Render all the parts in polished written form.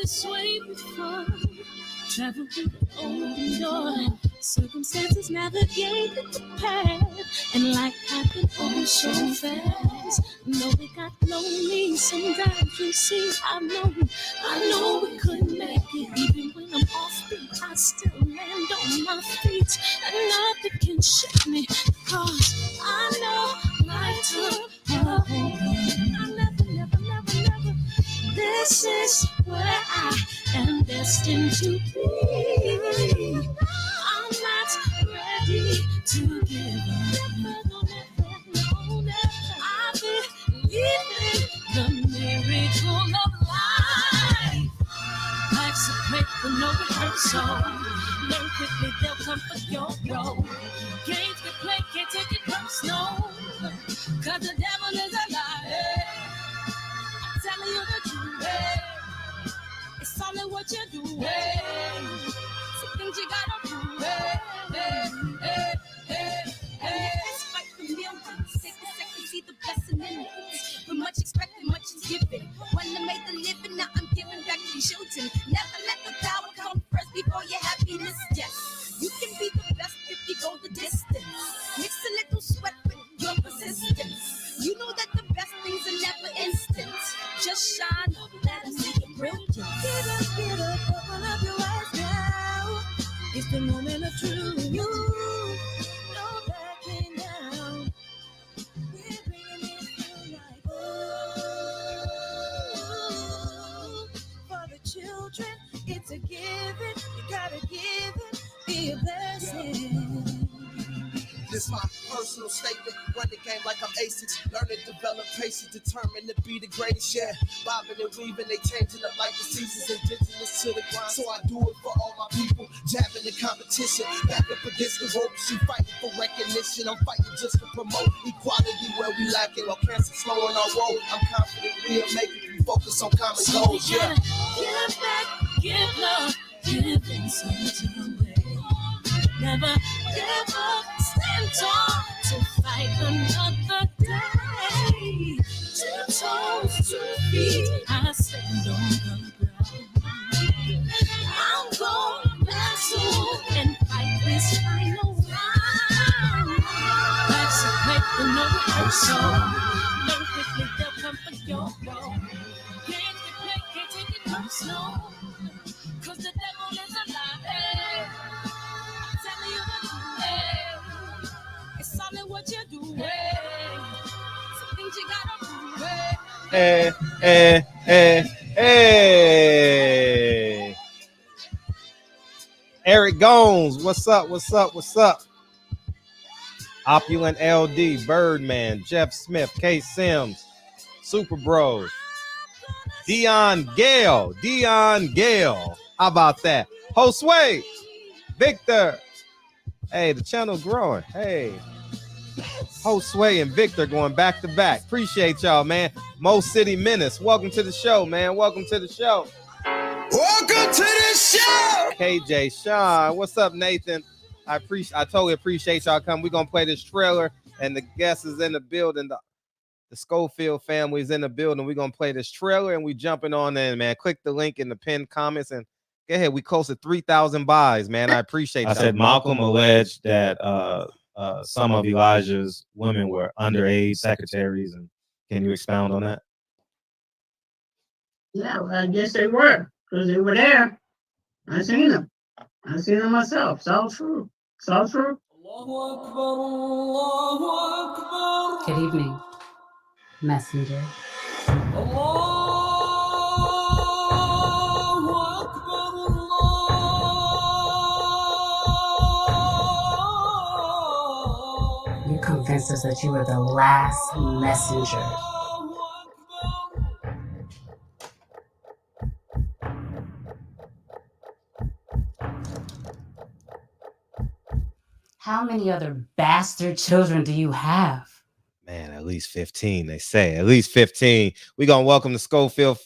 this way before. Travel through the open door. Circumstances navigated the path. And life happened all so fast. No, we got lonely. Sometimes you see, I know we couldn't make it. Even when I'm offbeat, I still land on my feet. And nothing can shake me. Cause I know my time. I never. This is where I am destined to be. I'm not ready to give up. I believe in the miracle of life. Life's a break for no rehearsal. Learn quickly, they'll come for your role. Games we play, can't take it personal. Cause the devil is a liar. I'm telling you the truth. It's all in what you do. Some things you gotta do. It's fight for millions. Take a second, see the blessing in it. But much expected, much is given. When I made the living, now I'm giving back to the children. Never let the power come first before your happiness. Yes, you can be the best if you go the distance. Mix a little sweat with your persistence. You know that the best things are never instant. Just shine, let us see your brilliance. Get up, open up your eyes now. It's the moment of truth. No backing down. We're bringing it through like for the children, it's a given. You gotta give it, be a blessing. This my personal statement. Run the game like I'm ASICs. Learn and develop patience, determined to be the greatest. Yeah, bobbing and weaving, they changing up like the seasons. Indigenous to the grind, so I do it for all my people. Jabbing the competition, back up against the rope. She fighting for recognition. I'm fighting just to promote equality where we lacking. While cancer slowing our road, I'm confident we'll make it. We focus on common goals. Yeah. Give back, give love, give something away. Never give up, stand tall to fight another day. 2 toes, 2 feet, I stand on the ground. I'm gonna wrestle and fight this final round. Life's a break for no rehearsal. Learn quickly, they'll come for your role. Games we play, can't take it personal. Cause the devil is a liar. It's all in what you do. Some things you gotta do. Hey. Eric Gones, what's up? Opulent LD, Birdman, Jeff Smith, K Sims, Super Bros, Dion Gale. How about that? Josue, Victor. Hey, the channel growing. Hey, Josue and Victor going back to back. Appreciate y'all, man. Mo City Menace, welcome to the show, man. Welcome to the show. KJ Sean, what's up, Nathan? I totally appreciate y'all coming. We're gonna play this trailer, and the guest is in the building. The Schofield family is in the building. We're gonna play this trailer, and we jumping on in, man. Click the link in the pinned comments and go ahead. We close to 3,000 buys, man. I appreciate that. I said Malcolm alleged that some of Elijah's women were underage secretaries, and can you expound on that? Yeah, well, I guess they were, because they were there. I seen them myself. It's all true. Good evening, messenger. You convinced us that you were the last messenger. How many other bastard children do you have? Man, at least 15, they say. At least 15. We're going to welcome the Schofield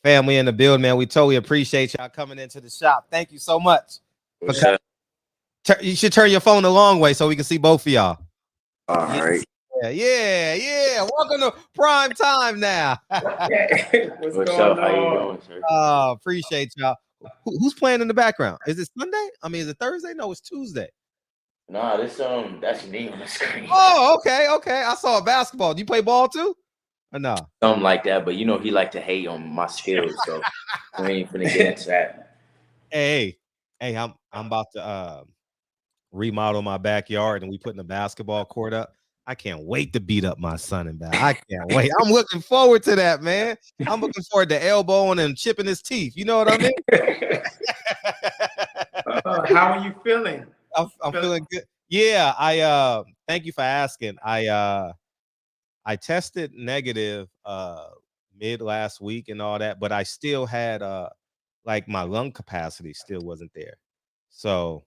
family in the building, man. We totally appreciate y'all coming into the shop. Thank you so much. You should turn your phone the long way so we can see both of y'all. All right. yeah. Welcome to prime time now. What's What's going up? How you on? doing, sir? Appreciate y'all. Who's playing in the background? Is it Sunday? I mean, is it Thursday? No, it's Tuesday. Nah, that's me on the screen. Oh, okay. I saw basketball. Do you play ball too? Or no? Something like that, but you know he like to hate on my skills, so we ain't finna get into that. Hey, I'm about to remodel my backyard, and we putting a basketball court up. I can't wait to beat up my son and back. I can't wait. I'm looking forward to that, man. I'm looking forward to elbowing and chipping his teeth. You know what I mean? How are you feeling? I'm feeling good. Yeah, I thank you for asking. I tested negative mid last week and all that, but I still had like my lung capacity still wasn't there. So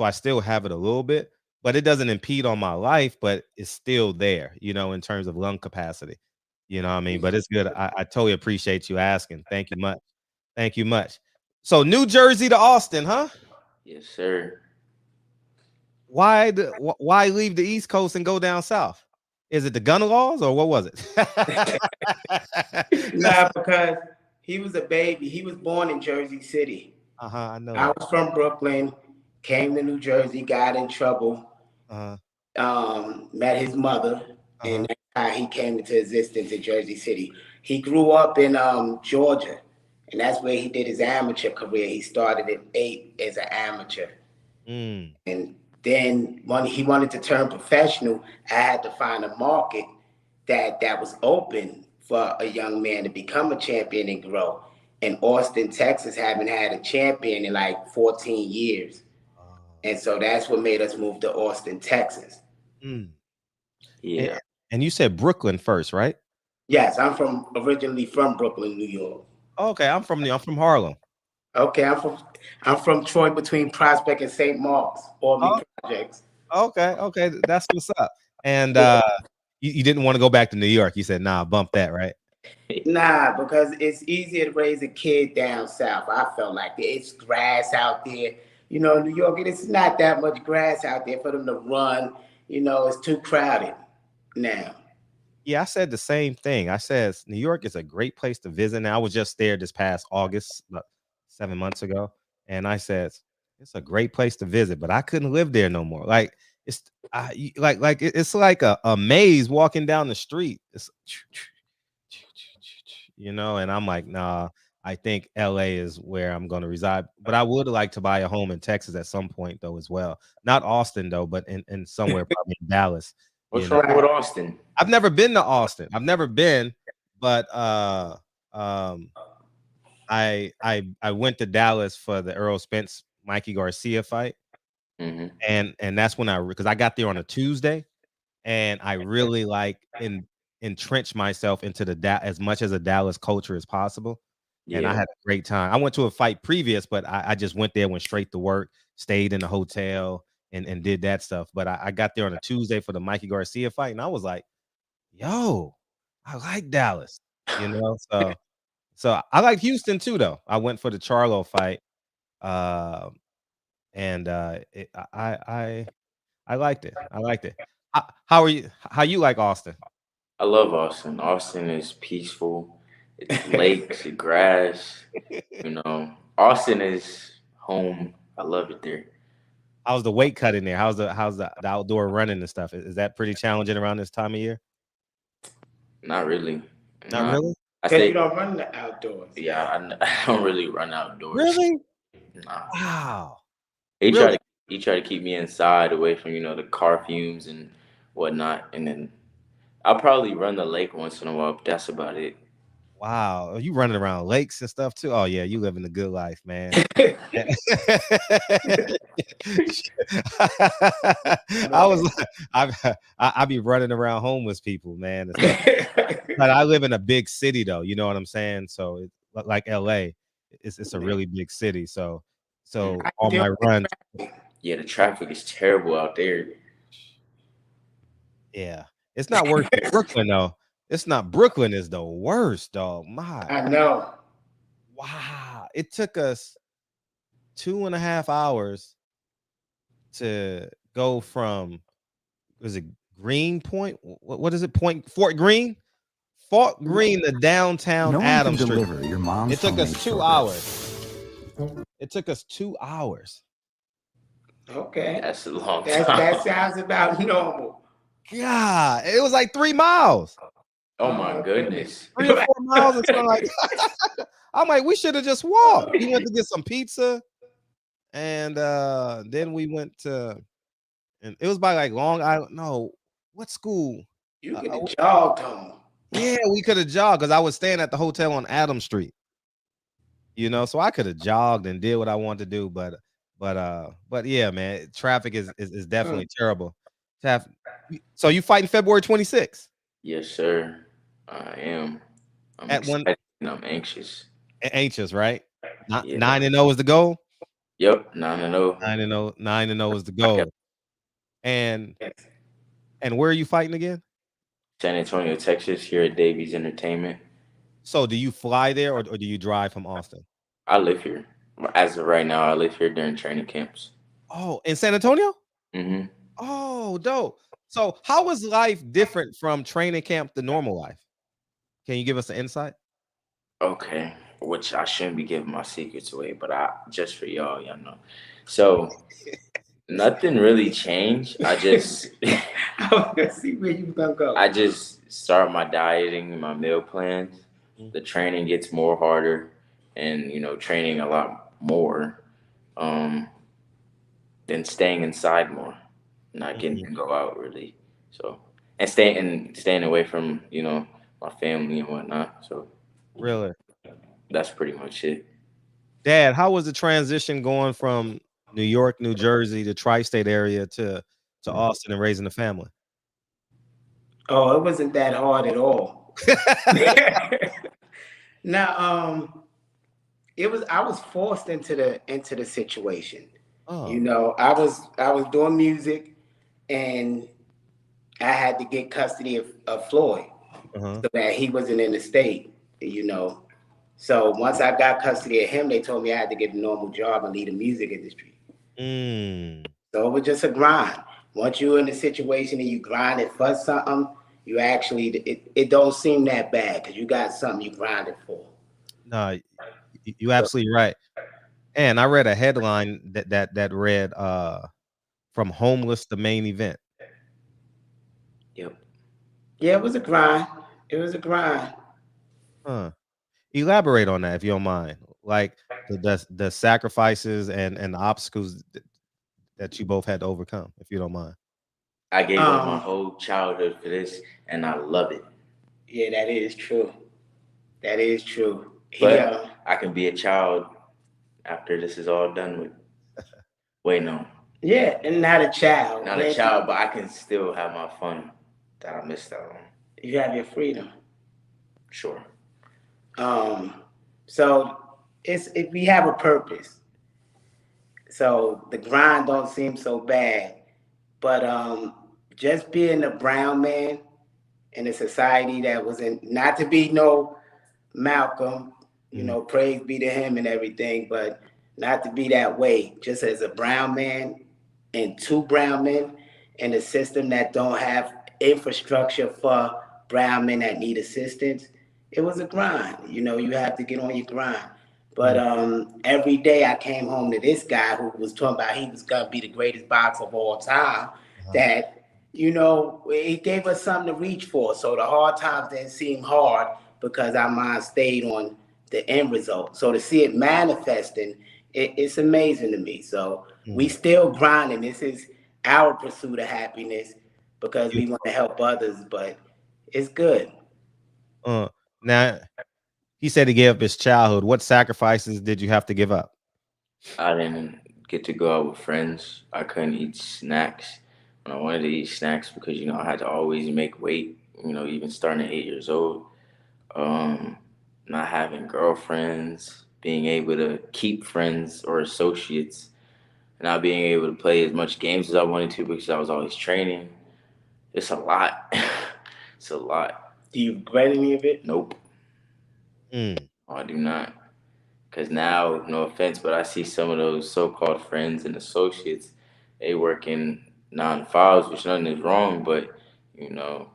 I still have it a little bit, but it doesn't impede on my life, but it's still there, you know, in terms of lung capacity. You know what I mean? But it's good. I totally appreciate you asking. Thank you much. Thank you much. So New Jersey to Austin, huh? Yes, sir. Why leave the East Coast and go down south? Is it the gun laws or what was it? Nah, because he was a baby. He was born in Jersey City. I know I that. was from Brooklyn, came to New Jersey, got in trouble, met his mother, and that's how he came into existence in Jersey City. He grew up in Georgia, and that's where he did his amateur career. He started at 8 as an amateur. And then when he wanted to turn professional, I had to find a market that was open for a young man to become a champion and grow. And Austin, Texas haven't had a champion in like 14 years. And so that's what made us move to Austin, Texas. Yeah. And you said Brooklyn first, right? Yes, I'm originally from Brooklyn, New York. Okay, I'm from Harlem. Okay, I'm from Troy, between Prospect and St. Mark's, all projects. Okay, that's what's up. And you didn't want to go back to New York. You said, nah, bump that, right? Nah, because it's easier to raise a kid down south. I felt like it's grass out there. You know, New York, it's not that much grass out there for them to run. You know, it's too crowded now. Yeah, I said the same thing. I said New York is a great place to visit. And I was just there this past August, 7 months ago, and I said it's a great place to visit, but I couldn't live there no more. Like it's it's like a maze walking down the street. It's you know, and I'm like, nah. I think LA is where I'm going to reside, but I would like to buy a home in Texas at some point, though, as well. Not Austin, though, but in somewhere probably in Dallas. What's wrong with Austin? I've never been to Austin. I've never been, but I went to Dallas for the Errol Spence Mikey Garcia fight, and that's when because I got there on a Tuesday, and I really entrenched myself into as much as a Dallas culture as possible. And I had a great time. I went to a fight previous, but I just went there, went straight to work, stayed in the hotel, and did that stuff. But I got there on a Tuesday for the Mikey Garcia fight, and I was like, yo, I like Dallas, you know. So I like Houston too, though. I went for the Charlo fight, and I liked it. I liked it. How are you? How you like Austin? I love Austin. Austin is peaceful. It's lakes, grass. You know, Austin is home. I love it there. How's the weight cut in there? How's the outdoor running and stuff? Is that pretty challenging around this time of year? Not really. Not really? Because you don't run the outdoors. Yeah, I don't really run outdoors. Really? Nah. Wow. He tried to keep me inside, away from the car fumes and whatnot. And then I'll probably run the lake once in a while, but that's about it. Wow. Are you running around lakes and stuff too? Oh yeah, you living the good life, man. I be running around homeless people, man. But I live in a big city though, you know what I'm saying? So like LA, it's a really big city. So on my runs. Yeah, the traffic is terrible out there. Yeah. It's not worse than Brooklyn though. It's not. Brooklyn is the worst, dog. I know. Wow. It took us 2.5 hours to go from Green Point. What is it? Fort Greene. Fort Greene to downtown No one can Adams Street. deliver your mom's It took us homemade 2 shortbread. hours. It took us 2 hours. Okay. That's a long That time. sounds about normal. God, it was like 3 miles. Oh my goodness. 3 or 4 miles or something like that. I'm like, we should have just walked. We went to get some pizza, and then we went to, and it was by like Long Island. No, what school? You could have jogged home. Yeah, we could have jogged because I was staying at the hotel on Adams Street. You know, so I could have jogged and did what I wanted to do, but yeah, man, traffic is definitely terrible. So you fighting February 26th? Yes, sir. I am. I'm At excited and I'm anxious. Anxious, right? Yeah. 9-0 is the goal. Yep, 9-0. 9-0 is the goal. And where are you fighting again? San Antonio, Texas, here at Davies Entertainment. So do you fly there or do you drive from Austin? I live here. As of right now, I live here during training camps. Oh, in San Antonio? Mm-hmm. Oh, dope. So how is life different from training camp to normal life? Can you give us an insight? Okay, which I shouldn't be giving my secrets away, but just for y'all know. So nothing really changed. I just I was gonna see where you gonna go. I just start my dieting, my meal plans. The training gets more harder, and training a lot more, than staying inside more, not getting to go out really. So and staying away from my family and whatnot. So Really? that's pretty much it. Dad, how was the transition going from New York, New Jersey, the tri-state area to Austin and raising a family? Oh, it wasn't that hard at all. Now, I was forced into the situation. Oh. I was doing music, and I had to get custody of Floyd, so that he wasn't in the state. So once I got custody of him, they told me I had to get a normal job and leave the music industry. So it was just a grind. Once you're in a situation and you grind it for something, you actually it don't seem that bad because you got something you grinded for. No, you absolutely right. And I read a headline that read from homeless to main event. Yep. Yeah, it was a grind. It was a grind. Elaborate on that if you don't mind. Like the sacrifices and the obstacles that you both had to overcome, if you don't mind. I gave up my whole childhood for this, and I love it. Yeah, that is true. That is true. But I can be a child after this is all done with. Wait, no. Yeah, and not a child. Not a child, but I can still have my fun that I missed out on. You have your freedom. Sure. So we have a purpose. So the grind don't seem so bad, but just being a brown man in a society that was not to be no Malcolm, praise be to him and everything, but not to be that way. Just as a brown man and two brown men in a system that don't have infrastructure for brown men that need assistance, it was a grind. You have to get on your grind. But every day I came home to this guy who was talking about he was gonna be the greatest boxer of all time. That he gave us something to reach for. So the hard times didn't seem hard because our mind stayed on the end result. So to see it manifesting, it's amazing to me. So we still grinding. This is our pursuit of happiness because we want to help others, but it's good. Now, he said he gave up his childhood. What sacrifices did you have to give up? I didn't get to go out with friends. I couldn't eat snacks when I wanted to eat snacks because, I had to always make weight, even starting at 8 years old. Not having girlfriends, being able to keep friends or associates, not being able to play as much games as I wanted to because I was always training. It's a lot. It's a lot. Do you regret any of it? Nope. I do not. Because now, no offense, but I see some of those so-called friends and associates, they work in 9 to 5s, which nothing is wrong, but You know,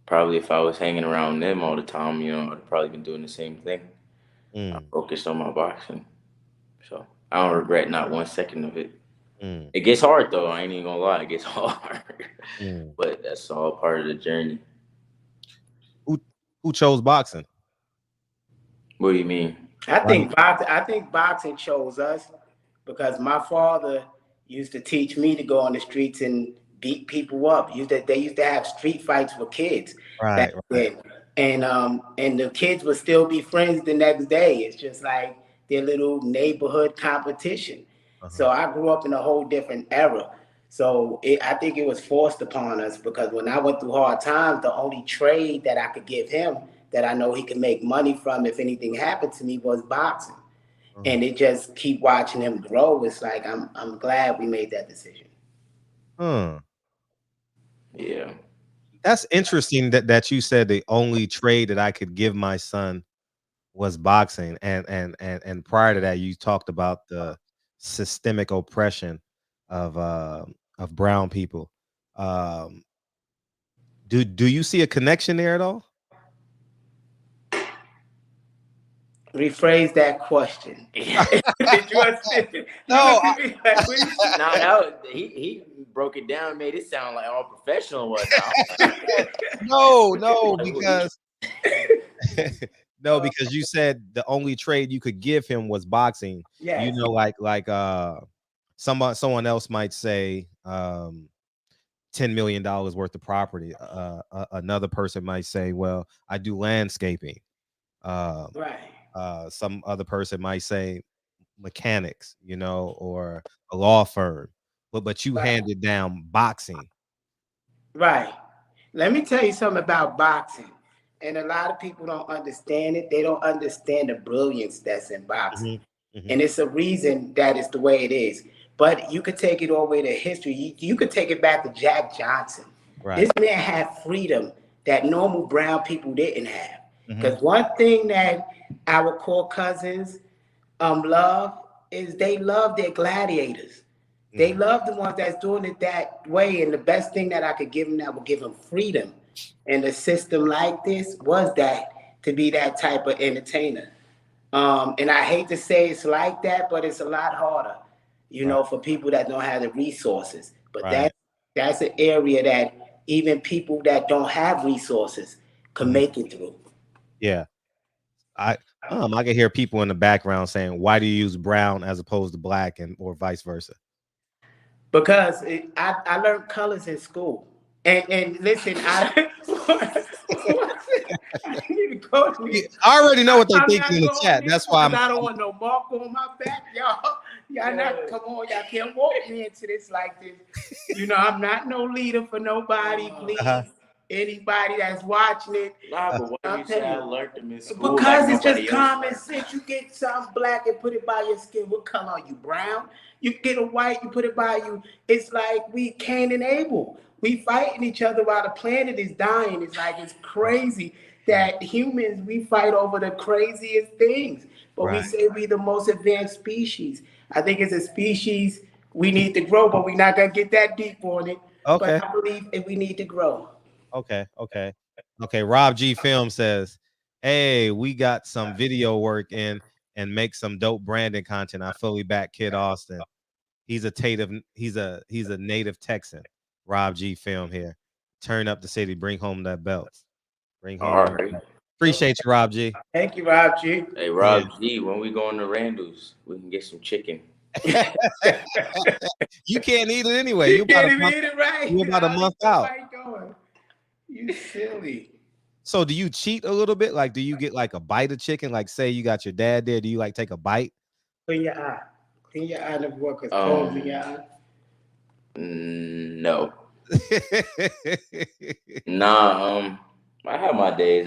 probably if I was hanging around them all the time, you know, I'd probably been doing the same thing. I focused on my boxing. So I don't regret not 1 second of it. It gets hard though. I ain't even gonna lie, it gets hard. But that's all part of the journey. Who chose boxing? What do you mean? I think boxing chose us because my father used to teach me to go on the streets and beat people up. They used to have street fights with kids back then. And the kids would still be friends the next day. It's just like their little neighborhood competition. So I grew up in a whole different era. So I think it was forced upon us because when I went through hard times, the only trade that I could give him that I know he could make money from if anything happened to me was boxing. And it just keep watching him grow. It's like I'm glad we made that decision. Yeah. That's interesting that you said the only trade that I could give my son was boxing, and prior to that you talked about the systemic oppression of brown people. Do you see a connection there at all? Rephrase that question. No, he broke it down, made it sound like all professional was. No, because no, because you said the only trade you could give him was boxing. Yes. You know, like someone else might say $10 million worth of property. Another person might say, well, I do landscaping. Right. Some other person might say mechanics, you know, or a law firm. But you handed down boxing. Right. Let me tell you something about boxing. And a lot of people don't understand it. They don't understand the brilliance that's in boxing. And it's a reason that it's the way it is. But you could take it all the way to history. You could take it back to Jack Johnson. This man had freedom that normal brown people didn't have. Because one thing that our core cousins love is they love their gladiators. They love the ones that's doing it that way. And the best thing that I could give them that would give them freedom in a system like this was that to be that type of entertainer. And I hate to say it's like that, but it's a lot harder, you know, for people that don't have the resources. But that's an area that even people that don't have resources can make it through. Yeah. I can hear people in the background saying, why do you use brown as opposed to black or vice versa? Because I learned colors in school. And listen, I already know what they're thinking in the chat. That's why I don't want no mark on my back, y'all. Y'all not, come on, y'all can't walk me into this like this. You know, I'm not no leader for nobody, please. Anybody that's watching it. Nah, but why you say I learned them in school? Because it's just common sense. You get something black and put it by your skin. What color are you? Brown? You get a white, you put it by you. It's like we Cain and Abel. We fighting each other while the planet is dying. It's like it's crazy that humans, we fight over the craziest things. But we say we the most advanced species. I think as a species, we need to grow, but we're not going to get that deep on it. Okay. But I believe that we need to grow. Okay. Rob G Film says, hey, we got some video work in and make some dope branding content. I fully back Kid Austin. He's a native Texan. Rob G Film here. Turn up the city, bring home that belt. Bring home. All right. Appreciate you, Rob G. Thank you, Rob G. Hey, Rob G, when we go on to Randall's, we can get some chicken. You can't eat it anyway. You can't even eat it right. You're about a month out. You silly. So do you cheat a little bit? Like, do you get like a bite of chicken? Like, say you got your dad there. Do you like take a bite? Clean your eye. Clean your eye. Never work with cold in your eye. No. Nah. I have my days.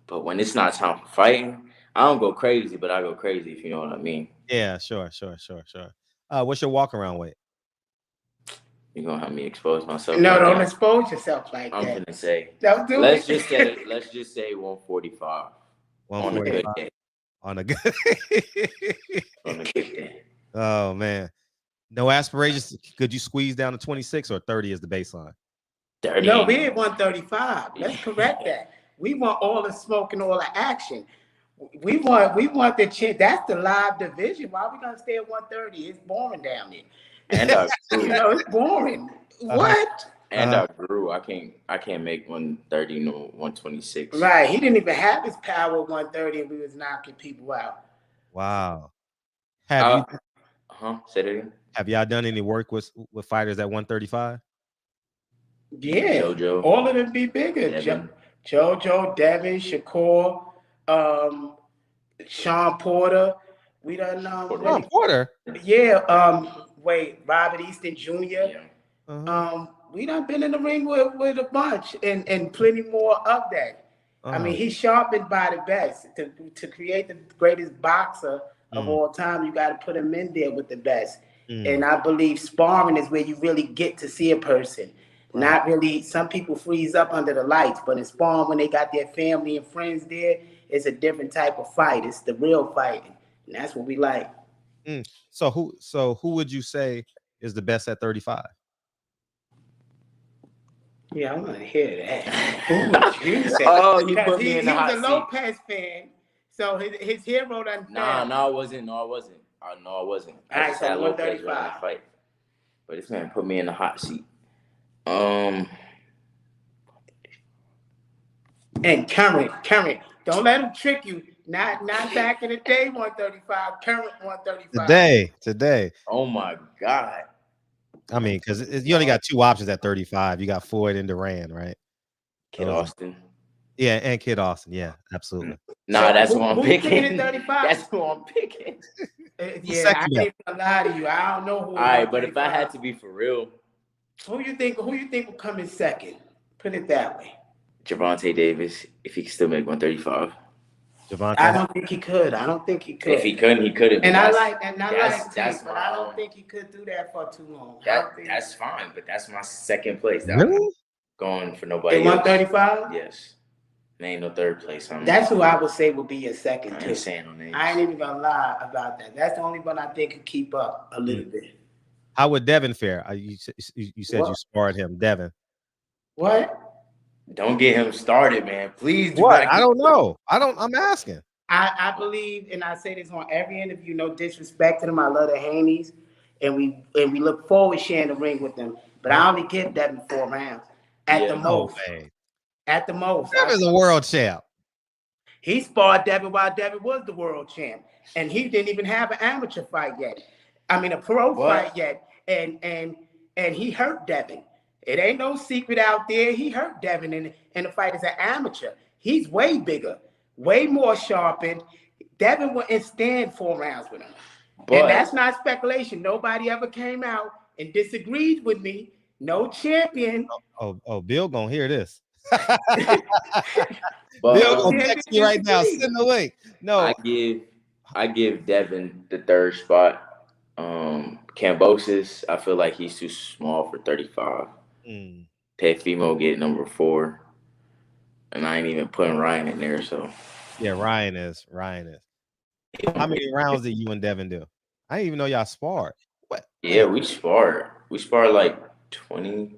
But when it's not time for fighting, I don't go crazy, but I go crazy, if you know what I mean. Yeah, sure. What's your walk around weight? You're gonna have me expose myself. No, don't expose yourself like that. I'm gonna say. Don't do let's just say 145. 145 on a good day. Oh man. No aspirations. Could you squeeze down to 26 or 30 as the baseline? 30. No, we ain't 135. Let's correct that. We want all the smoke and all the action. We want the chin. That's the live division. Why are we gonna stay at 130? It's boring down there. And I You grew. know, it's boring. What? And I grew. I can't make 130 no 126. Right. He didn't even have his power at 130 and we was knocking people out. Wow. Have Say that again. Have y'all done any work with fighters at 135? Yeah. JoJo. All of them be bigger. Devin. JoJo, Devin, Shakur, Sean Porter. We done Porter. Yeah, Robert Easton Jr. Yeah. We done been in the ring with a bunch and plenty more of that. I mean, he's sharpened by the best. To create the greatest boxer of all time, you got to put him in there with the best. And I believe sparring is where you really get to see a person. Right. Not really, some people freeze up under the lights, but in sparring, when they got their family and friends there, it's a different type of fight. It's the real fighting. And that's what we like. So who would you say is the best at 35? Yeah, I want to hear that. Who would you say? You put me in the hot seat. He was a Lopez fan, so his hero done fell. No, I wasn't. I All right, so 135. Fight. But this man put me in the hot seat. And current. Don't let him trick you. Not back in the day, 135. Current 135. Today. Oh my God. I mean, because you only got two options at 35. You got Floyd and Duran, right? Kid Austin. Yeah, and Kid Austin. Yeah, absolutely. Nah, So that's who I'm picking. 35? That's who I'm picking. Yeah, I can't even lie to you. I don't know who. All right, but if I had to be for real, who you think will come in second? Put it that way. Gervonta Davis, if he could still make 135. I don't think he could. If he couldn't, he could have. And I like Tank, but I don't wrong. think he could do that for too long. That's fine, but that's my second place. Really? I'm going for nobody else. 135? Yes. There ain't no third place. That's who I would say would be your second. I ain't saying no names. I ain't even gonna lie about that. That's the only one I think could keep up a little bit. How would Devin fare? You said you sparred him, Devin. What? Don't get him started, man. Please do. What? I don't know. I'm asking. I believe, and I say this on every interview, no disrespect to them. I love the Haneys, and we look forward to sharing the ring with them. But I only give Devin 4 rounds at the most. At the most. Devin's a world champ. He sparred Devin while Devin was the world champ, and he didn't even have an amateur fight yet. I mean, a pro fight yet, and he hurt Devin. It ain't no secret out there. He hurt Devin in the fight as an amateur. He's way bigger, way more sharpened. Devin wouldn't stand 4 rounds with him. And that's not speculation. Nobody ever came out and disagreed with me. No champion. Oh, Bill gonna hear this. Bill gonna text me right now. Send the link. No, I give Devin the 3rd spot. Kambosos, I feel like he's too small for 35. Teofimo get number 4, and I ain't even putting Ryan in there. So yeah, Ryan is. How many rounds did you and Devin do? I didn't even know y'all sparred. What? Yeah, we sparred. We sparred like 20.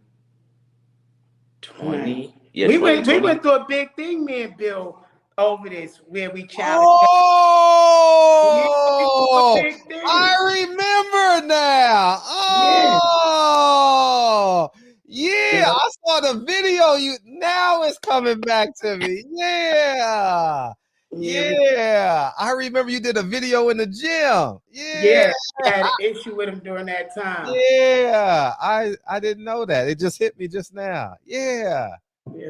Yeah, we went through a big thing, me and Bill, over this where we challenged. Oh, I remember now. Oh, yeah. I saw the video. Now it's coming back to me. Yeah. I remember you did a video in the gym. Yeah, I had an issue with him during that time. Yeah, I didn't know that. It just hit me just now. Yeah.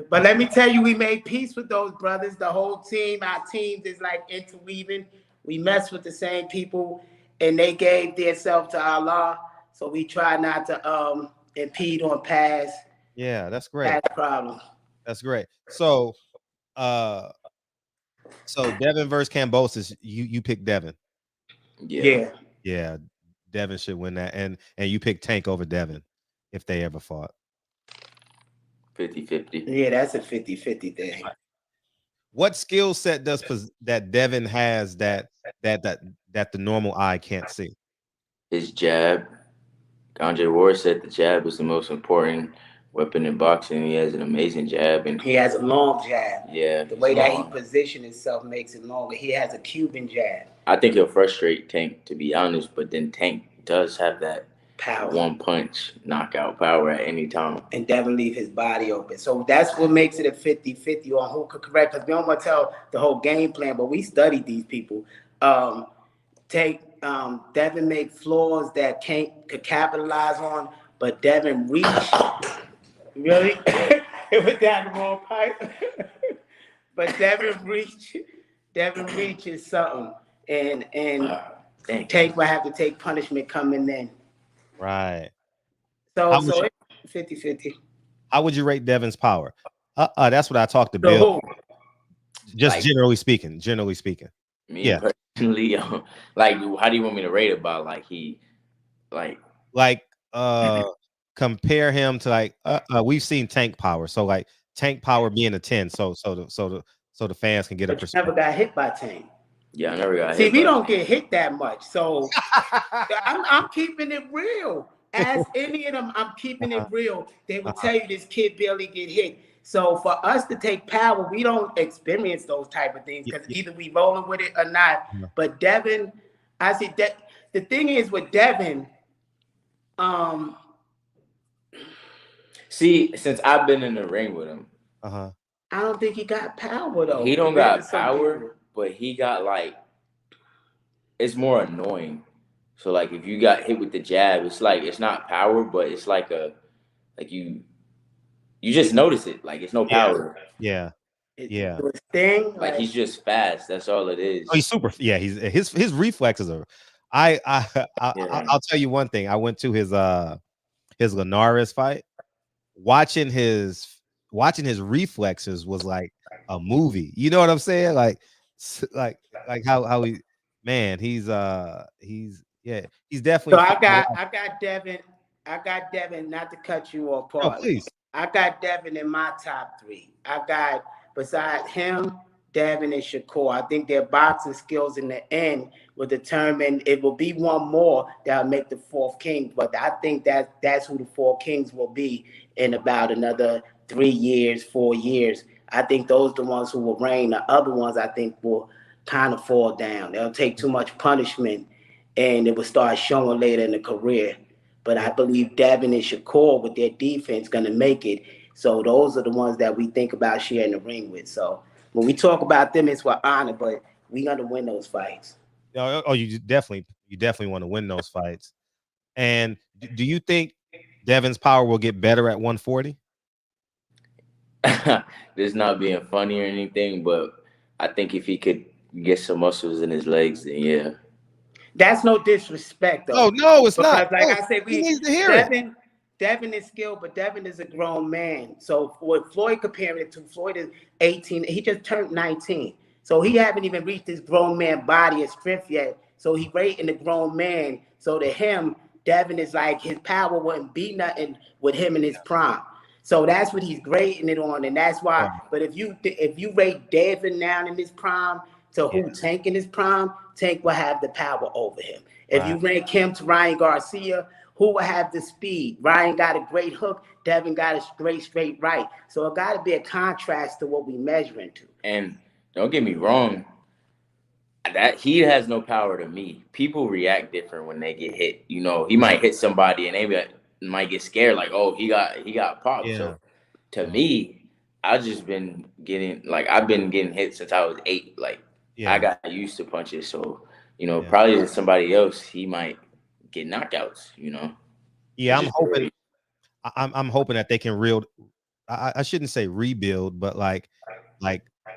But let me tell you, we made peace with those brothers. The whole team, our teams is like interweaving. We mess with the same people, and they gave themselves to Allah. So we try not to impede on past. Yeah, that's great. Past problems. That's great. So Devin versus Kambosos, you picked Devin. Yeah. Devin should win that, and you picked Tank over Devin if they ever fought. 50-50. Yeah, that's a 50-50 thing. What skill set that Devin has that the normal eye can't see? His jab. Andre Ward said the jab is the most important weapon in boxing. He has an amazing jab, and He has a long jab. yeah, The way that he long. positions himself makes it longer. He has a Cuban jab. I think he'll frustrate Tank, to be honest, but then Tank does have that Power. one punch knockout power at any time. And Devin leave his body open. So that's what makes it a 50-50 on who could correct. Because we don't want to tell the whole game plan, but we studied these people. Devin make flaws that Tank could capitalize on, but Devin reach. Really? It went down the wrong pipe. But Devin reach is something. And Tank will have to take punishment coming in. Right. So it's 50-50. How would you rate Devin's power? That's what I talked to Bill. Just like, generally speaking. Me personally, like, how do you want me to rate it? About compare him to like we've seen Tank power. So like Tank power being a 10. So the fans can get a perspective. Never got hit by Tank. Yeah, I never got hit. See, we don't get hit that much. So I'm keeping it real. As any of them, I'm keeping it real. They will tell you this kid barely get hit. So for us to take power, we don't experience those type of things because either we rolling with it or not. But Devin, I see that the thing is with Devin, see, since I've been in the ring with him, I don't think he got power though. He don't got power, but he got like, it's more annoying. So like if you got hit with the jab, it's like it's not power, but it's like you just notice it. Like it's no power. Yeah. It's thing. Like he's just fast. That's all it is. Oh, he's super. Yeah, his reflexes are. I'll tell you one thing. I went to his Linares fight. Watching his reflexes was like a movie. You know what I'm saying? Like how he, man, he's definitely. So I got Devin. I got Devin. Not to cut you off, Paul. Oh, please. I got Devin in my top 3. I got, besides him, Devin and Shakur. I think their boxing skills in the end will determine. It will be one more that'll make the 4th king. But I think that's who the 4 kings will be in about another 3 years, 4 years. I think those are the ones who will reign. The other ones I think will kind of fall down. They'll take too much punishment, and it will start showing later in the career. But I believe Devin and Shakur with their defense going to make it. So those are the ones that we think about sharing the ring with. So when we talk about them, it's with honor, but we're going to win those fights. Oh, you definitely want to win those fights. And do you think Devin's power will get better at 140? This not being funny or anything, but I think if he could get some muscles in his legs, then yeah. That's no disrespect, though. Oh, no, it's not. Like I said, he needs to hear it. Devin is skilled, but Devin is a grown man. So what Floyd comparing it to, Floyd is 18. He just turned 19. So he haven't even reached his grown man body and strength yet. So he rating the grown man. So to him, Devin is like his power wouldn't be nothing with him in his prime. So that's what he's grading it on, and that's why. But if you rate Devin now in his prime to who Tank in his prime, Tank will have the power over him. If you rank him to Ryan Garcia, who will have the speed? Ryan got a great hook. Devin got a straight right. So it got to be a contrast to what we measuring to. And don't get me wrong, that he has no power to me. People react different when they get hit. You know, he might hit somebody and they might get scared, like, oh, he got popped. Yeah. So to me, I've been getting hit since I was 8. Like I got used to punches. So, you know, probably to somebody else, he might get knockouts, you know. Yeah, I'm hoping that they can I shouldn't say rebuild, but like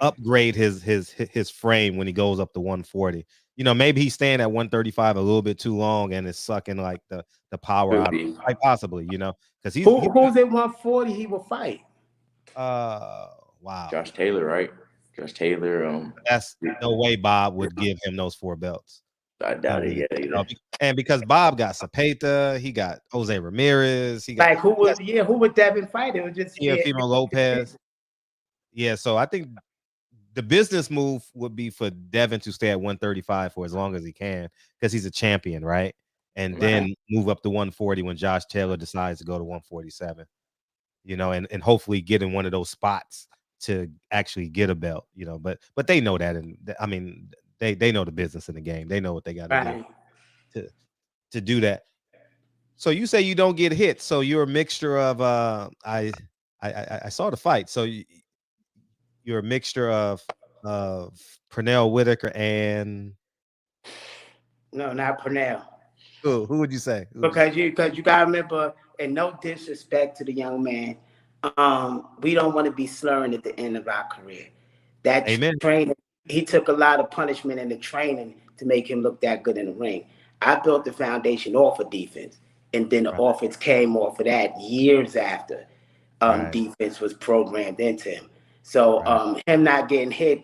upgrade his frame when he goes up to 140. You know, maybe he's staying at 135 a little bit too long and it's sucking like the power out of him. Like possibly, you know, because who's at 140 he will fight. Wow. Josh Taylor, right? Josh Taylor. That's no way Bob would give him those 4 belts. I doubt it. Yeah, you know, and because Bob got Zapata, he got Jose Ramirez. He got who would Devin fight? It was just Fimo Lopez. Yeah, so I think the business move would be for Devin to stay at 135 for as long as he can because he's a champion, right? And then move up to 140 when Josh Taylor decides to go to 147. you know, and hopefully get in one of those spots to actually get a belt, you know. But they know that, and I mean, they know the business in the game. They know what they got to do Right. to do that. So you say you don't get hit. So you're a mixture of I saw the fight. So you're a mixture of Pernell Whitaker and No, not Pernell. who would you say? Who would you say? Because you gotta remember, and no disrespect to the young man, we don't want to be slurring at the end of our career. That Amen. training, he took a lot of punishment in the training to make him look that good in the ring. I built the foundation off of defense, and then the Right. offense came off of that years after Right. defense was programmed into him. So Right. him not getting hit,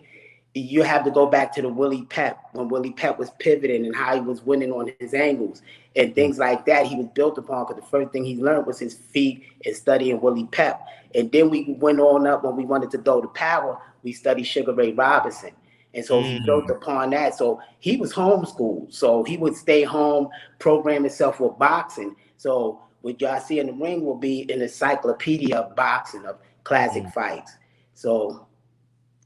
you have to go back to the Willie Pep, when Willie Pep was pivoting and how he was winning on his angles and things like that. He was built upon, because the first thing he learned was his feet and studying Willie Pep. And then we went on up when we wanted to throw the power, we studied Sugar Ray Robinson. And so he built upon that. So he was homeschooled. So he would stay home, program himself with boxing. So what y'all see in the ring will be an encyclopedia of boxing, of classic fights. So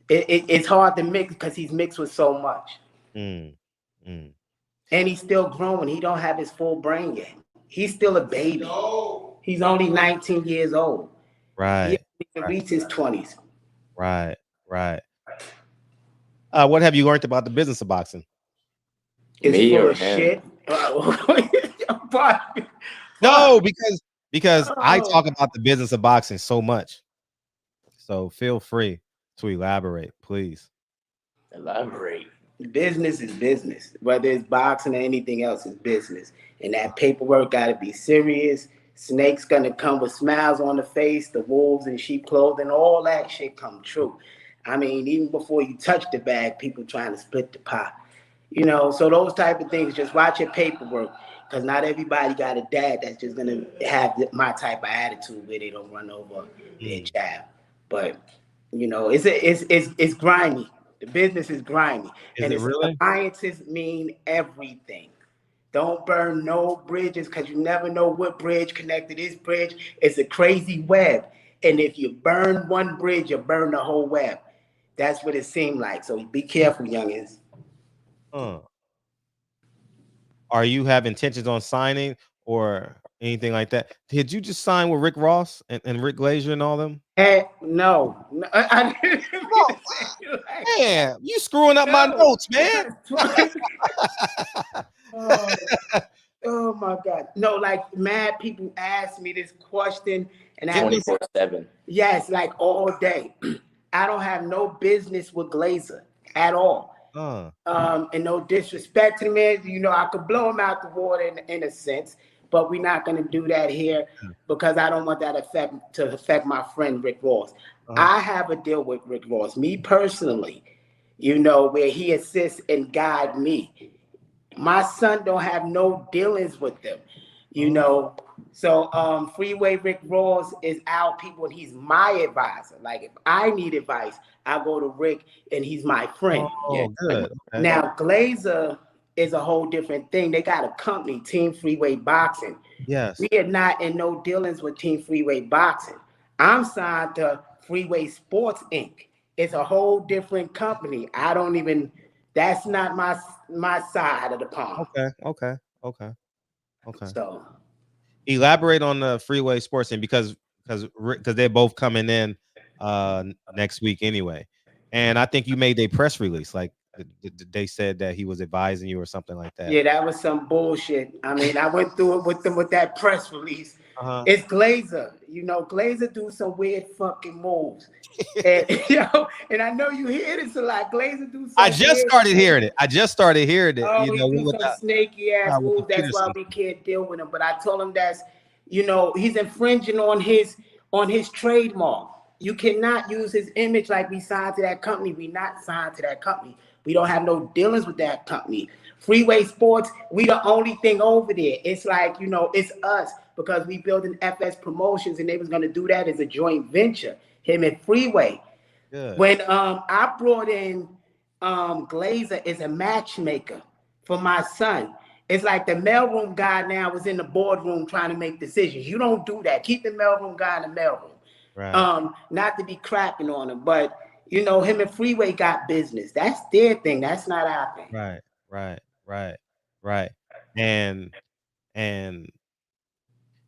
it's hard to mix because he's mixed with so much. And he's still growing. He don't have his full brain yet. He's still a baby. He's only 19 years old. Right. He can reach his 20s. Right. What have you learned about the business of boxing? It's Me full or of him? shit. No, because I talk about the business of boxing so much. So feel free to elaborate, please. Elaborate. Business is business. Whether it's boxing or anything else, it's business. And that paperwork got to be serious. Snake's going to come with smiles on the face, the wolves in sheep clothing, all that shit come true. I mean, even before you touch the bag, people trying to split the pie. You know, so those type of things, just watch your paperwork, because not everybody got a dad that's just going to have my type of attitude where they don't run over their child. But, you know, it's grimy. The business is grimy. Is it really? Alliances mean everything. Don't burn no bridges, because you never know what bridge connected this bridge. It's a crazy web. And if you burn one bridge, you burn the whole web. That's what it seemed like. So be careful, youngins. Are you have intentions on signing or anything like that? Did you just sign with Rick Ross and Rick Glazier and all them? No. I didn't Man, you screwing up my notes, man. Oh my God. No, like mad people ask me this question, and I 24/7. Yes, like all day. I don't have no business with Glazer at all. And no disrespect to the man, you know, I could blow him out the water in a sense, but we're not going to do that here because I don't want that to affect my friend Rick Ross. I have a deal with Rick Ross, me personally, you know, where he assists and guide me. My son don't have no dealings with them, you know. So Freeway Rick Ross is our people, and he's my advisor. Like if I need advice, I go to Rick, and he's my friend. Good. Okay. Now Glazer is a whole different thing. They got a company, Team Freeway Boxing. Yes. We are not in no dealings with Team Freeway Boxing. I'm signed to Freeway Sports Inc. It's a whole different company. I don't even. That's not my side of the pond. Okay. So elaborate on the Freeway Sports Inc. because they're both coming in next week anyway, and I think you made a press release like they said that he was advising you or something like that. Yeah, that was some bullshit. I mean, I went through it with them with that press release. It's Glazer. You know, Glazer do some weird fucking moves. And, you know, and I know you hear this a lot. Glazer do some I just started hearing it. Oh, you know, he do some snaky ass moves. That's why we can't deal with him. But I told him that's, you know, he's infringing on his trademark. You cannot use his image like we signed to that company. We not signed to that company. We don't have no dealings with that company. Freeway Sports, we the only thing over there. It's like, you know, it's us because we building FS Promotions and they was going to do that as a joint venture, him and Freeway. Good. When I brought in Glazer as a matchmaker for my son, it's like the mailroom guy now is in the boardroom trying to make decisions. You don't do that. Keep the mailroom guy in the mailroom. Right. Not to be crapping on him, but you know, him and Freeway got business. That's their thing. That's not our thing. Right. Right. Right. Right. And and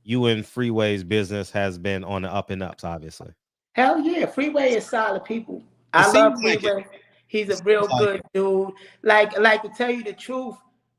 you and Freeway's business has been on the up and ups, obviously. Hell yeah, Freeway is solid people. It I love seems like it. Freeway. He's It a real seems like good it. dude. Like to tell you the truth,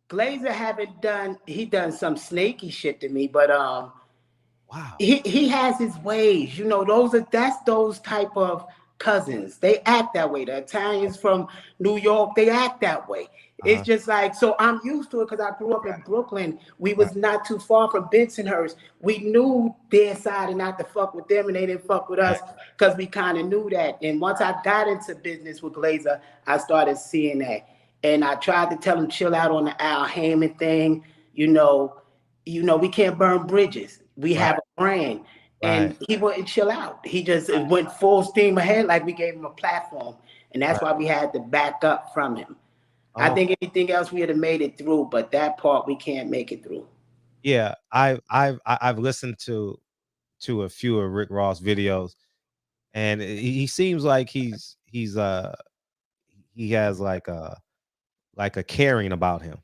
Glazer haven't done he done some snaky shit to me, but Wow. he has his ways. You know, that's those type of cousins. They act that way. The Italians from New York, they act that way. It's Uh-huh. just like, so I'm used to it because I grew up in Brooklyn. We Right. was not too far from Bensonhurst. We knew their side and not to fuck with them, and they didn't fuck with Right. us because we kind of knew that. And once I got into business with Glazer, I started seeing that. And I tried to tell him chill out on the Al Heyman thing. We can't burn bridges. We Right. have a brand. Right. And he wouldn't chill out. He just went full steam ahead like we gave him a platform. And that's Right. why we had to back up from him. I Oh, think anything else we would have made it through, but that part we can't make it through. yeah. I've listened to a few of Rick Ross videos, and he seems like he has like a caring about him.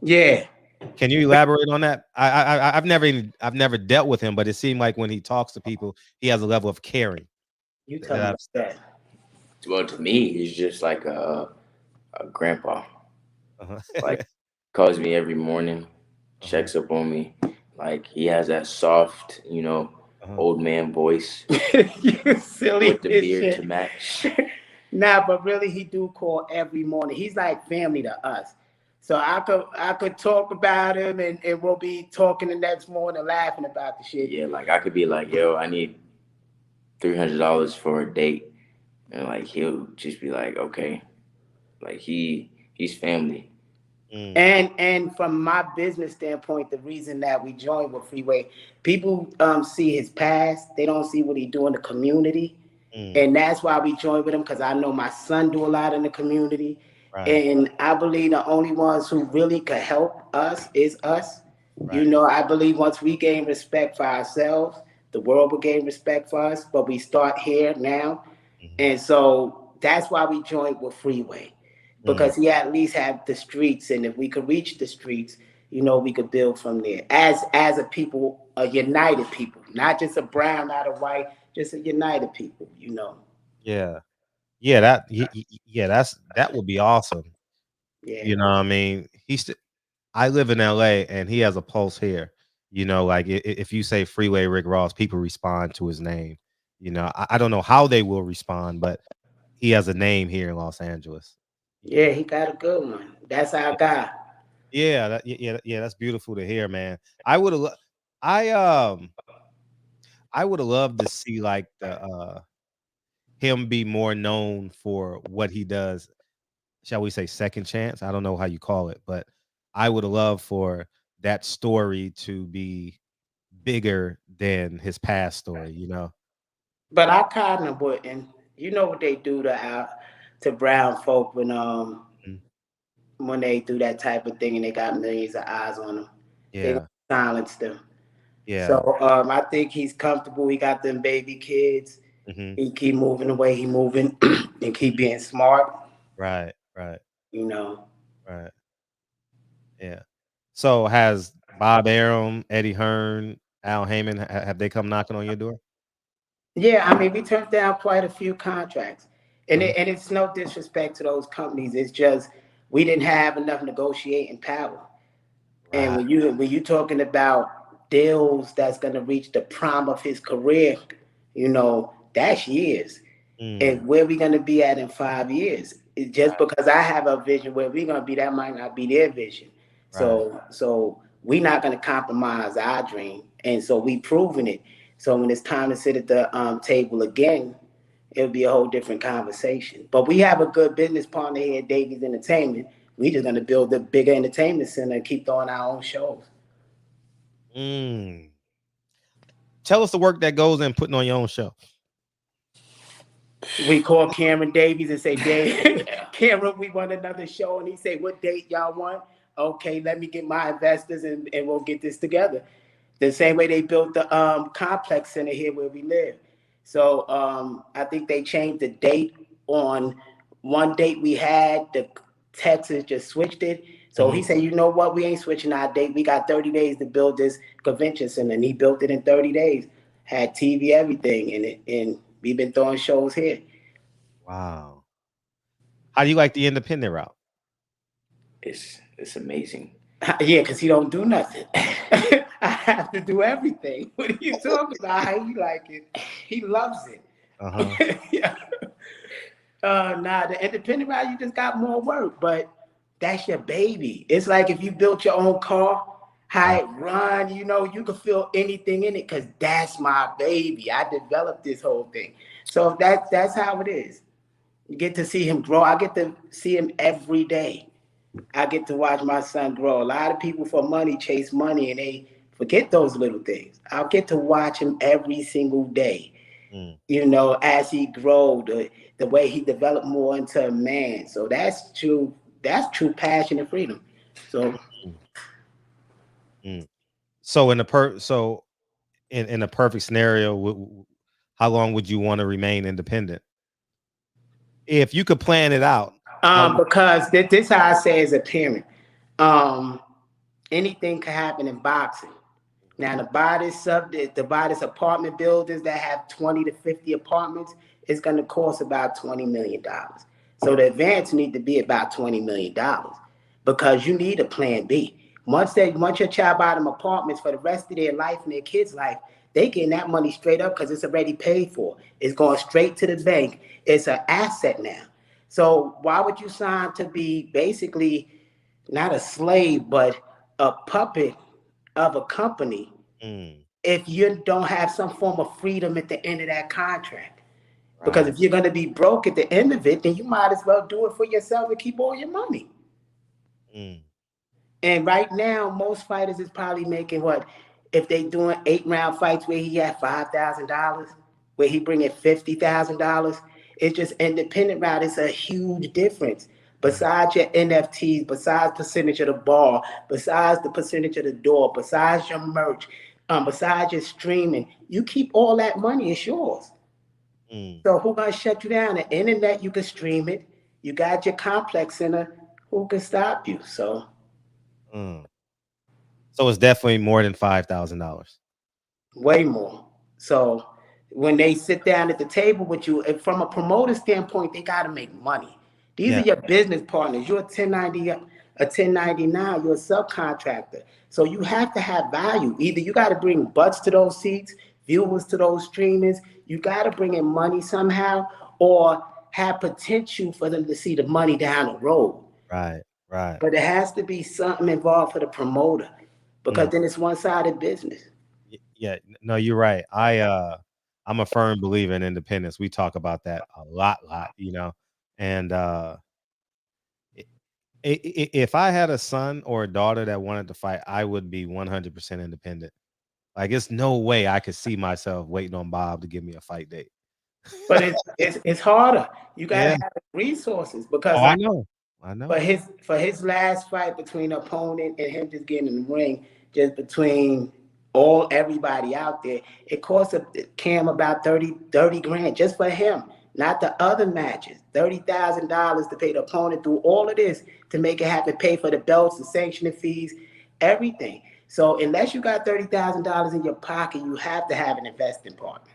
Yeah. Can you elaborate on that? I've never dealt with him, but it seemed like when he talks to people, he has a level of caring. You that tell me I've- that. Well, to me, he's just like a grandpa. uh-huh. Like calls me every morning, checks up on me. Like he has that soft, old man voice You silly with the as beard shit. to match. Nah, but really he do call every morning. He's like family to us. So I could talk about him and we'll be talking the next morning laughing about the shit. Yeah, like I could be like, yo, I need $300 for a date, and like he'll just be like, okay, like he's family. And from my business standpoint, the reason that we joined with Freeway, people see his past. They don't see what he do in the community. And that's why we joined with him, because I know my son do a lot in the community. Right. And I believe the only ones who really could help us is us. Right. I believe once we gain respect for ourselves, the world will gain respect for us. But we start here now. And so that's why we joined with Freeway, because he at least had the streets. And if we could reach the streets, we could build from there as a people, a united people, not just a brown, not a white, just a united people, Yeah. Yeah, that would be awesome. Yeah. You know what I mean? I live in LA and he has a pulse here. Like if you say Freeway Rick Ross, people respond to his name. I don't know how they will respond, but he has a name here in Los Angeles. Yeah, he got a good one. That's our guy. Yeah, that's beautiful to hear, man. I would have loved to see like the him be more known for what he does, shall we say second chance? I don't know how you call it, but I would love for that story to be bigger than his past story. But I kind of wouldn't. You know what they do to brown folk when they do that type of thing and they got millions of eyes on them. They Yeah. gonna silence them. Yeah. So I think he's comfortable. He got them baby kids. He keep moving the way he moving and keep being smart. Right. Right. Right. Yeah. So has Bob Arum, Eddie Hearn, Al Heyman, have they come knocking on your door? Yeah, I mean, we turned down quite a few contracts, and it's no disrespect to those companies. It's just we didn't have enough negotiating power. Right. And when you talking about deals that's going to reach the prime of his career, that's years. And where we going to be at in 5 years? It's just because I have a vision where we're going to be, that might not be their vision. Right. So we're not going to compromise our dream, and so we proving it. So when it's time to sit at the table again, it'll be a whole different conversation. But we have a good business partner here at Davies Entertainment. We just gonna build a bigger entertainment center and keep throwing our own shows. Tell us the work that goes in putting on your own show. We call Cameron Davies and say, Dave, Cameron, we want another show. And he say, what date y'all want? Okay, let me get my investors and we'll get this together. The same way they built the complex center here where we live. So I think they changed the date on one date we had. The Texas just switched it. So he said, you know what? We ain't switching our date. We got 30 days to build this convention center. And he built it in 30 days. Had TV, everything in it. And we've been throwing shows here. Wow. How do you like the independent route? It's amazing. Yeah, because he don't do nothing. I have to do everything. What are you talking about? How you like it? He loves it. Yeah. Nah, the independent route, you just got more work, but that's your baby. It's like if you built your own car, how it run, you know, you can feel anything in it because that's my baby. I developed this whole thing. So that's how it is. You get to see him grow. I get to see him every day. I get to watch my son grow. A lot of people for money chase money and they forget those little things. I'll get to watch him every single day. You know, as he grows, the way he developed more into a man. So that's true passion and freedom. So So in the in a perfect scenario, how long would you want to remain independent? If you could plan it out. Because this how I say as a parent. Anything can happen in boxing. Now the bodies apartment buildings that have 20 to 50 apartments is going to cost about $20 million. So the advance need to be about $20 million because you need a plan B. Once your child buy them apartments for the rest of their life and their kids' life, they getting that money straight up because it's already paid for. It's going straight to the bank. It's an asset now. So why would you sign to be basically not a slave, but a puppet of a company if you don't have some form of freedom at the end of that contract? Because if you're going to be broke at the end of it, then you might as well do it for yourself and keep all your money. And right now, most fighters is probably making what? If they doing 8-round fights where he had $5,000, where he bringing $50,000, it's just independent route. It's a huge difference. Besides your NFTs, besides percentage of the ball, besides the percentage of the door, besides your merch, besides your streaming, you keep all that money, it's yours. So who gonna shut you down? The internet, you can stream it. You got your complex center. Who can stop you? So it's definitely more than $5,000. Way more. So when they sit down at the table with you, from a promoter standpoint, they got to make money. These are your business partners. You're a 1099. You're a subcontractor. So you have to have value. Either you got to bring butts to those seats, viewers to those streamers. You got to bring in money somehow, or have potential for them to see the money down the road. Right. But there has to be something involved for the promoter, because then it's one-sided business. Yeah, no, you're right. I'm a firm believer in independence. We talk about that a lot, you know. And if I had a son or a daughter that wanted to fight, I would be 100% independent. Like, it's no way I could see myself waiting on Bob to give me a fight date. But it's harder. You gotta have resources, because I know. For his last fight between the opponent and him just getting in the ring, just between everybody out there, it cost Cam about 30 grand just for him, not the other matches. $30,000 to pay the opponent through all of this to make it happen, pay for the belts, the sanctioning fees, everything. So unless you got $30,000 in your pocket, you have to have an investing partner.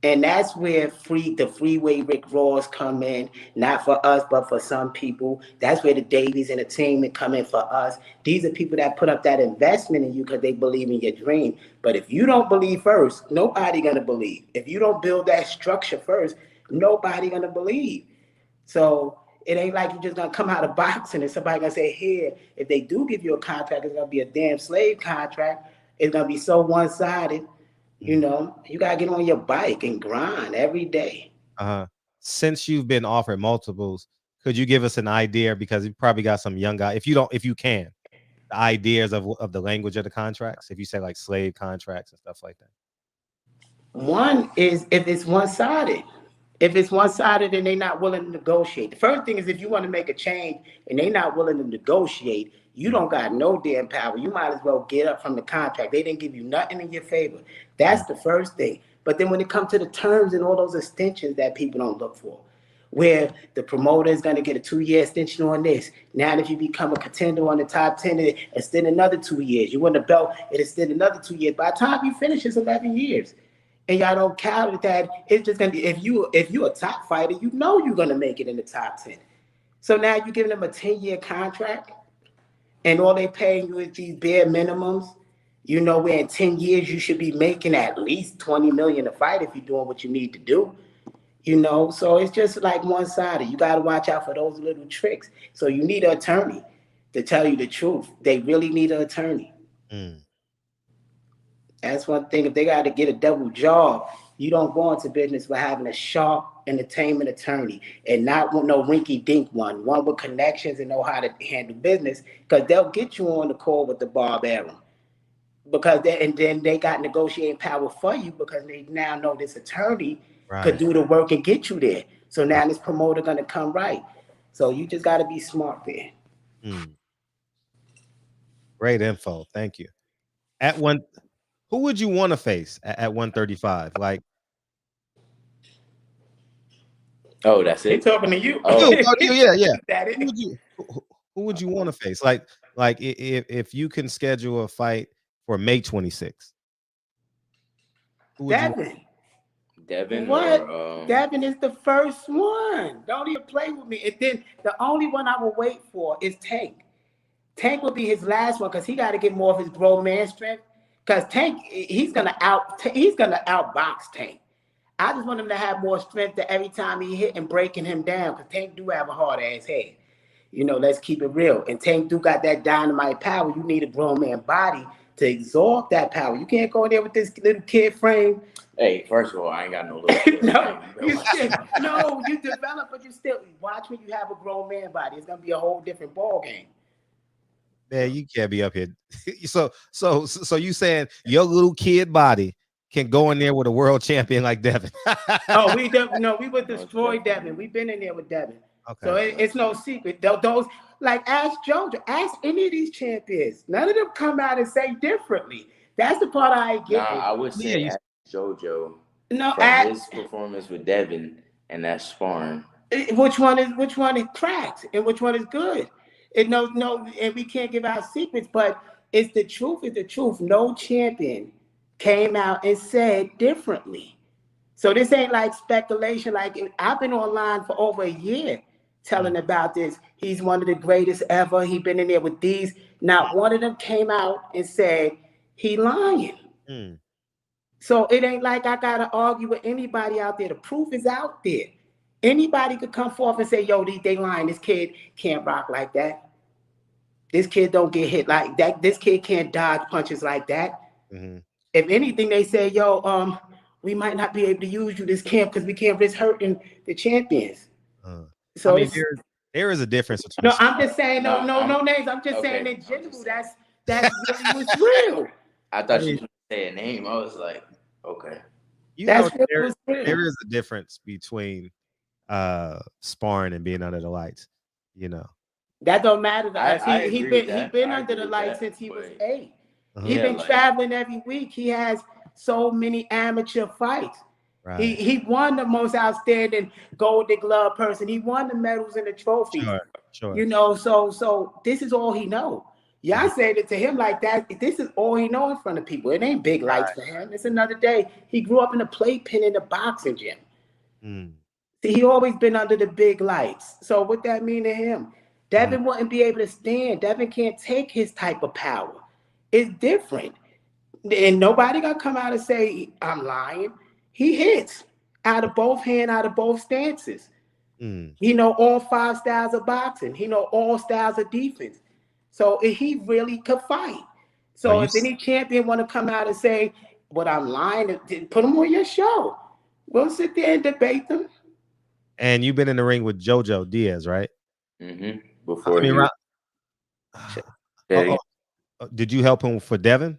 And that's where the freeway Rick Ross come in, not for us, but for some people. That's where the Davies Entertainment come in for us. These are people that put up that investment in you because they believe in your dream. But if you don't believe first, nobody gonna believe. If you don't build that structure first, nobody gonna believe. So it ain't like you're just gonna come out of boxing and somebody gonna say, here, if they do give you a contract, it's gonna be a damn slave contract. It's gonna be so one-sided. You know, you gotta get on your bike and grind every day. Since you've been offered multiples, could you give us an idea? Because you probably got some young guy. If you can, the ideas of the language of the contracts. If you say like slave contracts and stuff like that. One is if it's one-sided. If it's one-sided and they're not willing to negotiate. The first thing is if you want to make a change and they're not willing to negotiate, You don't got no damn power. You might as well get up from the contract. They didn't give you nothing in your favor. That's the first thing. But then when it comes to the terms and all those extensions that people don't look for, where the promoter is going to get a 2-year extension on this. Now, if you become a contender on the top 10, it extend another 2 years. You win the belt, it extend another 2 years. By the time you finish, it's 11 years. And y'all don't count that. It's just going to be, if you're a top fighter, you know you're going to make it in the top 10. So now you're giving them a 10-year contract, and all they paying you is these bare minimums. You know, where in 10 years you should be making at least $20 million a fight if you're doing what you need to do. You know, so it's just like one-sided. You got to watch out for those little tricks. So you need an attorney to tell you the truth. They really need an attorney. That's one thing. If they got to get a double job, you don't go into business with having a sharp entertainment attorney and not with no rinky-dink one with connections and know how to handle business, because they'll get you on the call with the Ballroom. And then they got negotiating power for you because they now know this attorney could do the work and get you there. So now this promoter gonna come right. So you just got to be smart there. Great info. Thank you. Who would you want to face at 135? Like, oh, that's He it. talking to you. yeah. That is. Who would you want to face? Like if you can schedule a fight for May 26th. Devin. What? Devin is the first one. Don't even play with me. And then the only one I will wait for is Tank. Tank will be his last one because he got to get more of his bro man strength. Because Tank, he's gonna outbox Tank. I just want him to have more strength to every time he hit and breaking him down. Because Tank do have a hard ass head. You know, let's keep it real. And Tank do got that dynamite power. You need a grown man body to absorb that power. You can't go in there with this little kid frame. Hey, first of all, I ain't got no little kid. You develop, but you still watch when you have a grown man body. It's gonna be a whole different ball game. Man, you can't be up here. So you saying your little kid body can go in there with a world champion like Devin? We would destroy Devin. We've been in there with Devin. Okay. So it's no secret. Those, like, ask JoJo, ask any of these champions. None of them come out and say differently. That's the part I get. I would say ask JoJo. His performance with Devin and that sparring. Which one is cracked and which one is good? And and we can't give out secrets, but it's the truth. It's the truth. No champion came out and said differently. So this ain't like speculation. Like, I've been online for over a year telling about this. He's one of the greatest ever. He been in there with these. Not one of them came out and said he lying. So it ain't like I gotta argue with anybody out there. The proof is out there. Anybody could come forth and say, yo, they lying. This kid can't rock like that. This kid don't get hit like that. This kid can't dodge punches like that. If anything, they say, yo, we might not be able to use you this camp because we can't risk hurting the champions. So I mean, there is a difference between. No, I'm just saying no names. I'm just saying in general that's really what's real. I thought you were going to say a name. I was like, okay. There is a difference between sparring and being under the lights. You know. That don't matter to us. He been under the lights since he was 8. He's been traveling every week. He has so many amateur fights. Right. He won the most outstanding Golden Glove person. He won the medals and the trophies. Sure. You know, so this is all he know. Y'all said it to him like that. This is all he know in front of people. It ain't big lights for him. It's another day. He grew up in a playpen in the boxing gym. See, he always been under the big lights. So what that mean to him? Devin wouldn't be able to stand. Devin can't take his type of power. It's different. And nobody gonna come out and say, I'm lying. He hits out of both hands, out of both stances. He know all 5 styles of boxing. He know all styles of defense. So he really could fight. So if any champion want to come out and say, but I'm lying, put him on your show. We'll sit there and debate them. And you've been in the ring with JoJo Diaz, right? Before did you help him for Devin?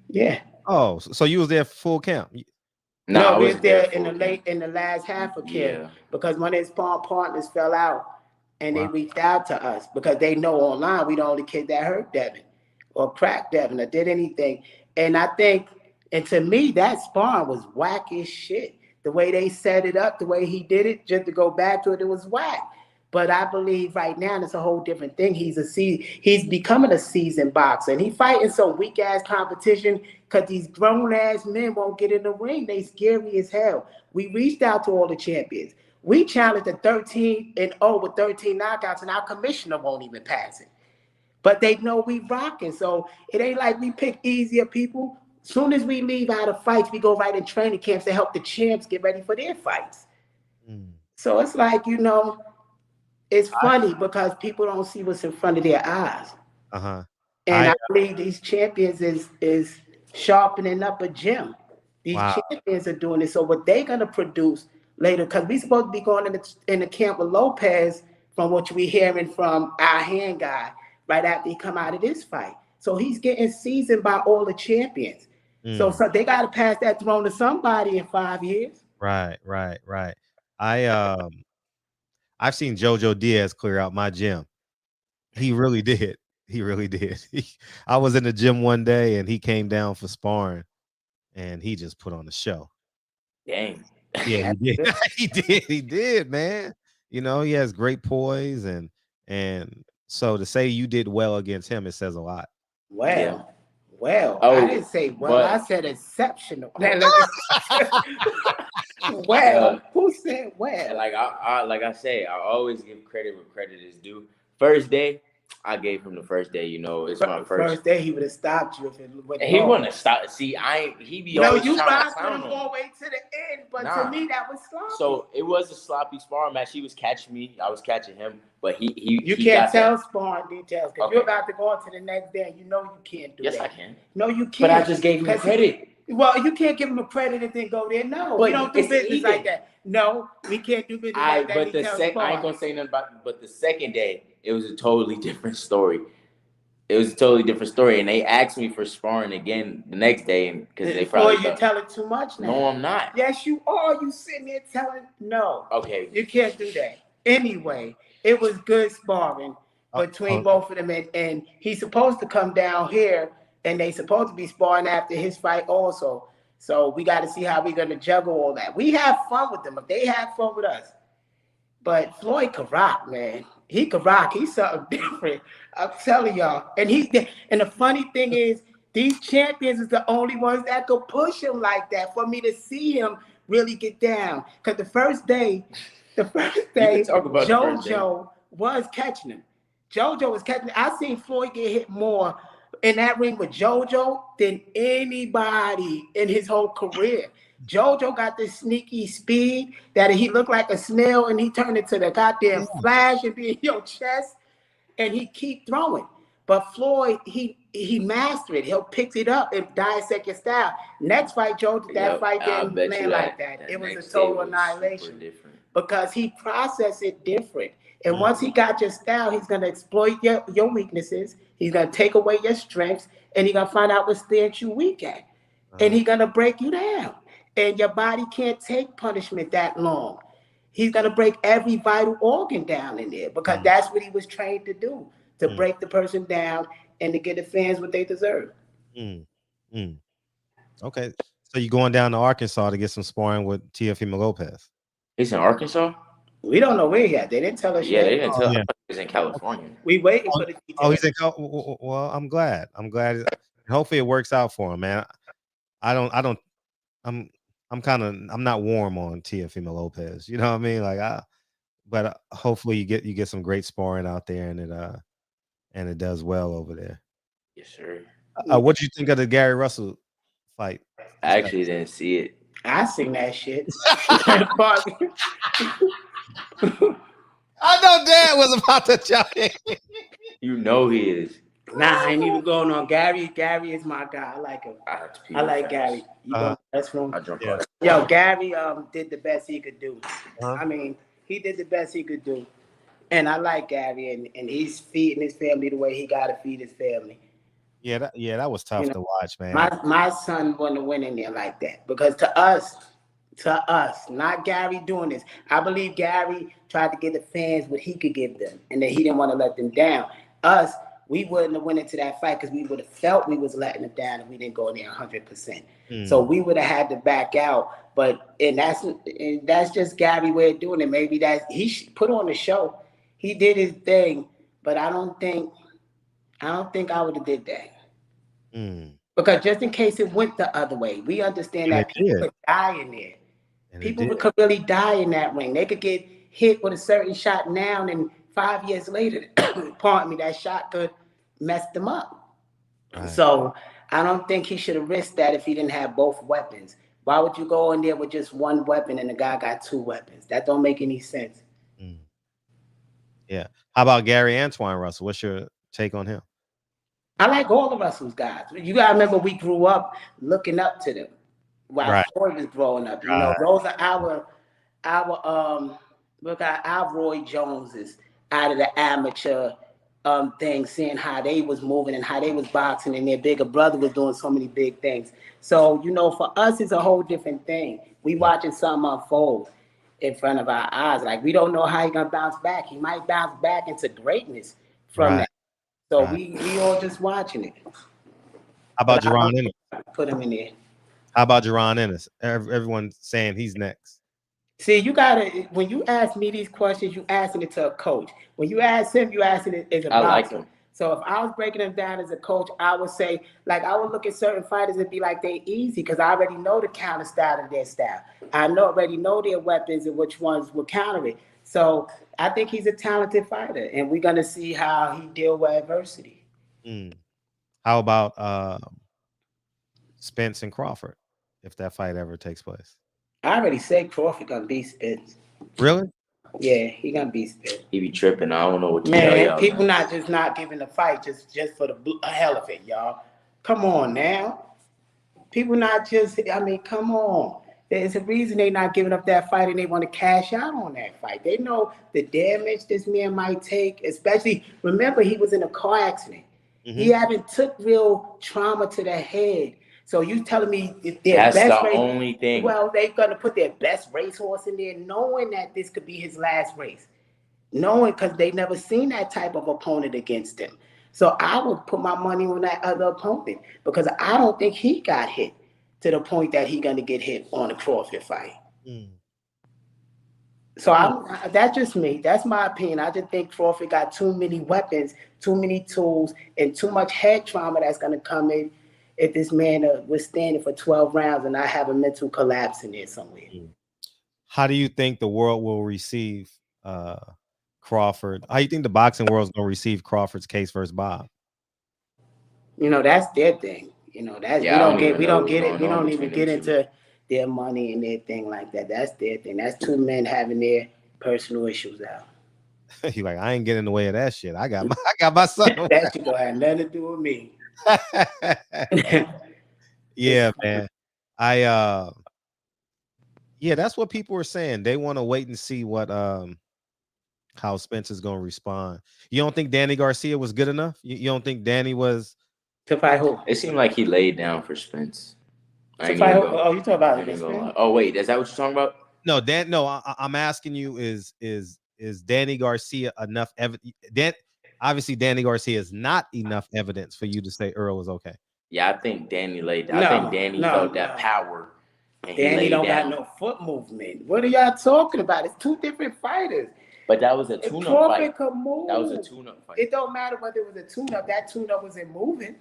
Yeah. Oh, so you was there for full camp? No, we was there in the last half of camp because one of his partners fell out and they reached out to us because they know online we the only kid that hurt Devin or cracked Devin or did anything. And I think, and to me, that sparring was whack as shit. The way they set it up, the way he did it, just to go back to it, it was whack. But I believe right now it's a whole different thing. He's becoming a seasoned boxer, and he fighting some weak ass competition because these grown ass men won't get in the ring. They scary as hell. We reached out to all the champions. We challenged the 13-0 with 13 knockouts, and our commissioner won't even pass it. But they know we rocking, so it ain't like we pick easier people. Soon as we leave out of fights, we go right in training camps to help the champs get ready for their fights. So it's like, it's funny because people don't see what's in front of their eyes. And I believe these champions is sharpening up a gym. These champions are doing it. So what they're gonna produce later, because we supposed to be going in the camp with Lopez, from what we hearing from our hand guy, right after he come out of this fight. So he's getting seasoned by all the champions. So they got to pass that throne to somebody in 5 years. Right. I've seen JoJo Diaz clear out my gym. He really did. I was in the gym one day and he came down for sparring and he just put on a show. Dang. Yeah, he did. he did, man. He has great poise and so to say you did well against him, it says a lot. Well, I didn't say well, I said exceptional. Well, who said well? Like I say, I always give credit where credit is due. First day, I gave him the first day. It's my first day. He would have stopped you if it went. He wouldn't have stopped. See, he be always you trying to clown him all the way to the end, but to me that was sloppy. So it was a sloppy sparring match. He was catching me, I was catching him, but you can't tell sparring details because you're about to go on to the next day and you can't do that. Yes, I can. No, you can't. But I just gave him credit. Well, you can't give him a credit and then go there. No, we don't do business like that. No, we can't do business like that. But I ain't gonna say nothing about it, but the second day, it was a totally different story. And they asked me for sparring again the next day, because they probably you're telling too much now. No, I'm not. Yes, you are. You sitting there telling no. Okay, you can't do that. Anyway, it was good sparring between both of them, and he's supposed to come down here, and they supposed to be sparring after his fight also. So we got to see how we're gonna juggle all that. We have fun with them, if they have fun with us. But Floyd can rock, man. He can rock. He's something different. I'm telling y'all. And the funny thing is, these champions is the only ones that could push him like that for me to see him really get down. Because the first day, JoJo was catching him. JoJo was catching him. I seen Floyd get hit more in that ring with JoJo than anybody in his whole career. JoJo got this sneaky speed that he looked like a snail and he turned into the goddamn Flash and be in your chest and he keep throwing. But Floyd, he mastered it. He'll pick it up and dissect your style. Next fight, fight didn't land like that. It was a total annihilation because he processed it different. And once he got your style, he's going to exploit your weaknesses. He's going to take away your strengths and he's going to find out what stance you weak at. And he's going to break you down. And your body can't take punishment that long. He's going to break every vital organ down in there because that's what he was trained to do, to break the person down and to get the fans what they deserve. Okay. So you're going down to Arkansas to get some sparring with Teofimo Lopez. He's in Arkansas? We don't know where he at. They didn't tell us yet. They didn't tell us. He was in California. We waiting for the details. Oh, he's in California. Well, I'm glad. Hopefully it works out for him, man. I'm not warm on Teofimo Lopez. You know what I mean? But hopefully you get some great sparring out there and it does well over there. Yes, sir. What did you think of the Gary Russell fight? I actually didn't see it. I seen that shit. I know Dad was about to jump in. You know he is. Nah, I ain't even going on Gary. Gary is my guy. I like him. I like Gary. You go best room. Yo, Gary did the best he could do. I mean, he did the best he could do. And I like Gary, and he's feeding his family the way he gotta feed his family. Yeah, that was tough to watch, man. My son wouldn't win in there like that because to us, To us, not Gary doing this. I believe Gary tried to give the fans what he could give them, and that he didn't want to let them down. Us, we wouldn't have went into that fight because we would have felt we was letting them down, and we didn't go in there 100%. So we would have had to back out. But that's just Gary way of doing it. Maybe that he put on the show. He did his thing, but I don't think I would have did that. Because just in case it went the other way, we understand that people could die in there. People could really die in that ring. They could get hit with a certain shot now, and 5 years later, pardon me, that shot could mess them up. Right. So I don't think he should have risked that if he didn't have both weapons. Why would you go in there with just one weapon and the guy got two weapons? That don't make any sense. Yeah. How about Gary Antoine Russell? What's your take on him? I like all of Russell's guys. You gotta remember we grew up looking up to them while Floyd was growing up. You know, those are our look at our Roy Joneses out of the amateur thing, seeing how they was moving and how they was boxing, and their bigger brother was doing so many big things. So, you know, for us, it's a whole different thing. We watching something unfold in front of our eyes. Like, we don't know how he's gonna bounce back. He might bounce back into greatness from that. So we all just watching it. How about Jaron Ennis? Put him in there. How about Jaron Ennis? Everyone's saying he's next. See, you gotta, when you ask me these questions, you asking it to a coach. When you ask him, you asking it as a boxer. Like him. So if I was breaking them down as a coach, I would say, like, I would look at certain fighters and be like, they easy, because I already know the counter style of their style. I already know their weapons and which ones will counter it. So I think he's a talented fighter, and we're gonna see how he deal with adversity. How about Spence and Crawford, if that fight ever takes place? I already said Crawford gonna beat Spence. Really? Yeah, he gonna beat Spence. He be tripping. I don't know what to tell y'all. People not giving the fight just for the hell of it, y'all. Come on now. People not just, I mean, come on. There's a reason they not giving up that fight and they want to cash out on that fight. They know the damage this man might take, especially, remember, he was in a car accident. He haven't took real trauma to the head. So you telling me that's the only thing. Well, they're going to put their best racehorse in there knowing that this could be his last race. Knowing, because they never seen that type of opponent against him. So I would put my money on that other opponent because I don't think he got hit to the point that he's going to get hit on a Crawford fight. So that's just me. That's my opinion. I just think Crawford got too many weapons, too many tools, and too much head trauma that's going to come in if this man withstand it for 12 rounds and I have a mental collapse in there somewhere. How do you think the world will receive Crawford? How do you think the boxing world is going to receive Crawford's case versus Bob? You know, that's their thing. You know, that's we don't even get into their money and their thing like that. That's their thing. That's two men having their personal issues out. He like, I ain't getting in the way of that shit. I got my son. That shit don't have nothing to do with me. Yeah, man. That's what people were saying. They want to wait and see what how Spence is gonna respond. You don't think Danny Garcia was good enough? You don't think Danny was to fight who? It seemed like he laid down for Spence. To fight who? Oh, you talking about this? Oh wait, is that what you're talking about? No, I'm asking you, is Danny Garcia enough evidence? Obviously, Danny Garcia is not enough evidence for you to say Earl is okay. Yeah, I think Danny laid down. I think Danny felt that power. And Danny don't got no foot movement. What are y'all talking about? It's two different fighters. But that was a tune-up fight. Could move. That was a tune-up fight. It don't matter whether it was a tune-up. That tune-up wasn't moving.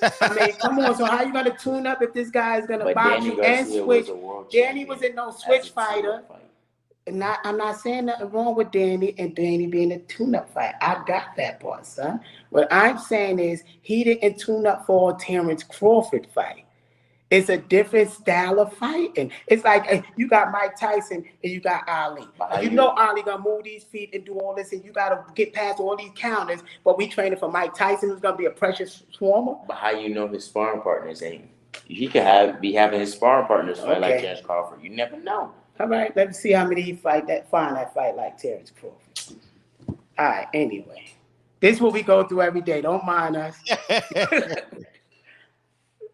I mean, come on. So how you gonna tune up if this guy is gonna box you and switch? Danny was in no switch fighter. And I'm not saying nothing wrong with Danny and Danny being a tune-up fight. I got that part, son. What I'm saying is he didn't tune up for a Terrence Crawford fight. It's a different style of fighting. It's like you got Mike Tyson and you got Ali. You know Ali gonna move these feet and do all this, and you gotta get past all these counters. But we training for Mike Tyson, who's gonna be a precious swarmer. But how you know his sparring partners ain't? He could be having his sparring partners fight like Terrence Crawford. You never know. All right, let's see how many he find that fight like Terrence Crawford. All right, anyway. This is what we go through every day. Don't mind us.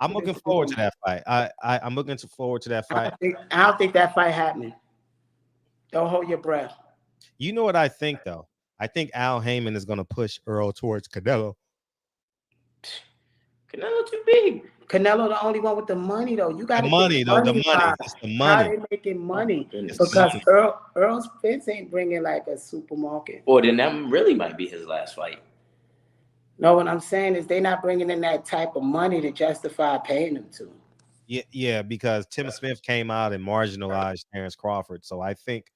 I'm looking forward to that fight. I'm looking forward to that fight. I don't think that fight happening. Don't hold your breath. You know what I think though? I think Al Heyman is going to push Earl towards Canelo. Canelo too big. Canelo the only one with the money though. You got The to money though, the money. Wise. It's the How money. they making money? Goodness. Because Earl Spence ain't bringing like a supermarket. Or then that really might be his last fight. No, what I'm saying is they not bringing in that type of money to justify paying him to. Yeah, because Tim Smith came out and marginalized Terrence Crawford. So I think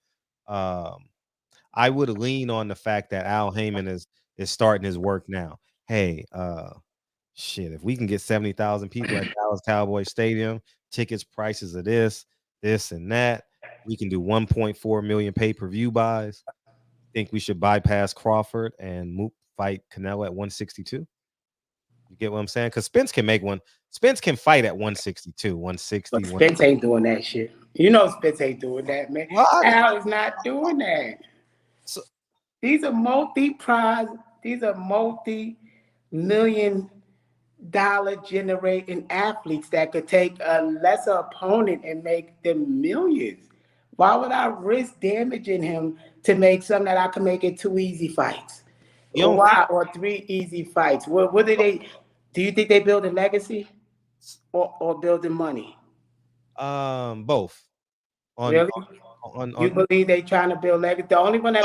I would lean on the fact that Al Heyman is starting his work now. Hey, shit, if we can get 70,000 people at Dallas Cowboy Stadium, tickets prices of this and that, we can do 1.4 million pay-per-view buys. Think we should bypass Crawford and fight Canelo at 162? You get what I'm saying? Because Spence can make one. Spence can fight at 162, 160. But Spence ain't doing that shit. You know Spence ain't doing that, man. What? Al is not doing that. So, these are multi-million-dollar generating athletes that could take a lesser opponent and make them millions. Why would I risk damaging him to make something that I can make it 2 easy fights? Or 3 easy fights? What do they? Do you think they building legacy or building money? Both. Really? You believe they trying to build legacy? The only one that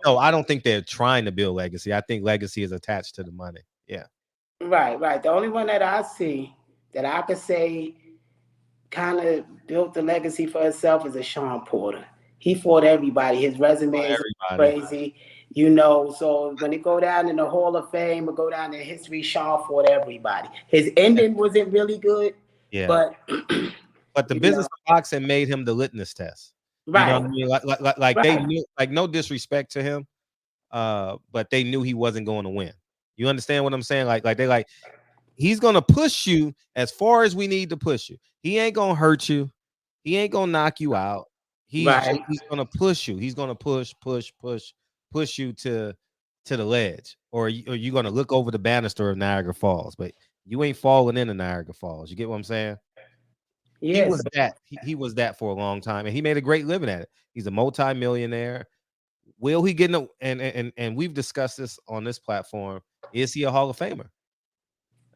no, I don't think they're trying to build legacy. I think legacy is attached to the money. Yeah. Right. The only one that I see that I could say kind of built the legacy for himself is a Sean Porter. He fought everybody. His resume is crazy, So when it go down in the Hall of Fame or go down in history, Sean fought everybody. His ending wasn't really good. Yeah. But the business of boxing made him the litmus test. Right. You know what I mean? Like right. They knew, like, no disrespect to him, but they knew he wasn't going to win. You understand what I'm saying? Like he's gonna push you as far as we need to push you. He ain't gonna hurt you. He ain't gonna knock you out. He's gonna push you. He's gonna push you to the ledge, or you're gonna look over the banister of Niagara Falls, but you ain't falling into Niagara Falls. You get what I'm saying? Yes. He was that. He was that for a long time, and he made a great living at it. He's a multi-millionaire. Will he get and we've discussed this on this platform? Is he a Hall of Famer?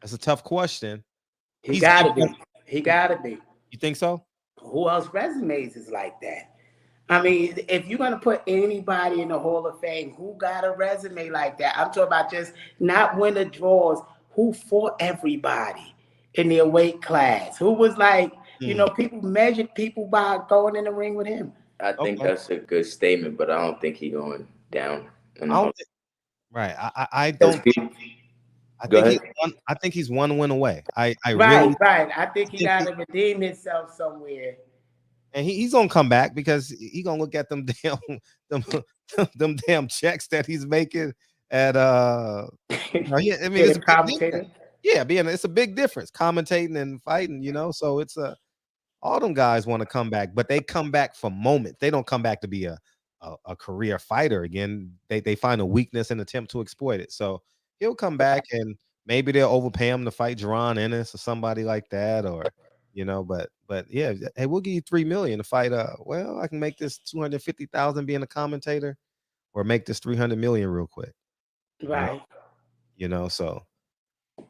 That's a tough question. He gotta be. He gotta be. You think so? Who else resumes is like that? I mean, if you're gonna put anybody in the Hall of Fame, who got a resume like that? I'm talking about just not winner draws. Who fought everybody in their weight class? Who was like, people measured people by going in the ring with him. I think that's a good statement, but I don't think he's going down. Right. I don't. I think he's one win away. Right. I think he got to redeem himself somewhere. And he's gonna come back because he's gonna look at them damn checks that he's making at it's a commentator. It's a big difference commentating and fighting, so it's all them guys want to come back, but they come back for moments. They don't come back to be a career fighter again. They find a weakness and attempt to exploit it. So he'll come back and maybe they'll overpay him to fight Jerron Ennis or somebody like that, or but yeah, hey, we'll give you $3 million to fight. I can make this $250,000 being a commentator, or make this $300 million real quick. Right. So.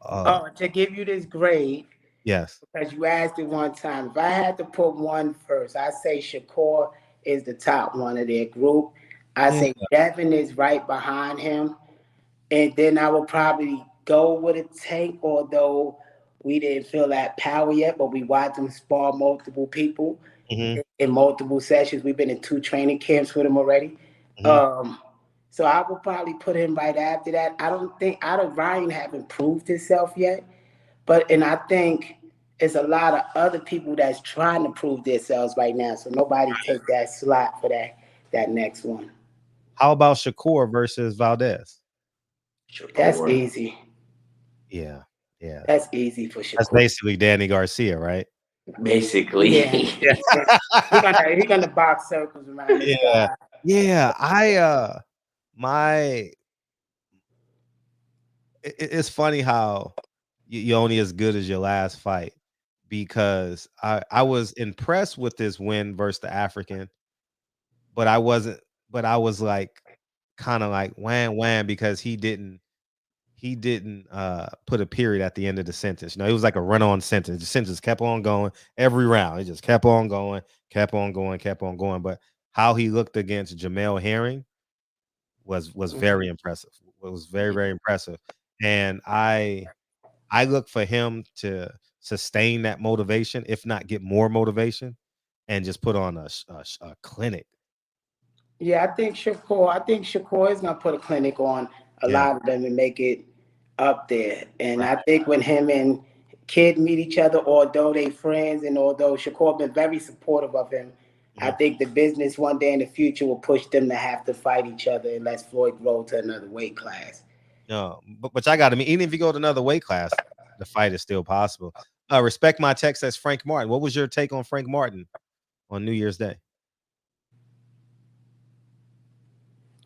To give you this grade. Yes. Because you asked it one time. If I had to put one first, I say Shakur is the top one of their group. I say Devin is right behind him. And then I would probably go with a Tank, although we didn't feel that power yet, but we watched him spar multiple people in multiple sessions. We've been in 2 training camps with him already. So I would probably put him right after that. I don't think Ryan haven't proved himself yet, and I think it's a lot of other people that's trying to prove themselves right now. So nobody take that slot for that next one. How about Shakur versus Valdez? That's easy. Yeah. That's easy for Shakur. That's basically Danny Garcia, right? Basically. Yeah. He's gonna box circles around this guy. Yeah. It's funny how you're only as good as your last fight, because I was impressed with this win versus the African, but I wasn't. But I was like, kind of like wham because he didn't put a period at the end of the sentence. It was like a run-on sentence. The sentence kept on going every round. It just kept on going, kept on going, kept on going. But how he looked against Jamel Herring was very impressive. It was very, very impressive. And I look for him to sustain that motivation, if not get more motivation, and just put on a clinic. Yeah, I think Shakur is gonna put a clinic on a Yeah. lot of them and make it up there. And I think when him and Kid meet each other, although they friends and although Shakur been very supportive of him, I think the business one day in the future will push them to have to fight each other unless Floyd grow to another weight class. No, but I got to mean, even if you go to another weight class, the fight is still possible. Respect my text says Frank Martin. What was your take on Frank Martin on New Year's Day?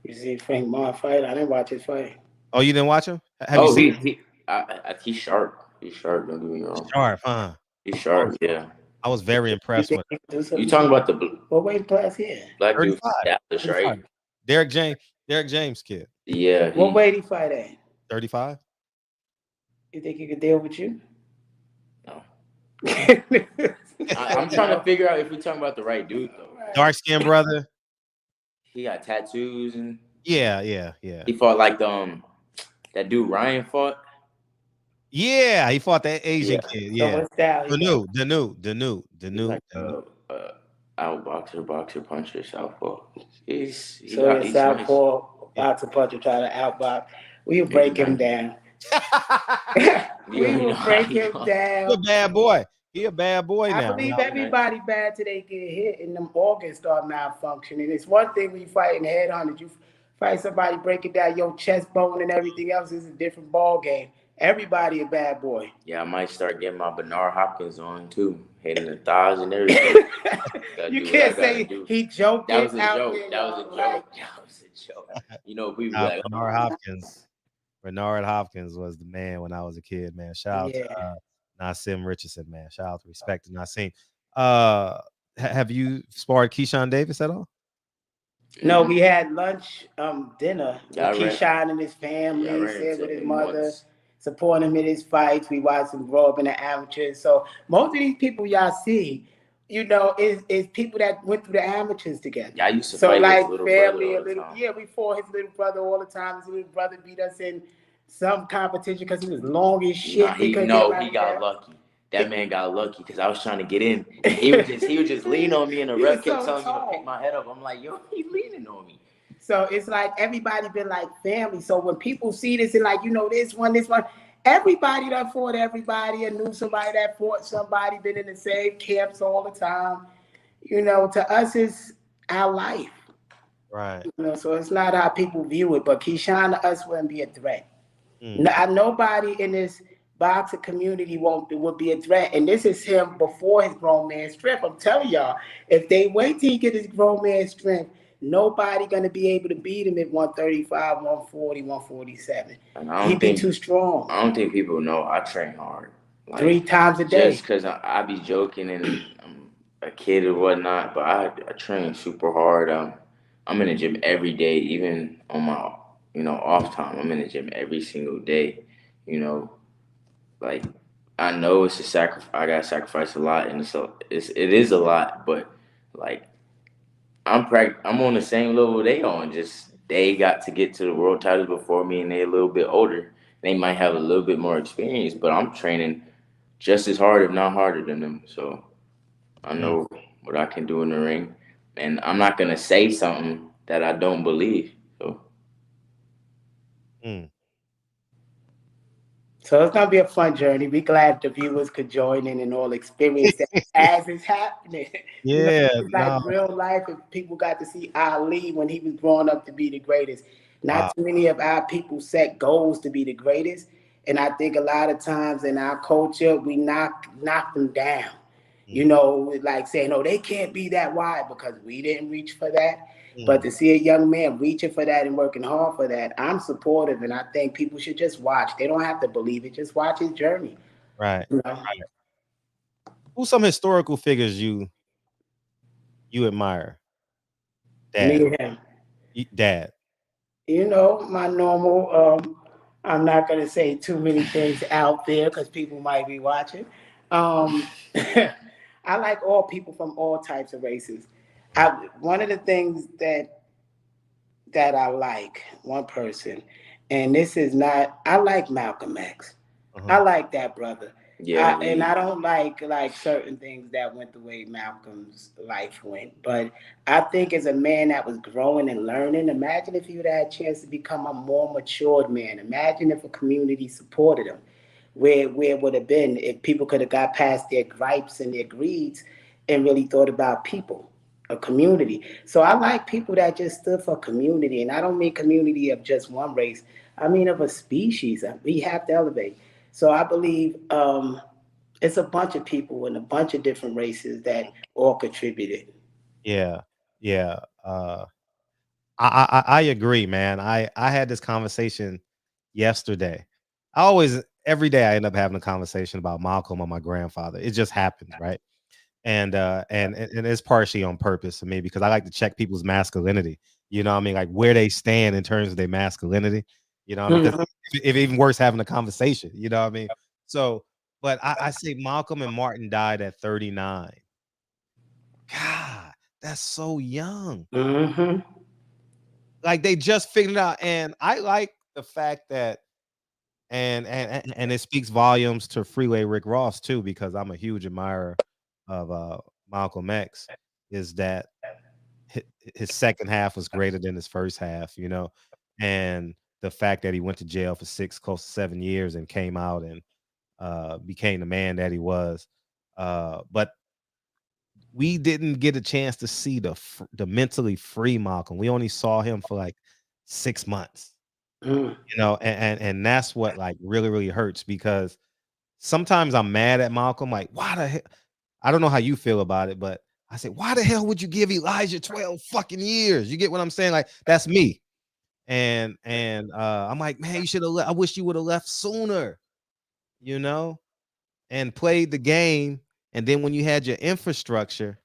You see Frank Martin fight? I didn't watch his fight. Oh, you didn't watch him? Have you Oh, seen? he's sharp. He's sharp. Don't get me wrong. Sharp, huh? He's sharp. Yeah. I was very You impressed think with he can do something? You talking about the What weight class here? black dude 35. from Dallas, 35. right? Derek James kid. Yeah. What weight he fight at? 35. You think he could deal with you? No. I'm trying to figure out if we're talking about the right dude though. Dark skinned brother. He got tattoos and Yeah. he fought like that dude Ryan fought. Yeah, he fought that Asian Yeah. kid. So Yeah. what style he got? The new. He's like boxer, puncher, southpaw. He's So nice. southpaw boxer puncher try to outbox. We'll break him down. We will break him He a down. bad boy. He a bad boy I now. believe everybody bad till they get hit and them organs start malfunctioning. It's one thing when you fight in headhunters, you fight somebody breaking down your chest bone and everything else is a different ball game. Everybody a bad boy. Yeah, I might start getting my Bernard Hopkins on too, hitting the thighs and everything. You can't say he joked. That was a out joke. there, That was a y'all. joke. Like, That was a joke. You know, people like Bernard Hopkins was the man when I was a kid, man. Shout out to yeah. Nassim Richardson, man. Shout out to respect to Nassim. Have you sparred Keyshawn Davis at all? No, we had lunch, dinner Yeah, with Keyshawn and his family, Yeah, I ran stayed into with his him mother, once. supporting him in his fights. We watched him grow up in the amateurs. So most of these people y'all see, is people that went through the amateurs together. Yeah, I used to So fight like his little family, brother all the time. yeah, we fought his little brother all the time. His little brother beat us in some competition because he was long as shit. Nah, he got lucky. That man got lucky because I was trying to get in. He would just lean on me, and the He ref was kept so telling me to tall. pick my head up. I'm like, yo, he's leaning on me. So it's like everybody been like family. So when people see this and like, this one, everybody that fought everybody and knew somebody that fought somebody, been in the same camps all the time. To us, it's our life. Right. So it's not how people view it, but Keyshawn to us wouldn't be a threat. Nobody in this boxing community would be a threat. And this is him before his grown man strength. I'm telling y'all, if they wait till he get his grown man strength, nobody gonna be able to beat him at 135, 140, 147. He'd be too strong. I don't think people know I train hard. Like, 3 times a day. Just because I be joking and I'm a kid or whatnot, but I train super hard. I'm in the gym every day, even on my off time. I'm in the gym every single day. Like I know it's a sacrifice. I gotta sacrifice a lot, and it is a lot. But like I'm on the same level they on. Just they got to get to the world titles before me, and they a little bit older. They might have a little bit more experience, but I'm training just as hard, if not harder than them. So I know what I can do in the ring, and I'm not gonna say something that I don't believe. So. So it's gonna be a fun journey. Be glad the viewers could join in and all experience that as it's happening. Yeah, It's like real life. If people got to see Ali when he was growing up to be the greatest. Not too many of our people set goals to be the greatest, and I think a lot of times in our culture we knock them down. You know, like saying, "Oh, they can't be that wide," because we didn't reach for that. But to see a young man reaching for that and working hard for that, I'm supportive, and I think people should just watch. They don't have to believe it; just watch his journey. Right. You know? Who's some historical figures you admire? Me Dad. and him. Dad. You know, my normal. I'm not gonna say too many things out there because people might be watching. Um, I like all people from all types of races. One of the things that I like, one person, and this is not. I like Malcolm X. I like that brother. Yeah, And I don't like certain things that went the way Malcolm's life went. But I think as a man that was growing and learning, imagine if you'd had a chance to become a more matured man. Imagine if a community supported him. Where it would have been if people could have got past their gripes and their greeds and really thought about people, a community. So I like people that just stood for community. And I don't mean community of just one race. I mean of a species. We have to elevate. So I believe it's a bunch of people and a bunch of different races that all contributed. Yeah. Yeah. I agree, man. I had this conversation yesterday. I always every day I end up having a conversation about Malcolm or my grandfather. It just happens, right? And it's partially on purpose for me because I like to check people's masculinity. You know what I mean? Like where they stand in terms of their masculinity. You know what I mean? Because if even worse having a conversation, you know what I mean? So, but I say Malcolm and Martin died at 39. God, that's so young. Mm-hmm. Like they just figured it out. And I like the fact that and it speaks volumes to Freeway Rick Ross too, because I'm a huge admirer of Malcolm X, is that his second half was greater than his first half, you know, and the fact that he went to jail for 6 close to 7 years and came out and became the man that he was. But we didn't get a chance to see the mentally free Malcolm. We only saw him for like 6 months, Mm. you know, and that's what like really hurts because sometimes I'm mad at Malcolm. Like, why the hell? I don't know how you feel about it, but I say, why the hell would you give Elijah 12 fucking years? You get what I'm saying? Like, that's me. And I'm like, man, you should have. I wish you would have left sooner, you know, and played the game. And then when you had your infrastructure,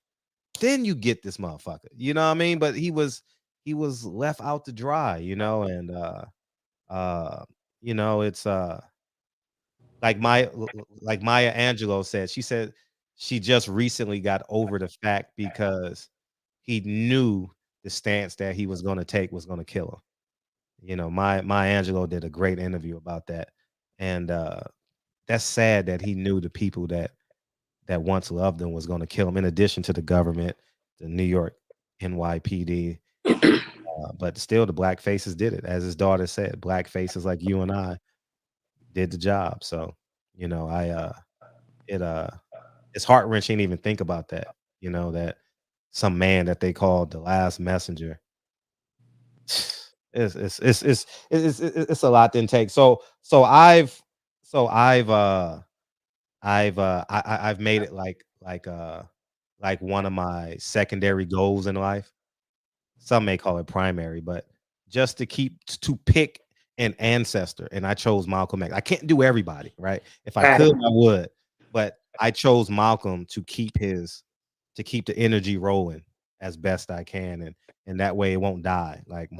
then you get this motherfucker. You know what I mean? But he was left out to dry, you know, and uh, it's like Maya Angelou said. She said she just recently got over the fact because he knew the stance that he was going to take was going to kill her. You know, Maya Angelou did a great interview about that, and that's sad that he knew the people that once loved him was going to kill him. In addition to the government, the New York NYPD, but still the black faces did it. As his daughter said, black faces like you and I did the job. So, you know, it it's heart wrenching to even think about that. You know that some man that they called the last messenger. It's a lot to take. I've made it like one of my secondary goals in life. Some may call it primary, but just to pick an ancestor, and I chose Malcolm X. I can't do everybody, right? If I could, I would, but I chose Malcolm to keep the energy rolling as best I can, and that way it won't die. Like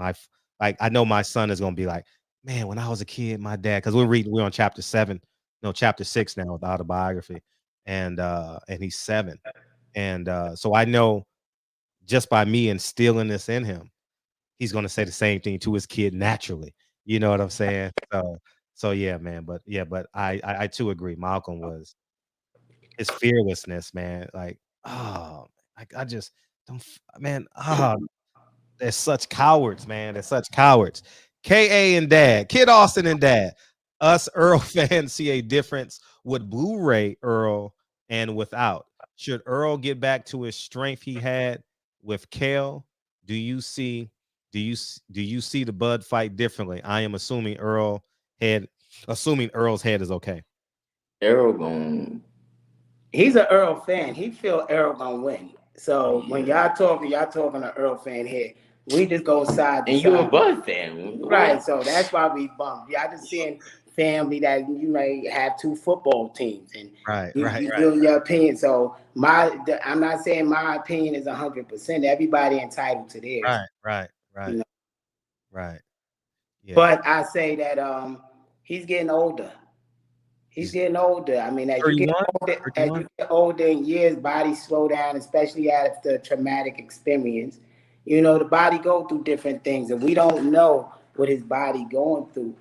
I know my son is gonna be like, man, when I was a kid, my dad, because we're on chapter 7, no, chapter 6 now with the autobiography, and he's 7, and so I know just by me instilling this in him, he's gonna say the same thing to his kid naturally. You know what I'm saying? So yeah, man. But I too agree. Malcolm was his fearlessness, man. Like, oh, I just don't, man. Oh, they're such cowards, man. They're such cowards. KA and Dad, Kid Austin and Dad. Us Earl fans see a difference with Blu-ray Earl and without. Should Earl get back to his strength he had with Kale? Do you see do you see the Bud fight differently? I am assuming Earl's head is okay. Errol going He's an Earl fan. He feel Earl gonna win. So when y'all talking an Earl fan here. We just go side to and side. you a Bud fan, Right? So that's why we bump. Y'all just seeing family that you may have two football teams, and you feel your opinion. So I'm not saying my opinion is 100%. Everybody entitled to theirs. Right. You know? Right. Yeah. But I say that he's getting older. He's getting older. I mean, as you get older in years, bodies slow down, especially after traumatic experience. You know, the body go through different things, and we don't know what his body going through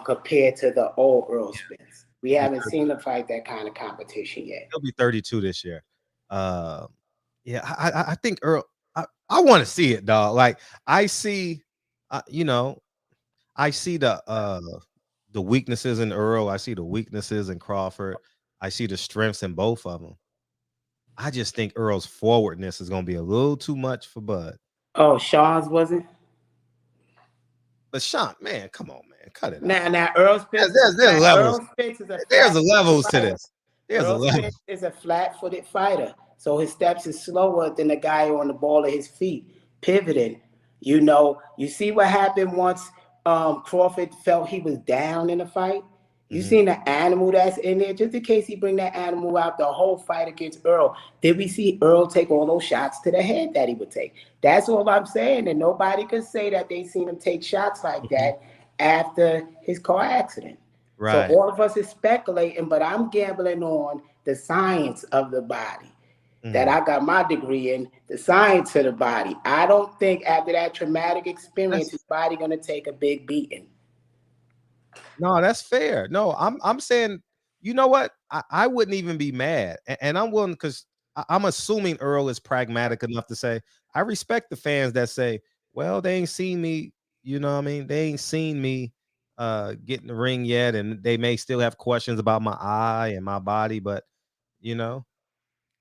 compared to the old Earl Spence. We haven't seen him fight that kind of competition yet. He'll be 32 this year. Yeah, I think Earl. I want to see it, dog. Like I see, you know, I see the weaknesses in Earl. I see the weaknesses in Crawford. I see the strengths in both of them. I just think Earl's forwardness is going to be a little too much for Bud. Oh, Sean's wasn't? But Sean, man, come on, man. Cut it out. Now, Earl Spence, there's levels. Earl Spence is there's a levels to this. Earl Spence is a flat-footed fighter. So his steps is slower than the guy on the ball of his feet, pivoting. You know, you see what happened once Crawford felt he was down in the fight? You seen the animal that's in there? Just in case he bring that animal out the whole fight against Earl. Did we see Earl take all those shots to the head that he would take? That's all I'm saying. And nobody could say that they seen him take shots like that after his car accident. Right. So all of us is speculating, but I'm gambling on the science of the body that I got my degree in, the science of the body. I don't think after that traumatic experience, his body going to take a big beating. No, that's fair. No, I'm saying, you know what? I wouldn't even be mad. And I'm willing, because I'm assuming Earl is pragmatic enough to say, I respect the fans that say, well, they ain't seen me, you know what I mean? They ain't seen me get in the ring yet, and they may still have questions about my eye and my body, but, you know.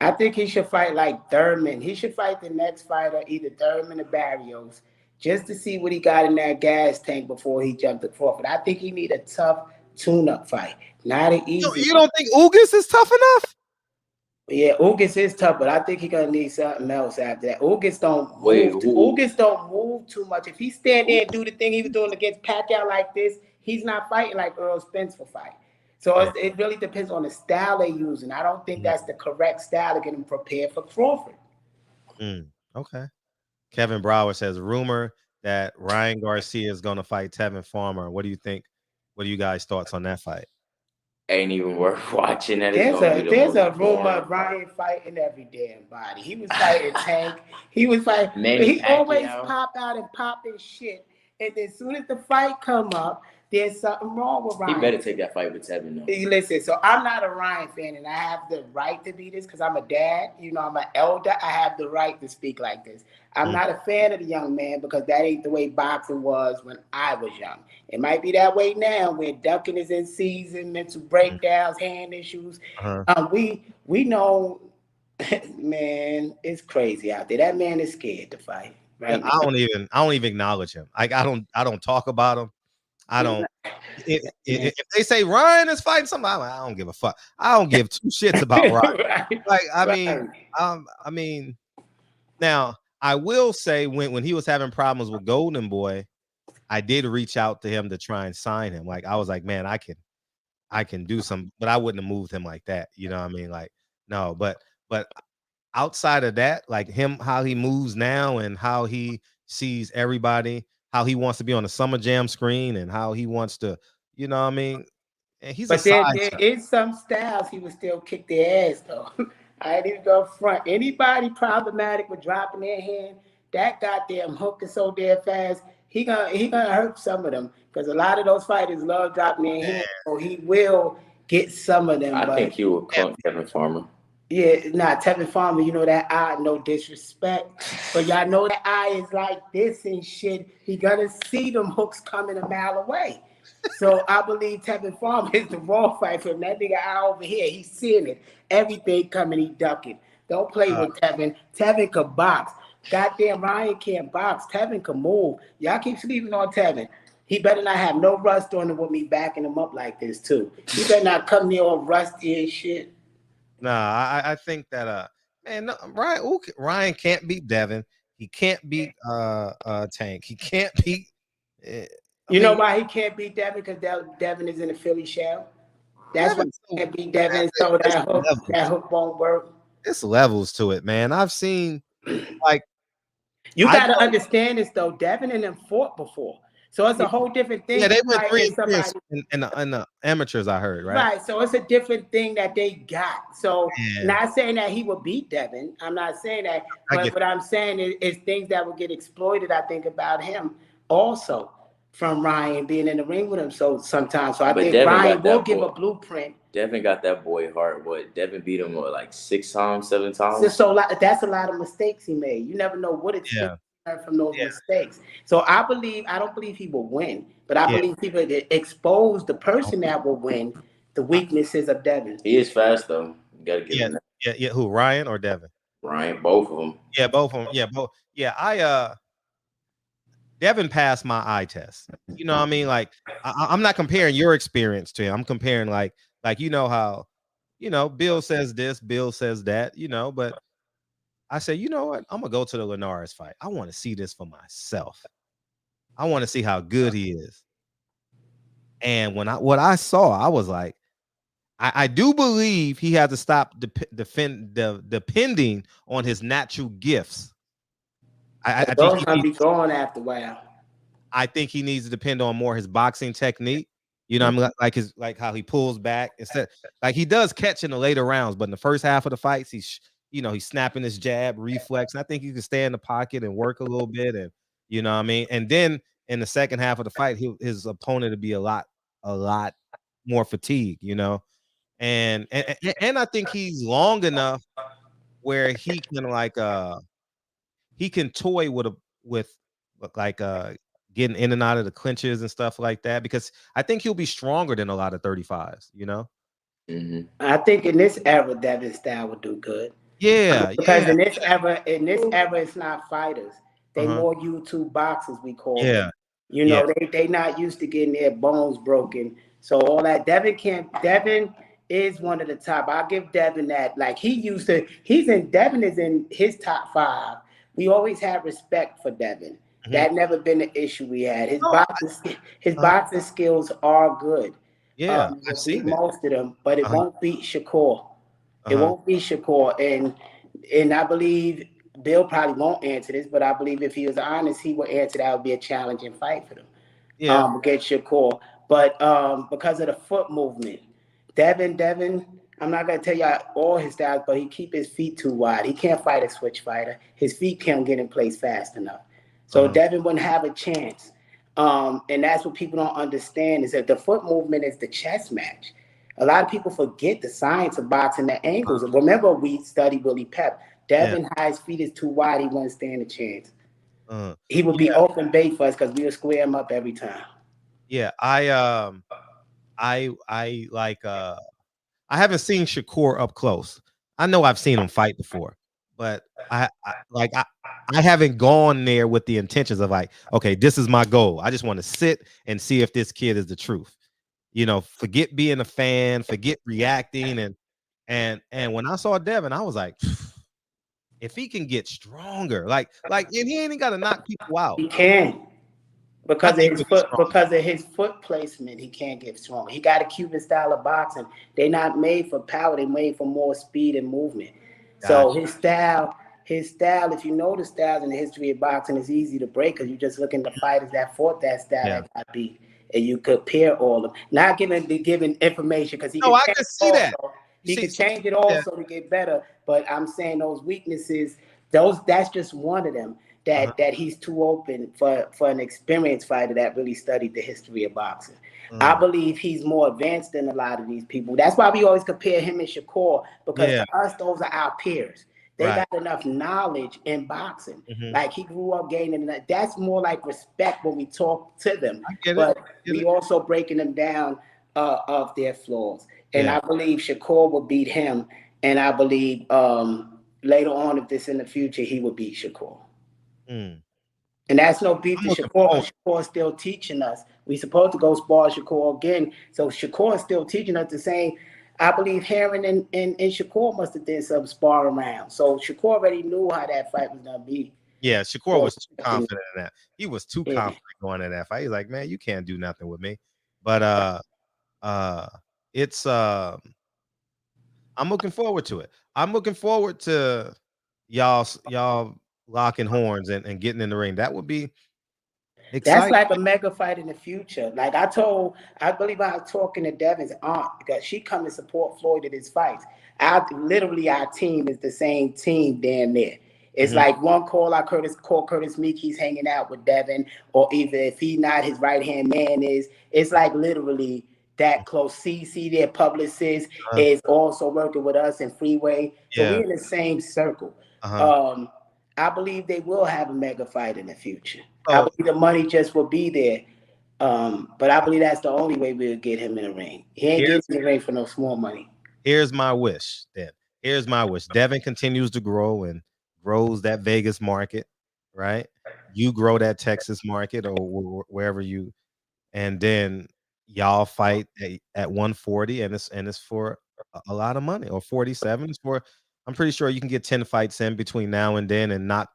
I think he should fight like Thurman. He should fight the next fighter, either Thurman or Barrios, just to see what he got in that gas tank before he jumped to Crawford. I think he need a tough tune-up fight, not an easy. You don't think Ugas is tough enough? Yeah, Ugas is tough, but I think he's gonna need something else after that. Ugas don't move too much. If he stand there and do the thing he was doing against Pacquiao like this, he's not fighting like Earl Spence will fight. So it really depends on the style they're using. I don't think that's the correct style to get him prepared for Crawford. Okay. Kevin Brower says, rumor that Ryan Garcia is going to fight Tevin Farmer. What do you think? What are you guys' thoughts on that fight? Ain't even worth watching. There's a rumor of Ryan fighting every damn body. He was fighting Tank. He was fighting. He always pop out and pop his shit. And then as soon as the fight come up, there's something wrong with Ryan. He better take that fight with Devin, though. Listen, so I'm not a Ryan fan, and I have the right to be this because I'm a dad. You know, I'm an elder. I have the right to speak like this. I'm not a fan of the young man because that ain't the way boxing was when I was young. It might be that way now where ducking is in season, mental breakdowns, hand issues. We know, man, it's crazy out there. That man is scared to fight. Right? I don't even acknowledge him. Like I don't talk about him. I don't. If they say Ryan is fighting somebody, I don't give a fuck. I don't give two shits about Ryan. Like I mean, now I will say when he was having problems with Golden Boy, I did reach out to him to try and sign him. Like I was like, man, I can do some, but I wouldn't have moved him like that. You know what I mean? Like no, but outside of that, like him, how he moves now and how he sees everybody. How he wants to be on the Summer Jam screen and how he wants to, you know what I mean? And but there is some styles he would still kick their ass, though. I ain't even go front. Anybody problematic with dropping their hand, that goddamn hook is so damn fast, he gonna hurt some of them. Because a lot of those fighters love dropping their hand, so he will get some of them. I think he will clone Kevin Farmer. Yeah, Tevin Farmer, you know that eye, no disrespect, but y'all know that eye is like this and shit. He gonna see them hooks coming a mile away. So I believe Tevin Farmer is the raw fight for him. That nigga eye over here, he's seeing it. Everything coming, he ducking. Don't play with Tevin. Tevin could box. Goddamn, Ryan can't box. Tevin can move. Y'all keep sleeping on Tevin. He better not have no rust on him with me backing him up like this too. He better not come near all rusty and shit. Nah, I think that man, no, Ryan can't beat Devin. He can't beat Tank. He can't beat. I You know mean, why he can't beat Devin? Because Devin is in the Philly shell. That's why Devin. he can't beat Devin. Man, So it's that levels. hook won't work. It's levels to it, man. I've seen like You I got to know. understand this though. Devin and them fought before, so it's a whole different Yeah, thing. they went Fighting 3-3 somebody. in the amateurs. I heard, right? Right, so it's a different thing that they got. So, Yeah, not saying that he will beat Devin. I'm not saying that, I but get. what I'm saying is things that will get exploited. I think about him also from Ryan being in the ring with him. So sometimes, so I But think Devin Ryan got will that give boy. a blueprint. Devin got that boy heart. What? Devin beat him what, like 6 times, 7 So, times. that's a lot of mistakes he made. You never know what experience Yeah, he learned from those yeah, mistakes. So I don't believe he will win, but I yeah. believe people that expose the person that will win the weaknesses of Devin. He is fast though. You gotta give Yeah, him that. yeah. Who, Ryan or Devin? Ryan, both of them. Yeah, both of them. Yeah, both. Yeah, Devin passed my eye test. You know what I mean? Like I'm not comparing your experience to him. I'm comparing like you know how Bill says this, Bill says that. But I said, you know what? I'm gonna go to the Linares fight. I want to see this for myself. I want to see how good he is. And what I saw, I was like, I do believe he has to stop depending on his natural gifts. I think Those he gonna needs be gone after a while. I think he needs to depend on more his boxing technique. You know, what I mean, like how he pulls back instead. Like he does catch in the later rounds, but in the first half of the fights, he's snapping his jab, reflex. And I think he can stay in the pocket and work a little bit, and you know what I mean. And then in the second half of the fight, his opponent would be a lot more fatigued. And I think he's long enough where he can toy with like getting in and out of the clinches and stuff like that because I think he'll be stronger than a lot of 35s. Mm-hmm. I think in this era, Devin style would do good. Yeah, Because yeah, in this era, it's not fighters. They uh-huh. more YouTube boxers, we call them. Yeah, You yeah, know, they not used to getting their bones broken. So all that Devin is one of the top. I'll give Devin that. Like Devin is in his top 5. We always had respect for Devin. mhm. That never been an issue we had. His No, uh, boxing skills are good. yeah, He I've will beat seen it. most of them, but it Uh-huh, won't beat Shakur. It uh-huh. won't be Shakur. And I believe Bill probably won't answer this, but I believe if he was honest, he would answer that would be a challenging fight for them Yeah, against Shakur. But because of the foot movement, Devin, I'm not gonna tell you all his styles, but he keep his feet too wide. He can't fight a switch fighter. His feet can't get in place fast enough. So uh-huh. Devin wouldn't have a chance. And that's what people don't understand is that the foot movement is the chess match. A lot of people forget the science of boxing, the angles. Remember, we studied Willie Pep. Yeah, Devin High feet is too wide. He wouldn't stand a chance. uh, He would be yeah, open bait for us because we would square him up every time. yeah. I like I haven't seen Shakur up close. I know I've seen him fight before, but I haven't gone there with the intentions of like, okay, this is my goal. I just want to sit and see if this kid is the truth. Forget being a fan, forget reacting, and when I saw Devin, I was like, if he can get stronger, and he ain't got to knock people out. He can I because of think his he'll be foot strong. because of his foot placement. He can't get strong. He got a Cuban style of boxing. They're not made for power. They're made for more speed and movement. So Gotcha. his style. If you know the styles in the history of boxing, it's easy to break because you just look at the fighters that fought that style Yeah. that got beat, and you compare all of them. Not giving information because he No, can I change can see that. also. You He see, could see, change it yeah. also to get better. But I'm saying those weaknesses. That's just one of them. Uh-huh. That he's too open for an experienced fighter that really studied the history of boxing. I Mm. believe he's more advanced than a lot of these people. That's why we always compare him and Shakur because Yeah. to us, those are our peers. They Right. got enough knowledge in boxing. Mhm. Like he grew up gaining that. That's more like respect when we talk to them. I get it. But Get we it. also breaking them down of their flaws. And Yeah. I believe Shakur will beat him. And I believe later on, if this in the future, he will beat Shakur. Mm. And that's no beef I'm to looking Shakur forward. because Shakur is still teaching us. We supposed to go spar Shakur again. So Shakur is still teaching us the same. I believe Heron and Shakur must have did some sparring around. So Shakur already knew how that fight was gonna be. Yeah, Shakur So, was too confident in that. He was too yeah. confident going in that fight. He's like, man, you can't do nothing with me. But it's I'm looking forward to it. I'm looking forward to y'all locking horns and getting in the ring. That would be That's exciting. like a mega fight in the future. Like I believe I was talking to Devin's aunt because she come and support Floyd at his fights. Literally our team is the same team damn near. It's like one call Curtis Meek, he's hanging out with Devin, or either if he not his right hand man is, it's like literally that close. CC, their publicist, is also working with us in Freeway. So Yeah. we're in the same circle. I believe they will have a mega fight in the future. I believe the money just will be there. But I believe that's the only way we'll get him in the ring. He ain't getting in the ring for no small money. Here's my wish, then. Here's my wish. Devin continues to grow and grows that Vegas market, right? You grow that Texas market or wherever you, and then y'all fight at 140, and it's for a lot of money, or 47. It's for, I'm pretty sure you can get 10 fights in between now and then and knock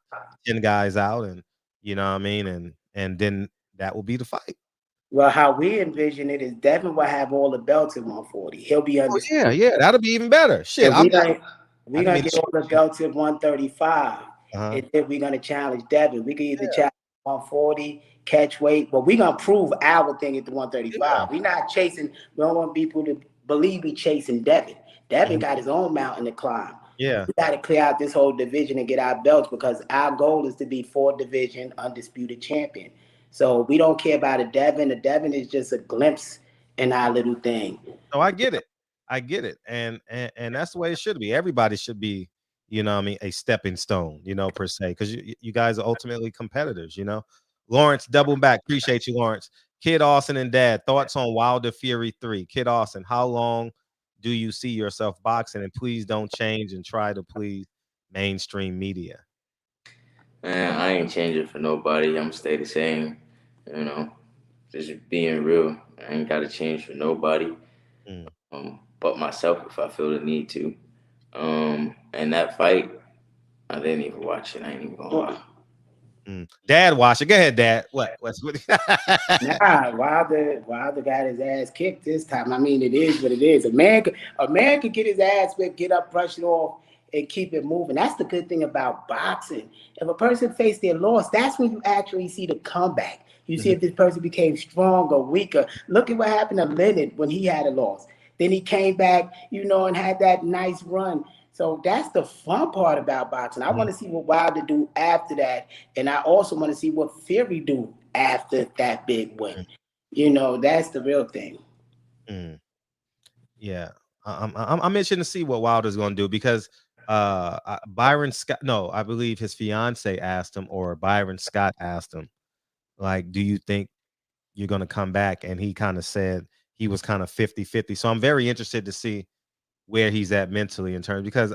10 guys out, and you know what I mean, and then that will be the fight. Well, how we envision it is Devin will have all the belts at 140. He'll be Oh undisputed. yeah, that'll be even better. Shit, And I we're didn't gonna mean to get all the belts at 135. And then we're gonna challenge Devin. We can either challenge 140, catch weight, but we're gonna prove our thing at the 135. We're not chasing, we don't want people to believe we chasing Devin. Devin got his own mountain to climb. Yeah. We got to clear out this whole division and get our belts, because our goal is to be 4-division undisputed champion. So we don't care about a Devin. A Devin is just a glimpse in our little thing. Oh, I get it. And that's the way it should be. Everybody should be, you know what I mean, a stepping stone, you know, per se, because you guys are ultimately competitors, you know. Lawrence, double back. Appreciate you, Lawrence. Kid Austin and Dad, thoughts on Wilder Fury 3. Kid Austin, how long do you see yourself boxing? And please don't change and try to please mainstream media. Man, I ain't changing for nobody. I'm stay the same, you know. Just being real. I ain't got to change for nobody, but myself if I feel the need to. And that fight, I didn't even watch it. I ain't even gonna lie. Dad, watch it. Go ahead, Dad. What's Nah, Wilder got his ass kicked this time. I mean, it is what it is. A man could get his ass whipped, get up, brush it off, and keep it moving. That's the good thing about boxing. If a person faced their loss, that's when you actually see the comeback. You see if this person became stronger, weaker. Look at what happened to Leonard when he had a loss. Then he came back, you know, and had that nice run. So that's the fun part about boxing. I want to see what Wilder do after that, and I also want to see what Fury do after that big win. You know, that's the real thing. Yeah, I'm itching to see what Wilder's going to do, because Byron Scott, no, I believe his fiance asked him, or Byron Scott asked him, like, do you think you're going to come back? And he kind of said he was kind of 50-50. So I'm very interested to see where he's at mentally in terms, because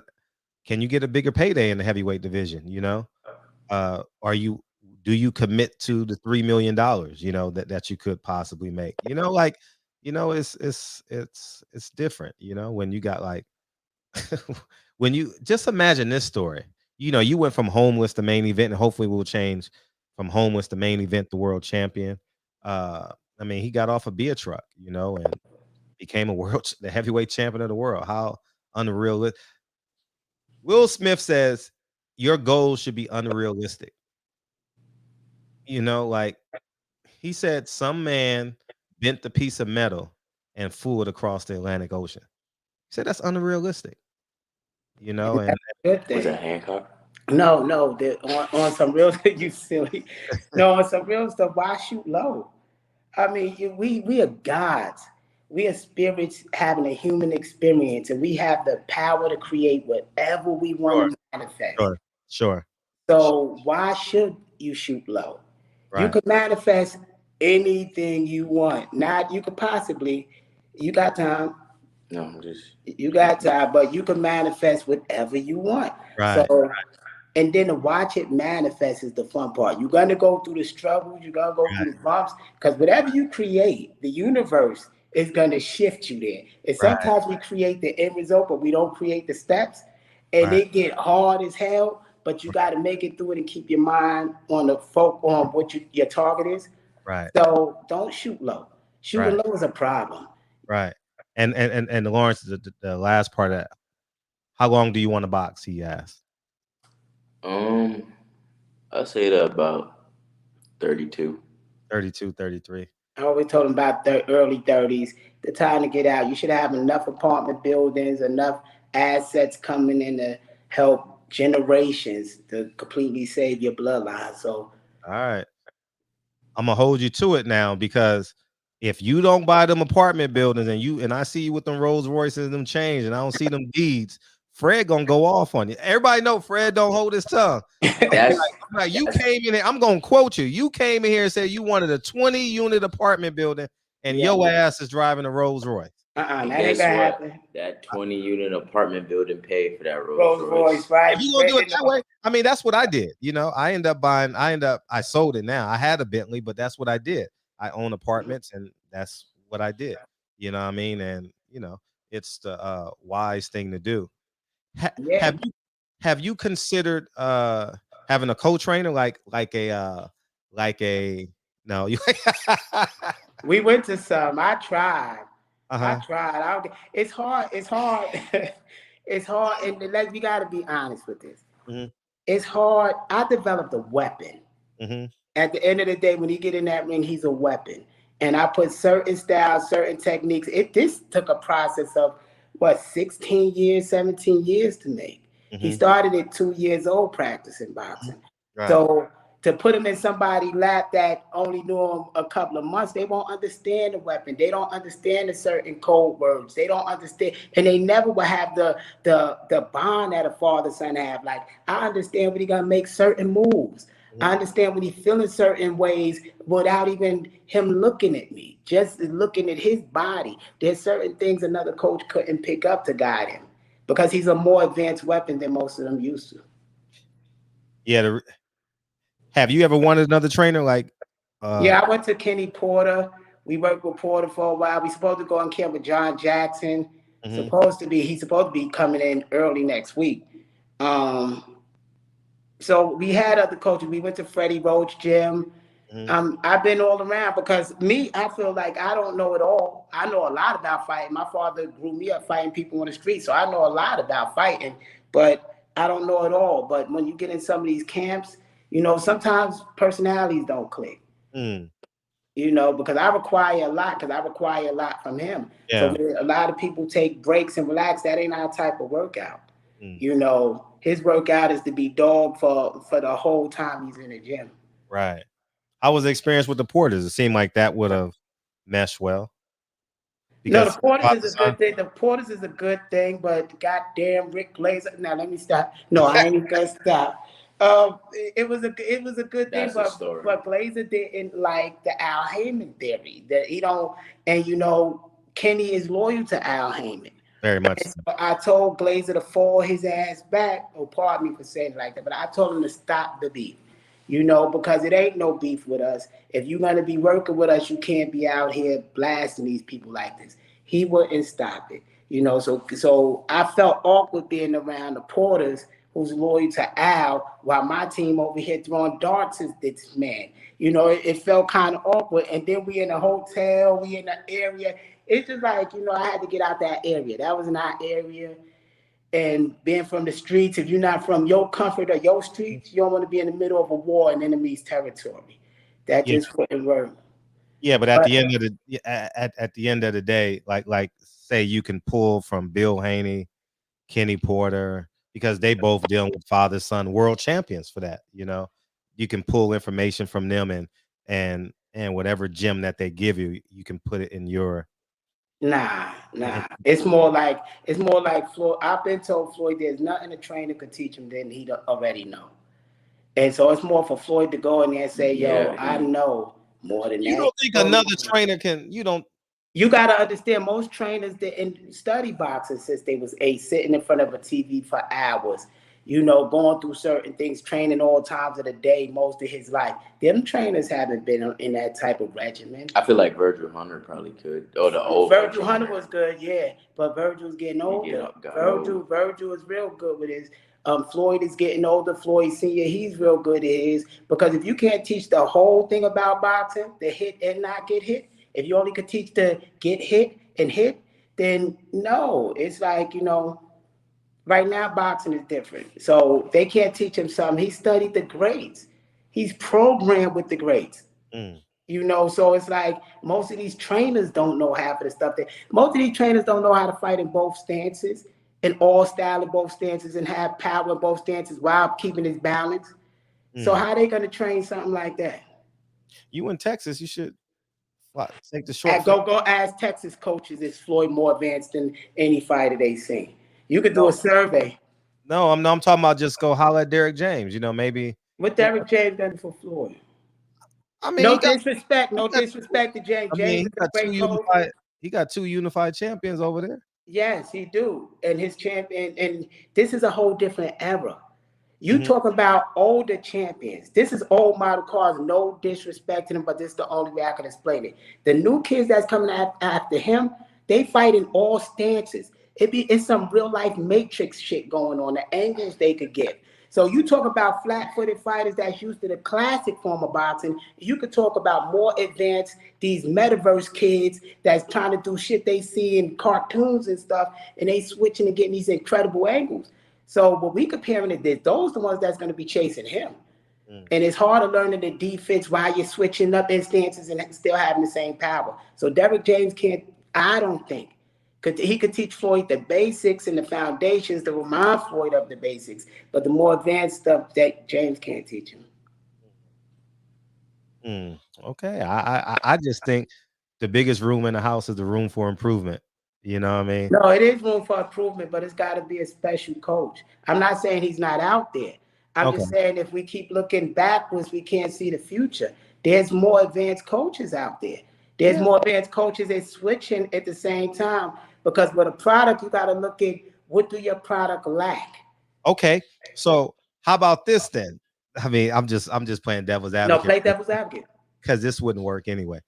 can you get a bigger payday in the heavyweight division? You know, do you commit to the $3 million, you know, that you could possibly make? You know, like, you know, it's different, you know, when you got like when you just imagine this story, you know, you went from homeless to main event, and hopefully we'll change from homeless to main event, the world champion. I mean, he got off a beer truck, you know, and became the heavyweight champion of the world. How unreal. Will Smith says your goals should be unrealistic. You know, like he said, some man bent a piece of metal and flew it across the Atlantic Ocean. He said that's unrealistic. You know, and was that Hancock? No, on some real you silly. No, on some real stuff. Why shoot low? I mean, we are gods. We are spirits having a human experience, and we have the power to create whatever we want to manifest. Sure. So why should you shoot low? Right. You could manifest anything you want. Not you could possibly. You got time. No, I'm just. You got time, but you can manifest whatever you want. Right. So, and then to watch it manifest is the fun part. You're gonna go through the struggles. You're gonna go through the bumps, because whatever you create, the universe is going to shift you there. And Right. sometimes we create the end result, but we don't create the steps, and Right. it get hard as hell. But you got to make it through it and keep your mind on what your target is. Right. So don't shoot low. Shooting Right. low is a problem. Right. And Lawrence, the last part of that, how long do you want to box? He asked. I say that about 32. 32, 33. I always told him about early 30s, the time to get out. You should have enough apartment buildings, enough assets coming in to help generations to completely save your bloodline. So, all right, I'm gonna hold you to it now, because if you don't buy them apartment buildings and I see you with them Rolls Royces and them chains and I don't see them deeds, Fred gonna go off on you. Everybody know Fred don't hold his tongue. That's I'm like, you came in here, I'm gonna quote you. You came in here and said you wanted a 20-unit apartment building, and Yeah. your ass is driving a Rolls Royce. that ain't guess gonna what? happen. That 20-unit apartment building paid for that Rolls Royce, right? If you gonna do it that way, I mean, that's what I did. You know, I sold it now. I had a Bentley, but that's what I did. I own apartments, and that's what I did. You know what I mean? And you know, it's the wise thing to do. Yeah. Have you considered having a co-trainer like a no, you We went to some. I tried. uh-huh. I tried. It's hard. It's hard. It's hard. And we got to be honest with this. Mhm. It's hard. I developed a weapon. Mm-hmm. At the end of the day, when he get in that ring, he's a weapon. And I put certain styles, certain techniques. This took a process of 16 years, 17 years to make. Mm-hmm. He started at 2 years old practicing boxing. Right. So to put him in somebody's lap that only knew him a couple of months, they won't understand the weapon. They don't understand the certain code words. They don't understand, and they never will have the bond that a father-son have. Like, I understand when he gonna make certain moves. I understand when he's feeling certain ways without even him looking at me, just looking at his body. There's certain things another coach couldn't pick up to guide him because he's a more advanced weapon than most of them used to. Yeah. Have you ever wanted another trainer like? Yeah, I went to Kenny Porter. We worked with Porter for a while. We supposed to go on camp with John Jackson. Mm-hmm. He's supposed to be coming in early next week. So we had other coaches. We went to Freddie Roach gym. Mm-hmm. I've been all around because I feel like I don't know it all. I know a lot about fighting. My father grew me up fighting people on the street, so I know a lot about fighting, but I don't know it all. But when you get in some of these camps, you know, sometimes personalities don't click. You know, because I require a lot from him. Yeah. So a lot of people take breaks and relax. That ain't our type of workout. You know, his workout is to be dog for the whole time he's in the gym. Right. How was the experience with the Porters? It seemed like that would have meshed well. No, the Porters is a good thing. The Porters is a good thing, but goddamn Rick Glazer. Now let me stop. No, I ain't even gonna stop. It was a good thing, but Glazer didn't like the Al Heyman theory that he don't. And you know, Kenny is loyal to Al Heyman. Very much. So I told Glazer to fall his ass back. Oh, pardon me for saying it like that, but I told him to stop the beef. You know, because it ain't no beef with us. If you're gonna be working with us, you can't be out here blasting these people like this. He wouldn't stop it. You know, so I felt awkward being around the Porters who's loyal to Al, while my team over here throwing darts at this man. You know, it felt kind of awkward. And then we in a hotel, we in an area. It's just like, you know, I had to get out that area. That was not area. And being from the streets, if you're not from your comfort or your streets, you don't want to be in the middle of a war in enemy's territory. That just wouldn't work. Yeah, but at the end of the day, like say you can pull from Bill Haney, Kenny Porter, because they both dealing with father-son world champions for that. You know, you can pull information from them and whatever gym that they give you, you can put it in your. Nah. It's more like Floyd. I've been told Floyd there's nothing a trainer could teach him than he already know. And so it's more for Floyd to go in there and say, yo, I know more than that. You don't think another trainer can, you got to understand, most trainers didn't study boxing since they was 8, sitting in front of a TV for hours. you know, going through certain things, training all times of the day, most of his life. Them trainers haven't been in that type of regimen. I feel like Virgil Hunter probably could. Or the old Virgil Hunter was good, yeah, but Virgil's getting older. Old. Virgil is real good with his. Floyd is getting older. Floyd Senior, he's real good at his. Because if you can't teach the whole thing about boxing, the hit and not get hit, if you only could teach the get hit and hit, then no, it's like, you know, right now boxing is different. So they can't teach him something. He studied the greats. He's programmed with the greats. You know, so it's like most of these trainers don't know half of the stuff. Most of these trainers don't know how to fight in both stances, in all style in both stances, and have power in both stances while keeping his balance. So how are they going to train something like that? You in Texas, you should take the short. Go ask Texas coaches, is Floyd more advanced than any fighter they seen? You could do a survey. No, I'm talking about just go holler at Derek James. You know, maybe what Derek James done for Floyd. I mean, no disrespect to James. I mean, he got two unified champions over there. Yes, he do, and his champion. And this is a whole different era. You talk about older champions. This is old model cars. No disrespect to them, but this is the only way I can explain it. The new kids that's coming after him, they fight in all stances. It's some real life matrix shit going on. The angles they could get. So you talk about flat-footed fighters that's used to the classic form of boxing. You could talk about more advanced, these metaverse kids that's trying to do shit they see in cartoons and stuff, and they switching and getting these incredible angles. So what we comparing it is those are the ones that's going to be chasing him. And it's hard to learn the defense while you're switching up instances and still having the same power. So Derek James can't, I don't think, he could teach Floyd the basics and the foundations to remind Floyd of the basics, but the more advanced stuff that James can't teach him. Okay, I just think the biggest room in the house is the room for improvement. You know what I mean? No, it is room for improvement, but it's got to be a special coach. I'm not saying he's not out there. I'm just saying if we keep looking backwards, we can't see the future. There's more advanced coaches out there. There's more advanced coaches that's switching at the same time. Because with a product, you got to look at what do your product lack. Okay, so how about this then? I mean, I'm just playing devil's advocate. No, play devil's advocate. Because this wouldn't work anyway.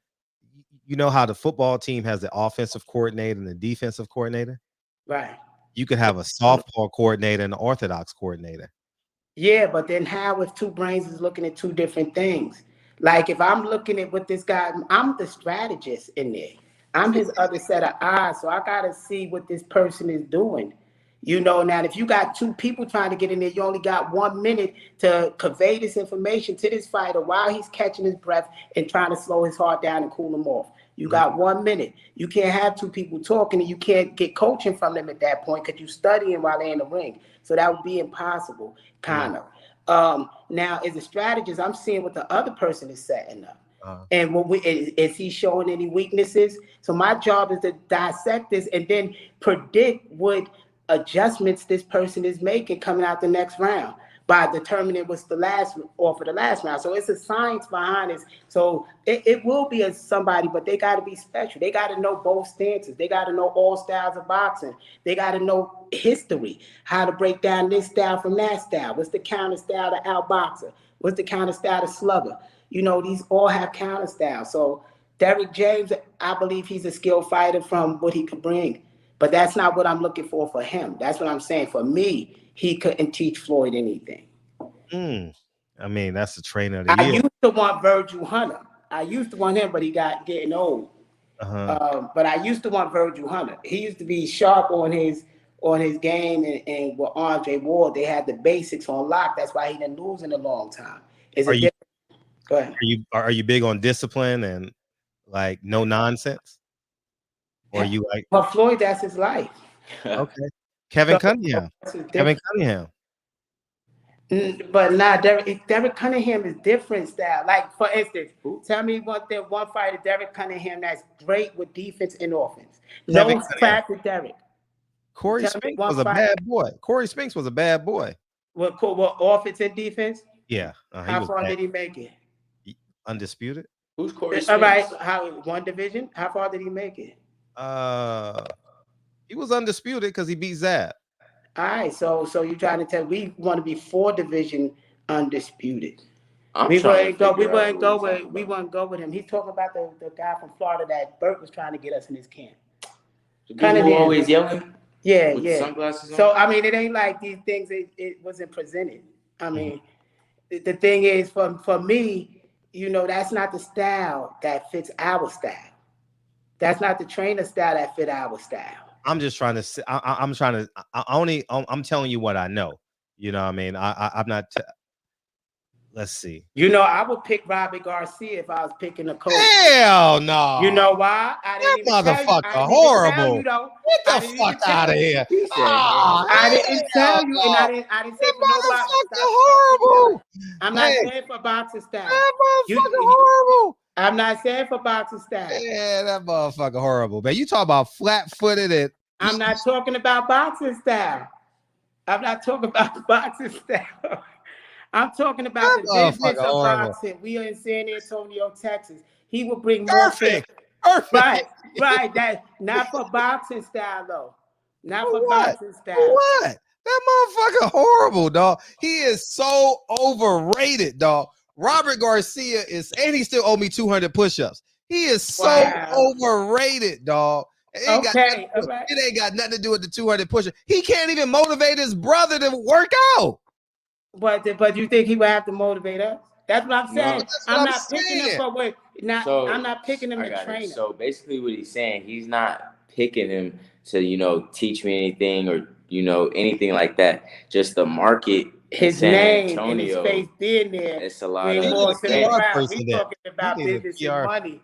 You know how the football team has the offensive coordinator and the defensive coordinator? Right. You could have a softball coordinator and an orthodox coordinator. Yeah, but then how if two brains is looking at two different things? Like if I'm looking at what this guy, I'm the strategist in there. I'm his other set of eyes, so I gotta see what this person is doing. You know, now if you got two people trying to get in there, you only got 1 minute to convey this information to this fighter while he's catching his breath and trying to slow his heart down and cool him off. You got 1 minute. You can't have two people talking and you can't get coaching from them at that point because you're studying while they're in the ring. So that would be impossible, kind of. Now, as a strategist, I'm seeing what the other person is setting up. And is he showing any weaknesses? So my job is to dissect this and then predict what adjustments this person is making coming out the next round by determining what's the last offer the last round. So it's a science behind this. So it will be somebody, but they got to be special. They got to know both stances. They got to know all styles of boxing. They got to know history, how to break down this style from that style. What's the counter style to outboxer? What's the counter style to slugger? You know, these all have counter styles. So Derek James, I believe he's a skilled fighter from what he could bring. But that's not what I'm looking for him. That's what I'm saying. For me, he couldn't teach Floyd anything. I mean, that's the trainer of the year. I used to want Virgil Hunter. I used to want him, but he got getting old. But I used to want Virgil Hunter. He used to be sharp on his game, and with Andre Ward, they had the basics on lock. That's why he didn't lose in a long time. Go ahead. Are you big on discipline and like no nonsense? Or you like? For Floyd, that's his life. Okay. Kevin Cunningham. Kevin Cunningham. But nah, Derek Cunningham is different style. Like for instance, tell me one fighter, Derek Cunningham, that's great with defense and offense. No fact with Derek. Corey Spinks was a bad boy. Corey Spinks was a bad boy. What offense and defense? Yeah. How far did he make it? Undisputed. Who's Corey Spinks? All right. One division? How far did he make it? He was undisputed because he beat Zab. All right, so you're trying to tell we want to be 4 division undisputed. We wouldn't go with him. He's talking about the guy from Florida that Burt was trying to get us in his camp. The dude who always yelling? Yeah, with yeah. Sunglasses on? So I mean, it ain't like these things. It wasn't presented. I mean, the thing is, for me, you know, that's not the style that fits our style. That's not the trainer style that fit our style. I'm just trying to. I'm telling you what I know. You know what I mean? I'm not. Let's see. You know, I would pick Robbie Garcia if I was picking a coach. Hell no. You know why? I didn't that even motherfucker tell you. horrible. Get the fuck out of here. I didn't tell you, and I didn't say for no boxing style. Horrible. I'm not saying for boxing style. That motherfucker horrible. I'm not saying for boxing style. Yeah, that motherfucker horrible, man. You talk about flat-footed and I'm not talking about boxing style. I'm not talking about boxing style. I'm talking about the business of boxing. We are in San Antonio, Texas. He will bring more fans. Right. That not for boxing style though. Not for boxing style. What? That motherfucker horrible, dog. He is so overrated, dog. Robert Garcia is, and he still owe me 200 push-ups. He is so overrated, dog. It ain't got nothing to do with the 200 push-ups. He can't even motivate his brother to work out. But you think he would have to motivate us? That's what I'm saying. I'm not picking him for what. I'm not picking him to train him. So basically, what he's saying, he's not picking him to teach me anything or anything like that. Just the market. His San name Antonio, and his face being there. It's a lot of more to the crowd. We talking about business and money.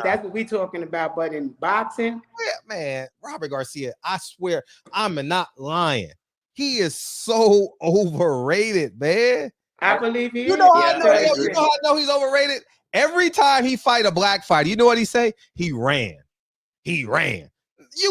That's what we talking about. But in boxing, man, Robert Garcia, I swear, I'm not lying. He is so overrated, man. I believe he is. You know how I know he's overrated? Every time he fight a black fighter, you know what he say? He ran. You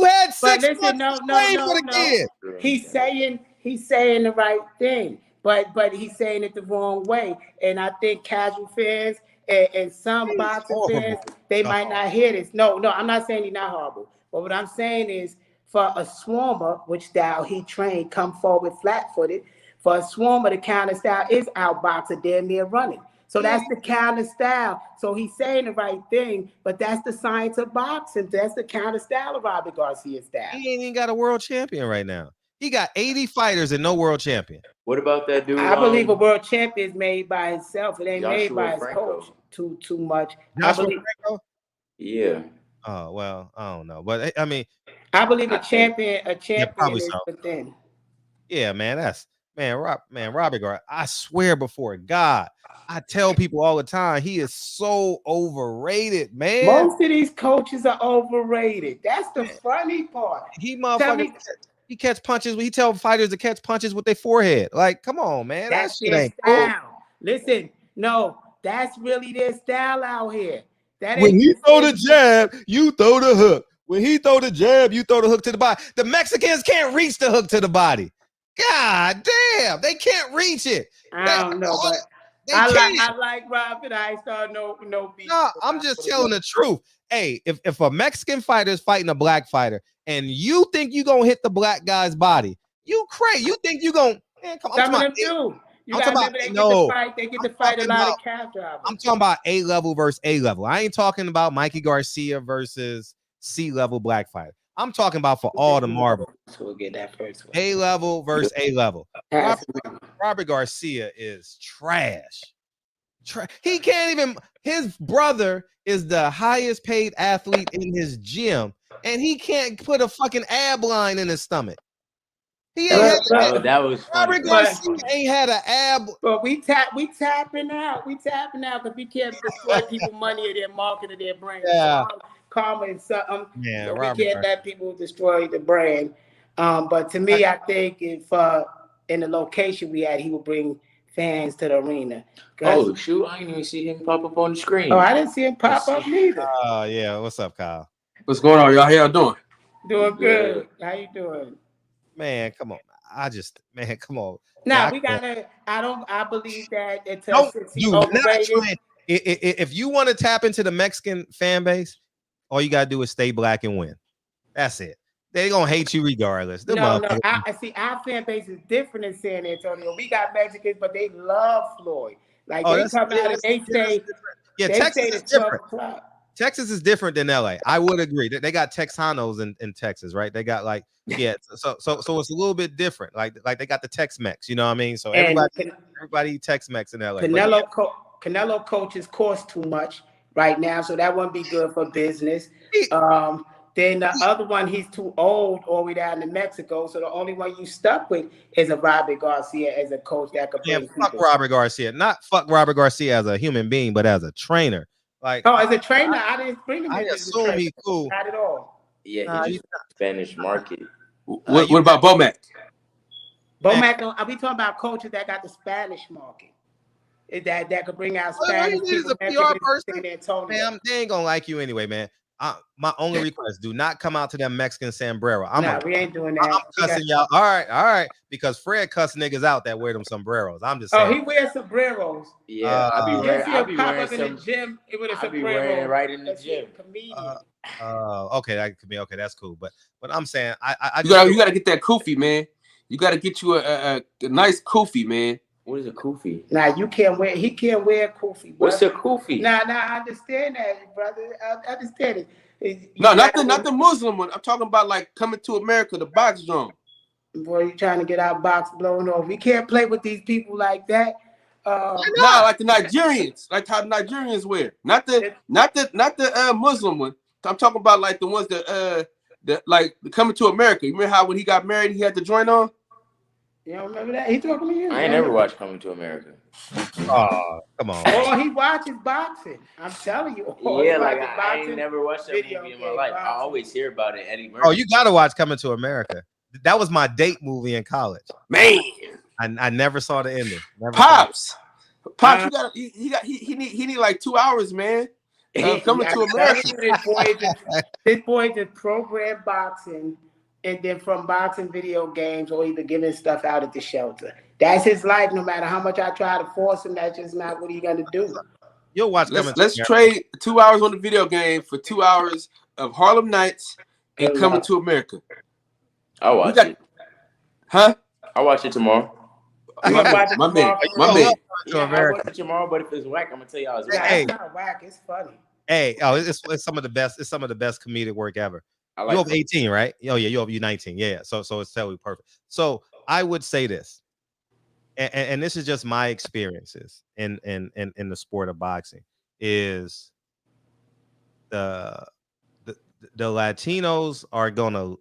had 6 months to train for the kid. He's saying the right thing, but he's saying it the wrong way. And I think casual fans and some boxing fans, they might not hear this. No, I'm not saying he's not horrible. But what I'm saying is, for a swarmer, which style he trained, come forward flat-footed. For a swarmer, the counter style is outboxer, damn near running. So that's the counter style. So he's saying the right thing, but that's the science of boxing. That's the counter style of Robert Garcia style. He ain't even got a world champion right now. He got 80 fighters and no world champion. What about that dude? I believe a world champion is made by himself. It ain't made by his coach too much. Yeah. Oh, well, I don't know. But I mean, I believe a champion is within. Yeah, man, Robert Garcia. I swear before God, I tell people all the time, he is so overrated, man. Most of these coaches are overrated. That's the funny part. He catch punches. He tell fighters to catch punches with their forehead. Like, come on, man. That's their style. Cool. Listen, no, that's really their style out here. When he throw the jab, you throw the hook. When he throw the jab, you throw the hook to the body. The Mexicans can't reach the hook to the body. God damn, they can't reach it. I don't know, but I like Robert. I ain't starting no beef. No, I'm just telling the truth. Hey, if a Mexican fighter is fighting a black fighter and you think you gonna hit the black guy's body, you crazy. You think you gonna come on. Some of them do. You gotta remember they get to fight a lot of cab drivers. I'm talking about A level versus A level. I ain't talking about Mikey Garcia versus C level black fighter. I'm talking about for all the marbles. So we'll get that first one. A level versus A level. Robert Garcia is trash. He can't even. His brother is the highest paid athlete in his gym, and he can't put a fucking ab line in his stomach. He ain't that was Robert Garcia ain't had an ab. But we tapping out. We tapping out because we can't destroy people money or their market or their brand. Yeah. Karma is something. Yeah, so we can't let people destroy the brand. But to me, I think if in the location we had, he would bring fans to the arena. Oh shoot! I didn't even see him pop up on the screen. Oh, I didn't see him pop up neither. Oh yeah, what's up, Kyle? What's going on, y'all? How y'all doing? Doing good. How you doing? Man, come on. Come on. Nah, we gotta. I believe that if you want to tap into the Mexican fan base, all you gotta do is stay black and win. That's it. They gonna hate you regardless. Them No, motherfuckers- I see. Our fan base is different in San Antonio. We got Mexicans, but they love Floyd. Like Oh, they that's- come yeah, out and they that's say, different. Yeah, they Texas say is to 12 different. o'clock. Texas is different than LA. I would agree. They got Texanos in Texas, right? They got like so it's a little bit different. Like they got the Tex-Mex, you know what I mean? So And everybody eat Tex-Mex in LA. Canelo coaches cost too much right now, so that wouldn't be good for business. Then the other one, he's too old all the way down to Mexico. So the only one you stuck with is a Robert Garcia as a coach that could bring fuck people. Robert Garcia. Not fuck Robert Garcia as a human being, but as a trainer. Like, as a trainer, I didn't bring him I in as a assume trainer. he's cool. Not at all. Yeah, he's just Spanish market. What about Bomac? Bomac, are we talking about coaches that got the Spanish market? That could bring out Spanish He is people. a PR person. San Antonio. Man, they ain't gonna like you anyway, man. My only request: do not come out to that Mexican sombrero. We ain't doing that. I'm cussing y'all. All right, because Fred cuss niggas out that wear them sombreros. I'm just saying. Oh, he wears sombreros. Yeah, I be wearing in the gym. I be wearing it right in the gym. Okay, that could be okay. That's cool, but I'm saying you gotta get that kufi, man. You gotta get you a nice kufi, man. What is a kufi? Now you can't wear. He can't wear kufi. What's a kufi? Nah, I understand that, brother. I understand it. No, not the Muslim one. I'm talking about like Coming to America, the box drum. Boy, you trying to get our box blown off. We can't play with these people like that. No, like the Nigerians, like how Nigerians wear. Not the Muslim one. I'm talking about like the ones that like Coming to America. You remember how when he got married he had the joint on? You don't remember that? He talking to you. I ain't never watched Coming to America. Oh, come on. Oh, he watches boxing. I'm telling you. Yeah, like I ain't never watched that movie in my life. I always hear about it, Eddie Murphy. Oh, you gotta watch Coming to America. That was my date movie in college. Man, I never saw the ending. Pops, you got he need like 2 hours, man. Coming to America. This boy just program boxing, and then from boxing video games or either giving stuff out at the shelter. That's his life. No matter how much I try to force him, that's just not what he's gonna do. You'll watch. Let's trade 2 hours on the video game for 2 hours of Harlem Nights and Coming to America. I'll watch it. Huh? I'll watch it tomorrow. My man. Yeah, I'll watch it tomorrow, but if it's whack, I'm gonna tell y'all it's whack. It's not whack. It's funny. Hey, it's some of the best. It's some of the best comedic work ever. Like you're over 18, right? Oh yeah, you're 19. Yeah. So it's totally perfect. So I would say this, and this is just my experiences in the sport of boxing, is the Latinos are gonna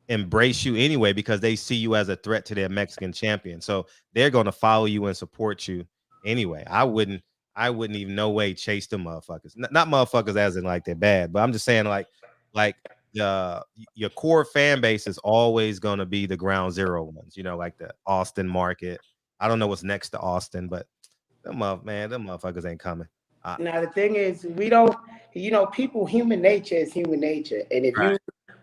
embrace you anyway because they see you as a threat to their Mexican champion. So they're gonna follow you and support you anyway. I wouldn't even no way chase them motherfuckers. Not motherfuckers as in like they're bad, but I'm just saying like your core fan base is always gonna be the ground zero ones, you know, like the Austin market. I don't know what's next to Austin, but them motherfuckers ain't coming. Now the thing is, we don't, people, human nature is human nature, and if you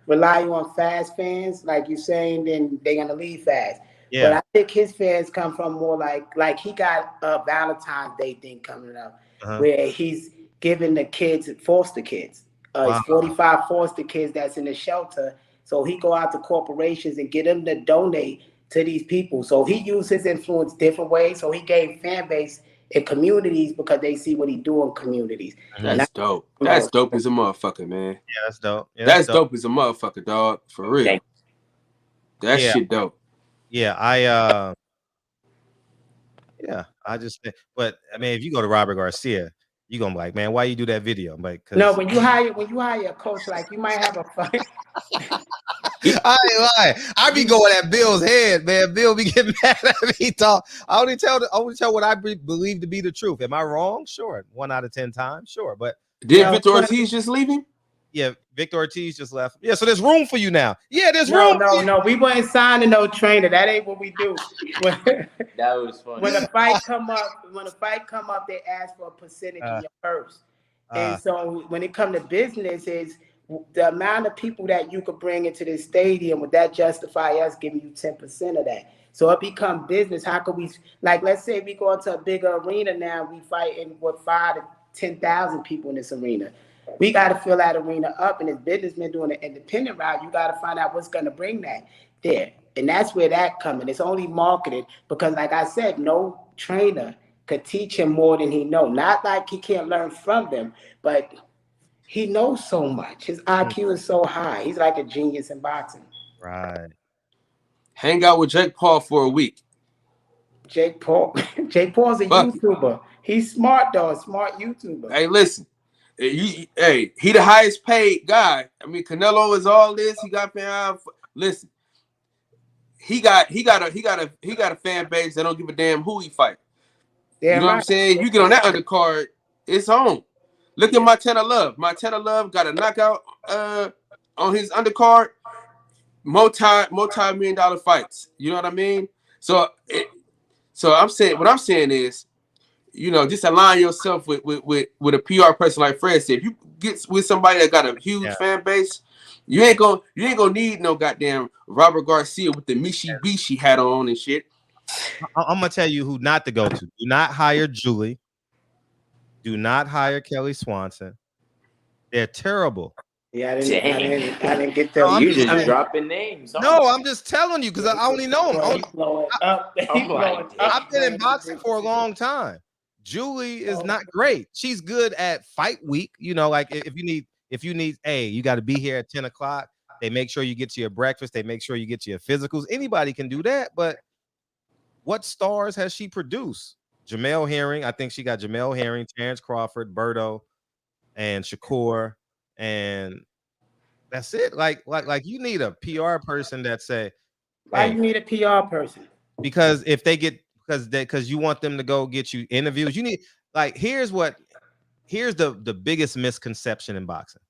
rely on fast fans, like you're saying, then they're gonna leave fast. Yeah. But I think his fans come from more like he got a Valentine's Day thing coming up, where he's giving the kids, foster kids, it's 45 foster kids that's in the shelter. So he go out to corporations and get them to donate to these people. So he used his influence different ways. So he gave fan base in communities because they see what he do in communities. That's dope. That's dope as a motherfucker, man. Yeah, that's dope. Yeah, that's dope as a motherfucker, dog. For real. That shit dope. Yeah, I just think, but I mean, if you go to Robert Garcia, you're gonna be like, man, why you do that video? I'm like, no, when you hire a coach, like you might have a fight. I ain't lying. I be going at Bill's head, man. Bill be getting mad at me. I only tell what I believe to be the truth. Am I wrong? Sure. 1 out of 10 times, sure. But did Victor Ortiz just leaving? Yeah, Victor Ortiz just left. Yeah, so there's room for you now. Yeah, there's room. No, we wasn't signing no trainer. That ain't what we do. That was funny. When a fight come up, they ask for a percentage of your purse. And so when it come to business, is the amount of people that you could bring into this stadium, would that justify us giving you 10% of that? So it become business. How could we, like, let's say we go into a bigger arena now, we fighting with 5,000 to 10,000 people in this arena. We got to fill that arena up, and as businessmen doing the independent route, you got to find out what's going to bring that there. And that's where that coming. It's only marketed because, like I said, no trainer could teach him more than he know. Not like he can't learn from them, but he knows so much. His IQ is so high. He's like a genius in boxing. Right. Hang out with Jake Paul for a week. Jake Paul's a YouTuber. He's smart though, a smart YouTuber. Hey, listen. He the highest paid guy. I mean, Canelo is all this. He got listen. He got a fan base that don't give a damn who he fight. Damn, you know what I'm saying? You get on that undercard, it's on. Look at Montana Love. Montana Love got a knockout on his undercard. Multi-million-dollar fights. You know what I mean? So I'm saying, what I'm saying is, you know, just align yourself with a PR person like Fred said. If you get with somebody that got a huge fan base, you ain't gonna need no goddamn Robert Garcia with the Mishi hat on and shit. I'm gonna tell you who not to go to. Do not hire Julie. Do not hire Kelly Swanson. They're terrible. Yeah, I didn't get that. No, you just dropping names. No, I'm just telling you because I only know them. I've been in boxing for a long time. Julie is not great. She's good at fight week. You know, like if you need, hey, you got to be here at 10 o'clock. They make sure you get to your breakfast. They make sure you get to your physicals. Anybody can do that. But what stars has she produced? Jamel Herring. I think she got Jamel Herring, Terrence Crawford, Berto, and Shakur. And that's it. Like you need a PR person that say, why you need a PR person? Because if they get because you want them to go get you interviews, you need here's the biggest misconception in boxing.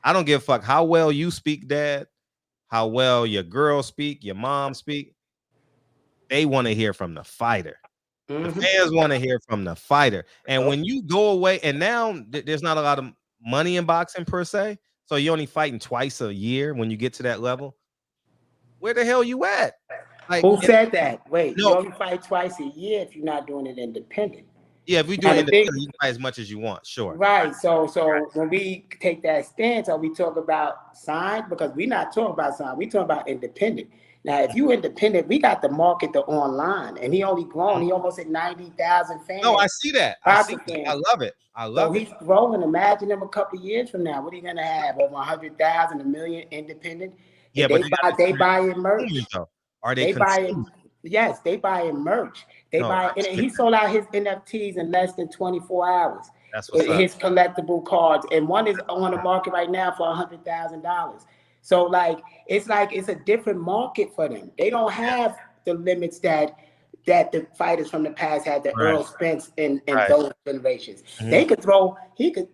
I don't give a fuck how well you speak, Dad, how well your girl speak, your mom speak. They want to hear from the fighter. The fans want to hear from the fighter. And when you go away, and now there's not a lot of money in boxing per se, so you're only fighting twice a year when you get to that level. Where the hell you at? Who said that? Wait, you only fight twice a year if you're not doing it independent. Yeah, if we do it independent, you can fight as much as you want, sure. Right. So when we take that stance, are we talk about sign? Because we're not talking about sign. We talking about independent. Now, if you independent, we got to market the online, and he only grown. He almost at 90,000 fans. No, I see that. I love it. I love it. He's growing. Imagine him a couple of years from now. What are you gonna have? Over 100,000, 1 million independent. Yeah, but they buy in merch. Are they buying? Yes, they buy in merch. And he sold out his NFTs in less than 24 hours. That's what's his collectible cards, and one is on the market right now for $100,000. So it's a different market for them. They don't have the limits that the fighters from the past had, the Earl Spence and those generations. They could throw. He could.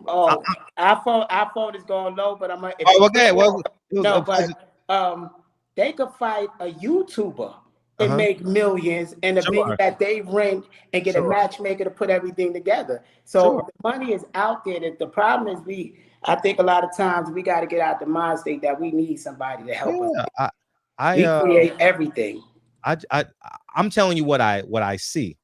Oh, our phone is going low, but I'm gonna. They could fight a YouTuber and make millions and the venue that they rent and get a matchmaker to put everything together. So the money is out there. That the problem is I think a lot of times we got to get out the mind state that we need somebody to help us. We create everything. I'm telling you what I see.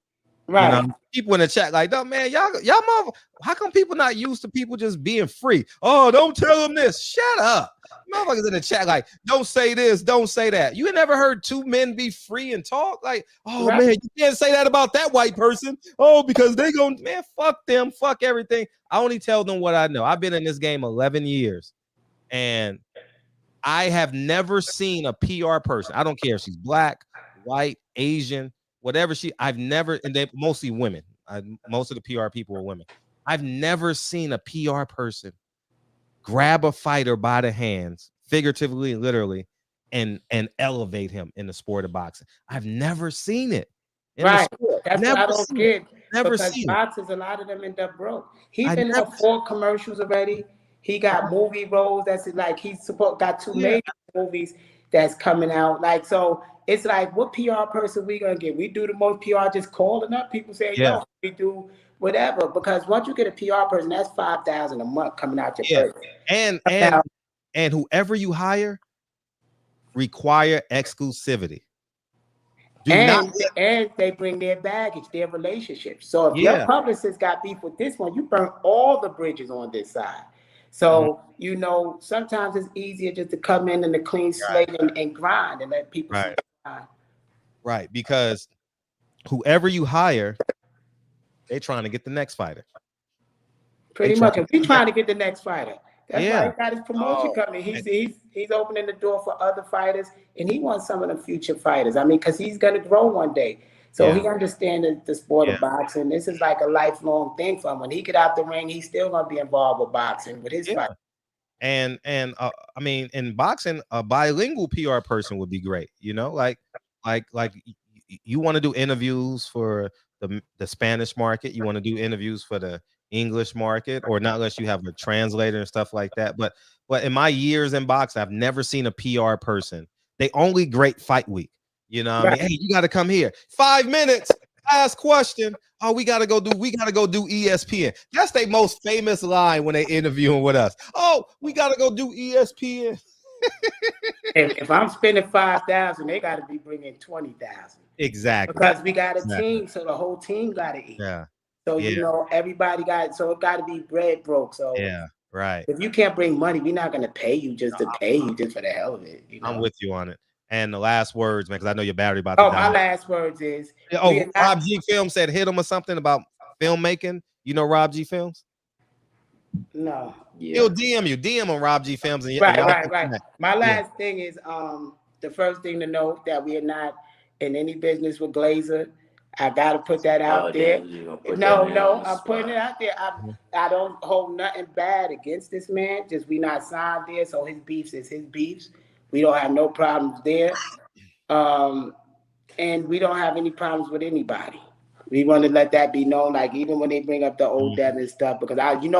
Right. You know, people in the chat like, no, man, y'all mother, how come people not used to people just being free? Oh, don't tell them this. Shut up. Motherfuckers in the chat like, don't say this, don't say that. You never heard two men be free and talk? Like, oh man, you can't say that about that white person. Oh, because they gonna, man, fuck them, fuck everything. I only tell them what I know. I've been in this game 11 years, and I have never seen a PR person. I don't care if she's black, white, Asian, whatever I've never, and they're mostly women. Most of the PR people are women. I've never seen a PR person grab a fighter by the hands, figuratively, literally, and elevate him in the sport of boxing. I've never seen it. That's what I don't get. Never seen boxers, a lot of them end up broke. He's been in 4 commercials already. He got movie roles. That's like got 2 major movies that's coming out. So it's like, what PR person we gonna get? We do the most PR just calling up people saying, yo, we do whatever. Because once you get a PR person, that's $5,000 a month coming out your person. And whoever you hire require exclusivity. And they bring their baggage, their relationships. So if your publicist got beef with this one, you burn all the bridges on this side. So you know, sometimes it's easier just to come in a clean slate and grind and let people see the grind. Right, because whoever you hire, they trying to get the next fighter. Pretty much, if we trying to get the next fighter. That's why he got his promotion coming. He's opening the door for other fighters, and he wants some of the future fighters. I mean, because he's gonna grow one day. So he understands the sport of boxing. This is like a lifelong thing for him. When he get out the ring, he's still gonna be involved with boxing with his fight. And I mean, in boxing, a bilingual PR person would be great. You know, like you want to do interviews for the Spanish market. You want to do interviews for the English market, or not unless you have a translator and stuff like that. But in my years in boxing, I've never seen a PR person. They only great fight week. You know what I mean? Hey, you got to come here. 5 minutes. Last question. Oh, we gotta go do ESPN. That's their most famous line when they interviewing with us. Oh, we gotta go do ESPN. if I'm spending 5,000, they gotta be bringing 20,000. Exactly. Because we got a team, so the whole team gotta eat. Yeah. So you know, everybody got, so it gotta be bread broke. So right. If you can't bring money, we're not gonna pay you just to pay you just for the hell of it. You know? I'm with you on it. And the last words, man, because I know your battery about to die. My last words is Rob G Films said hit him or something about filmmaking. You know Rob G Films? No. He'll DM on Rob G Films. And right. My last thing is the first thing to note that we are not in any business with Glazer. I gotta put that out there. No, I'm putting it out there. I don't hold nothing bad against this man. Just we not signed there, so his beefs is his beefs. We don't have no problems there. And we don't have any problems with anybody. We want to let that be known, like even when they bring up the old Devin stuff, because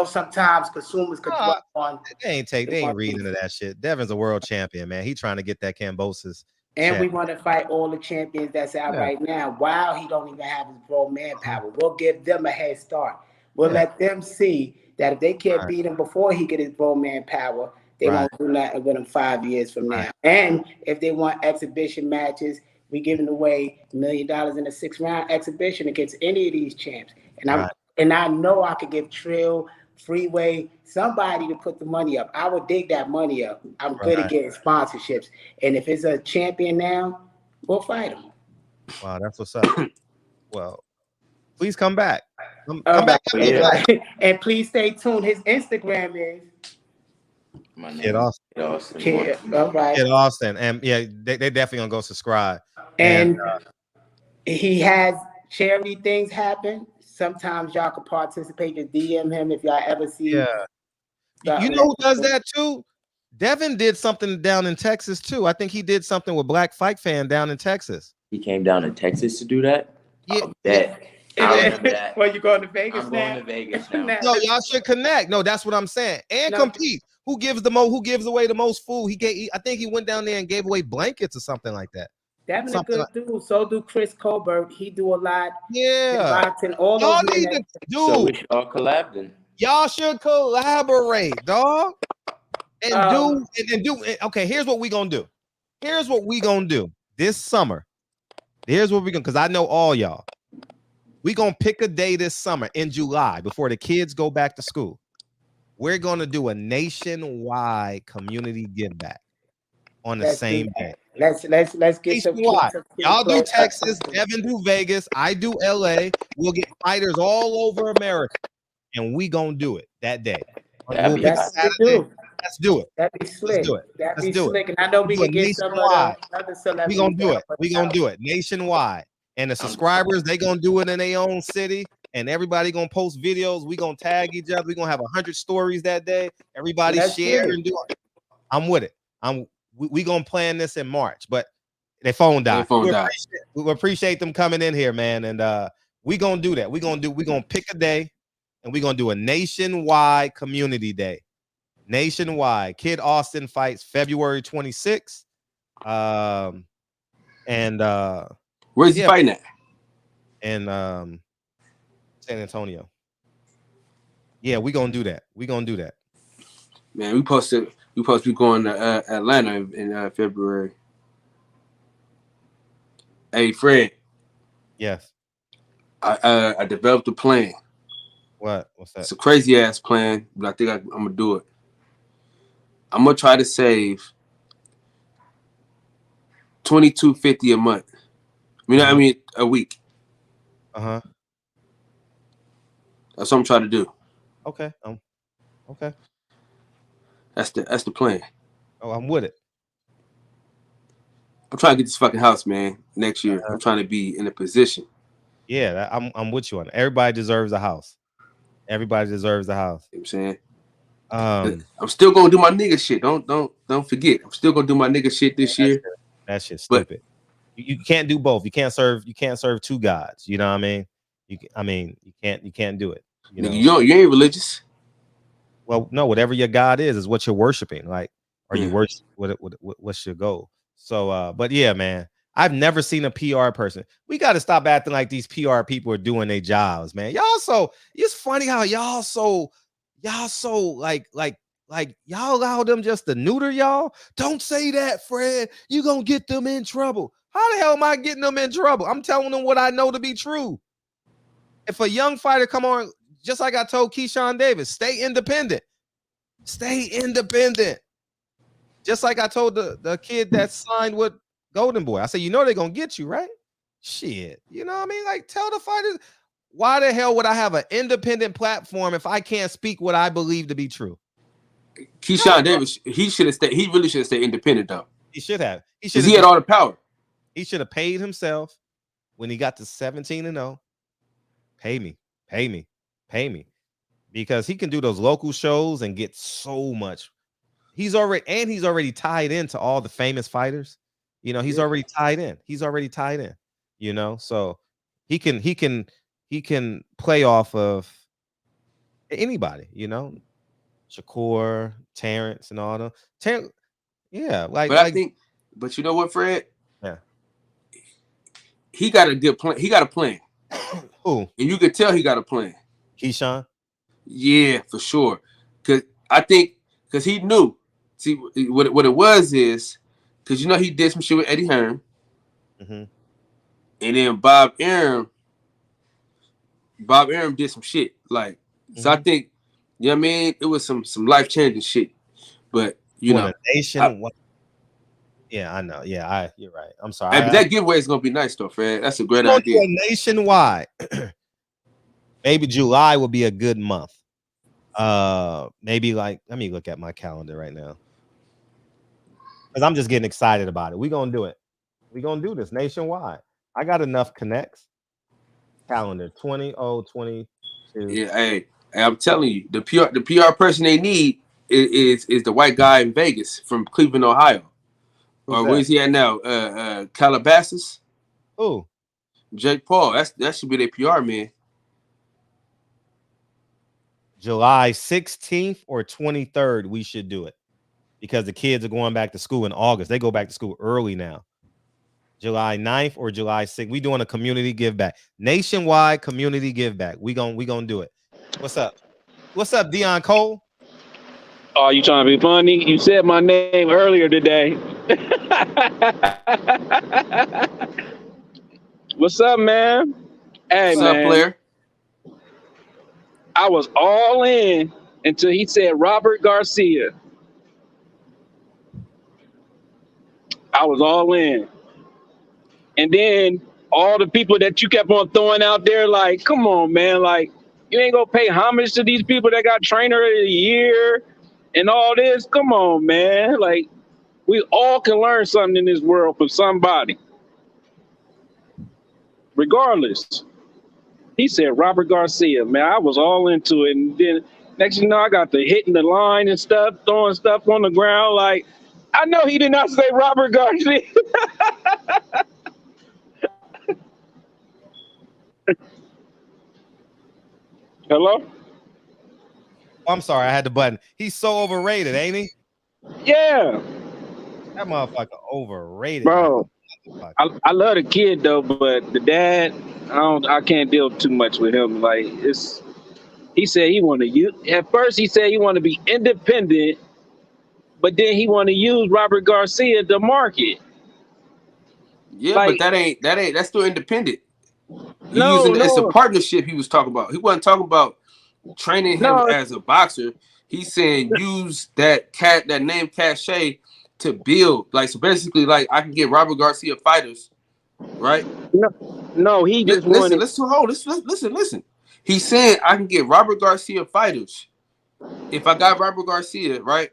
sometimes consumers could dwell on. They ain't reading into that shit. Devin's a world champion, man. He's trying to get that Cambosis. And we want to fight all the champions that's out right now while he don't even have his grown man power. We'll give them a head start. We'll let them see that if they can't beat him before he get his grown man power, they won't do nothing with him 5 years from now. And if they want exhibition matches, we giving away $1 million in a 6-round exhibition against any of these champs. And I know I could give Trill, Freeway, somebody to put the money up. I would dig that money up. I'm good at getting sponsorships. And if it's a champion now, we'll fight him. Wow, that's what's up. Well, please come back. Come back. And please stay tuned. His Instagram is Kid Austin. Kid Austin. And they definitely gonna go subscribe. And he has charity things happen. Sometimes y'all can participate. Just DM him if y'all ever see. Yeah. You know who does that too? Devin did something down in Texas too. I think he did something with Black Fight Fan down in Texas. He came down to Texas to do that? Yeah. Well, you going to Vegas I'm now? going to Vegas now. No, y'all should connect. No, that's what I'm saying. And compete. Who gives away the most food? I think he went down there and gave away blankets or something like that. Devin's a good dude. So do Chris Colbert. He do a lot. Yeah. Boxing, all y'all need to do. So we should all collab then. Y'all should collaborate, dog. And do. Okay, here's what we gonna do. This summer. Here's what we gonna, because I know all y'all. We gonna pick a day this summer in July before the kids go back to school. We're gonna do a nationwide community give back on the same day. Let's get some. Y'all do Texas, Devin do Vegas, I do LA. We'll get fighters all over America, and we gonna do it that day. Let's do it. That'd be slick. That'd be slick. And I know we can get some of the other celebrities. We gonna do it. We gonna do it nationwide. And the subscribers, they gonna do it in their own city. And everybody gonna post videos. We gonna tag each other. We gonna have 100 stories that day. Everybody share and do it. I'm with it. We gonna plan this in March, but their phone died. We appreciate them coming in here, man. And we gonna do that. We gonna pick a day, and we gonna do a nationwide community day. Nationwide. Kid Austin fights February 26th. Where's he fighting at? In San Antonio. Yeah, we gonna do that. Man, we supposed to be going to Atlanta in February. Hey, Fred. Yes. I developed a plan. What? What's that? It's a crazy ass plan, but I think I'm gonna do it. I'm gonna try to save $22.50 a month. I mean a week. Uh-huh. That's what I'm trying to do. Okay. Okay. That's the plan. Oh, I'm with it. I'm trying to get this fucking house, man, next year. I'm trying to be in a position. Yeah, I'm with you on it. Everybody deserves a house. Everybody deserves a house. You know what I'm saying? I'm still gonna do my nigga shit. Don't forget. I'm still gonna do my nigga shit this year. That shit's stupid. You can't do both. You can't serve two gods. You know what I mean? You can't do it. You Nigga, know? you ain't religious. Well, no, whatever your God is what you're worshiping. Like, are you worship what's your goal? So but yeah, man. I've never seen a PR person. We got to stop acting like these PR people are doing their jobs, man. It's funny how y'all so like y'all allow them just to neuter y'all. Don't say that, Fred. You gonna get them in trouble. How the hell am I getting them in trouble? I'm telling them what I know to be true. If a young fighter come on, just like I told Keyshawn Davis, stay independent. Stay independent. Just like I told the kid that signed with Golden Boy. I said, you know they're gonna get you, right? Shit. You know what I mean? Like, tell the fighters, why the hell would I have an independent platform if I can't speak what I believe to be true? Keyshawn Davis, he should have stayed. He really should have stayed independent though. He should have. Because he had all the power. He should have paid himself when he got to 17-0. Pay me. Because he can do those local shows and get so much. He's already tied into all the famous fighters. You know, he's already tied in. You know, so he can play off of anybody, you know, Shakur, Terrence, and all them. Yeah, but you know what, Fred? Yeah. He got a good plan. He got a plan. Who? And you could tell he got a plan. Keyshawn? Yeah, for sure. Because he knew. See, what it was is, because, you know, he did some shit with Eddie Hearn. Mm-hmm. And then Bob Arum did some shit. Like, so I think, you know what I mean? It was some life-changing shit. But, you know. Yeah, I know. Yeah, you're right. I'm sorry. Hey, but that giveaway is going to be nice, though, Fred. That's a great idea. Nationwide. Maybe July will be a good month. Maybe let me look at my calendar right now. Because I'm just getting excited about it. We're going to do it. We're going to do this nationwide. I got enough connects. Calendar 2022. Yeah, hey, I'm telling you, the PR person they need is the white guy in Vegas from Cleveland, Ohio. Or where's he at now? Calabasas? Who? Jake Paul. That should be their PR man. July 16th or 23rd, we should do it. Because the kids are going back to school in August. They go back to school early now. July 9th or July 6th. We doing a community give back. Nationwide community give back. We gonna do it. What's up? What's up, Dion Cole? Oh, you trying to be funny? You said my name earlier today. What's up, man? Hey, What's man. up, player? I was all in until he said Robert Garcia. I was all in. And then all the people that you kept on throwing out there, like, come on, man. Like, you ain't gonna pay homage to these people that got trainer of the year and all this. Come on, man. Like, we all can learn something in this world from somebody. Regardless. He said Robert Garcia, man. I was all into it. And then next thing you know, I got the hitting the line and stuff, throwing stuff on the ground. Like, I know he did not say Robert Garcia. Hello? I'm sorry, I had the button. He's so overrated, ain't he? Yeah. That motherfucker overrated. Bro, I love the kid though, but the dad, I can't deal too much with him. Like, he said he wanted to use, at first he said he wanted to be independent, but then he wanted to use Robert Garcia to market. Yeah, Like, but that's still independent. no, It's a no, partnership he was talking about. He wasn't talking about training him no, as a boxer. He's saying use that name cachet to build. Like, so basically, like, I can get Robert Garcia fighters, right? no. He just Listen, wanted. listen. He's saying I can get Robert Garcia fighters. If I got Robert Garcia, right,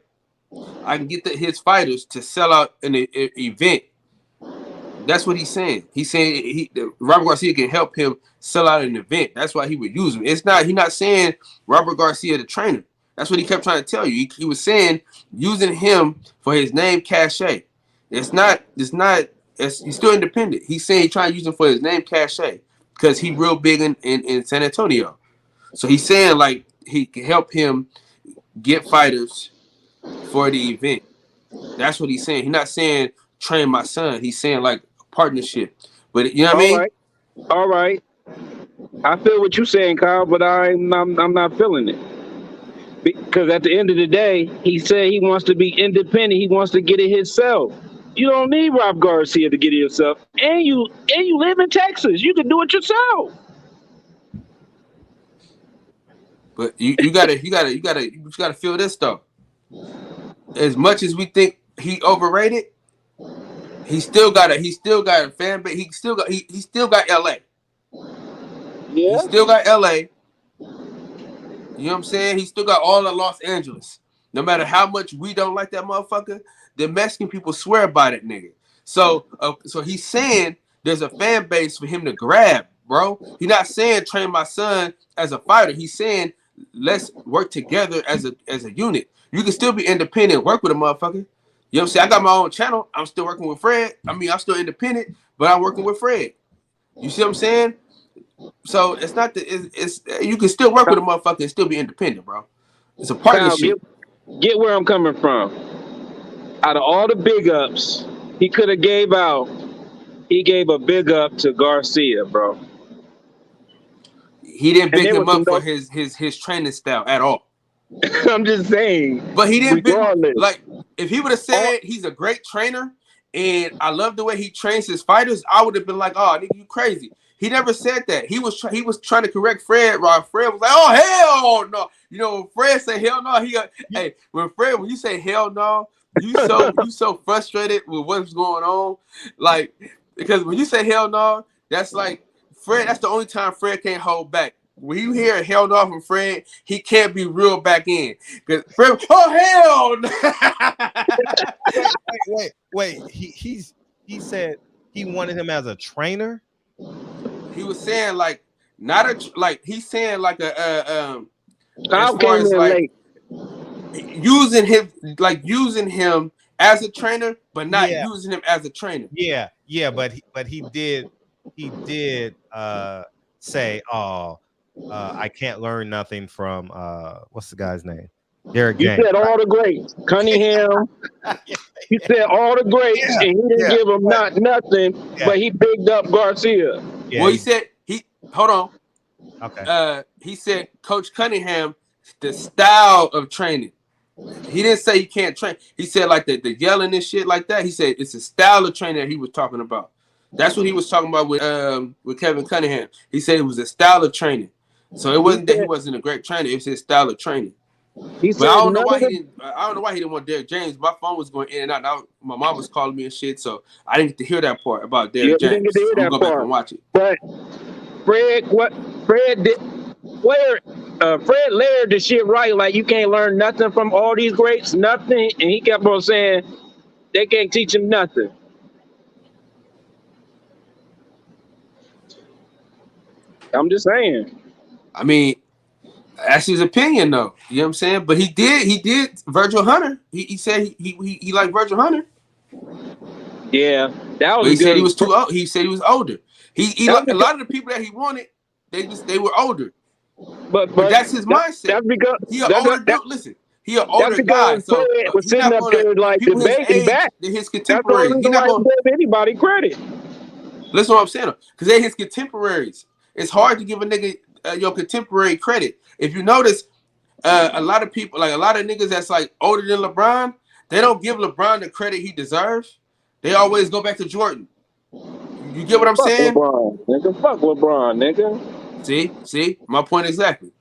I can get his fighters to sell out an event. That's what he's saying. He's saying Robert Garcia can help him sell out an event. That's why he would use him. He's not saying Robert Garcia the trainer. That's what he kept trying to tell you. He was saying using him for his name cachet. He's still independent. He's saying he's trying to use him for his name cachet because he's real big in San Antonio. So he's saying like he can help him get fighters for the event. That's what he's saying. He's not saying train my son. He's saying like partnership. But you know what I mean? All right. I feel what you're saying, Kyle, but I'm not feeling it. Because at the end of the day, he said he wants to be independent. He wants to get it himself. You don't need Rob Garcia to get it yourself. And you live in Texas. You can do it yourself. But you gotta feel this though. As much as we think he overrated, he still got a fan base. He still got LA. Yeah. He still got LA. You know what I'm saying? He still got all of Los Angeles. No matter how much we don't like that motherfucker, the Mexican people swear by that nigga. So he's saying there's a fan base for him to grab, bro. He's not saying train my son as a fighter. He's saying let's work together as a unit. You can still be independent, work with a motherfucker. You know what I'm saying? I got my own channel. I'm still working with Fred. I mean, I'm still independent, but I'm working with Fred. You see what I'm saying? So it's not it's you can still work with a motherfucker and still be independent, bro. It's a partnership. Kyle, get where I'm coming from. Out of all the big ups he could have gave out, he gave a big up to Garcia, bro. He didn't big him up for his training style at all. I'm just saying. But he didn't like if he would have said he's a great trainer and I love the way he trains his fighters, I would have been like, oh, nigga, you crazy. He never said that. He was trying to correct Fred. Right? Fred was like, "Oh hell no!" You know, when Fred say hell no, hey, when you say hell no, you so frustrated with what's going on, like because when you say hell no, that's like Fred. That's the only time Fred can't hold back. When you hear hell no from Fred, he can't be real back in because Fred. Oh hell no! Wait. He said he wanted him as a trainer. He was saying like not a like he's saying like a as far as like using him as a trainer, but not using him as a trainer. Yeah, but he did say, "Oh, I can't learn nothing from what's the guy's name? Derek James." You said all the greats, Cunningham. He said all the greats, and he didn't give him nothing, but he picked up Garcia. Yeah, well, he said hold on. Okay. He said Coach Cunningham, the style of training. He didn't say he can't train. He said like the yelling and shit like that. He said it's a style of training that he was talking about. That's what he was talking about with Kevin Cunningham. He said it was a style of training. So it wasn't that he wasn't a great trainer. It was his style of training. But I don't know why he didn't want Derek James. My phone was going in and out. My mom was calling me and shit, so I didn't get to hear that part about Derek James. Didn't get to hear I'm gonna go back and watch it. But Fred layered the shit right. Like you can't learn nothing from all these greats, nothing. And he kept on saying they can't teach him nothing. I'm just saying. I mean, that's his opinion, though. You know what I'm saying? But he did Virgil Hunter. He said he liked Virgil Hunter. Yeah, that was. But he said he was too old. He said he was older. A lot of the people that he wanted, they were older. But that's his mindset. That's because he an older dude. Listen, he an older guy. So Fred was sitting up there like debating back. His contemporaries. He's not going to give anybody credit. Listen, what I'm saying, because they're his contemporaries. It's hard to give a nigga your contemporary credit. If you notice, a lot of people, like a lot of niggas that's like older than LeBron, they don't give LeBron the credit he deserves. They always go back to Jordan. You get what I'm saying? LeBron, nigga. Fuck LeBron, nigga. See, my point exactly.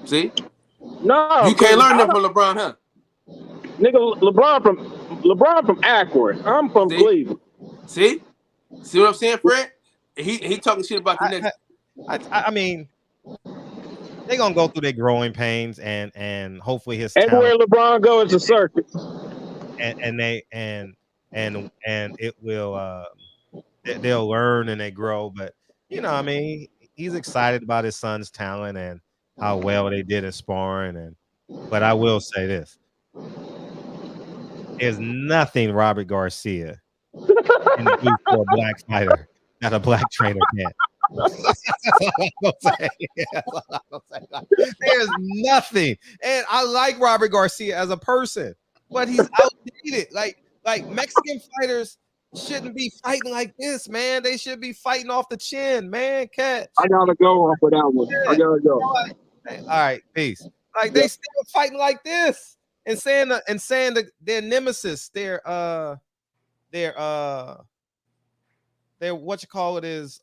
See, No, you can't learn that from LeBron, huh? Nigga, LeBron from Akron. I'm from Cleveland. See what I'm saying, Fred? He talking shit about the next. I mean, they're gonna go through their growing pains, and hopefully his everywhere talent, LeBron goes, it's a circus. and it will they'll learn and they grow. But you know, I mean, he's excited about his son's talent and how well they did in sparring. But I will say this: there's nothing Robert Garcia can do for a black fighter that a black trainer can't. There's nothing, and I like Robert Garcia as a person, but he's outdated. Like Mexican fighters shouldn't be fighting like this, man. They should be fighting off the chin, man. Catch. I gotta go off of that one. Yeah. I gotta go. All right, peace. Like they still fighting like this, and saying their nemesis, their what you call it is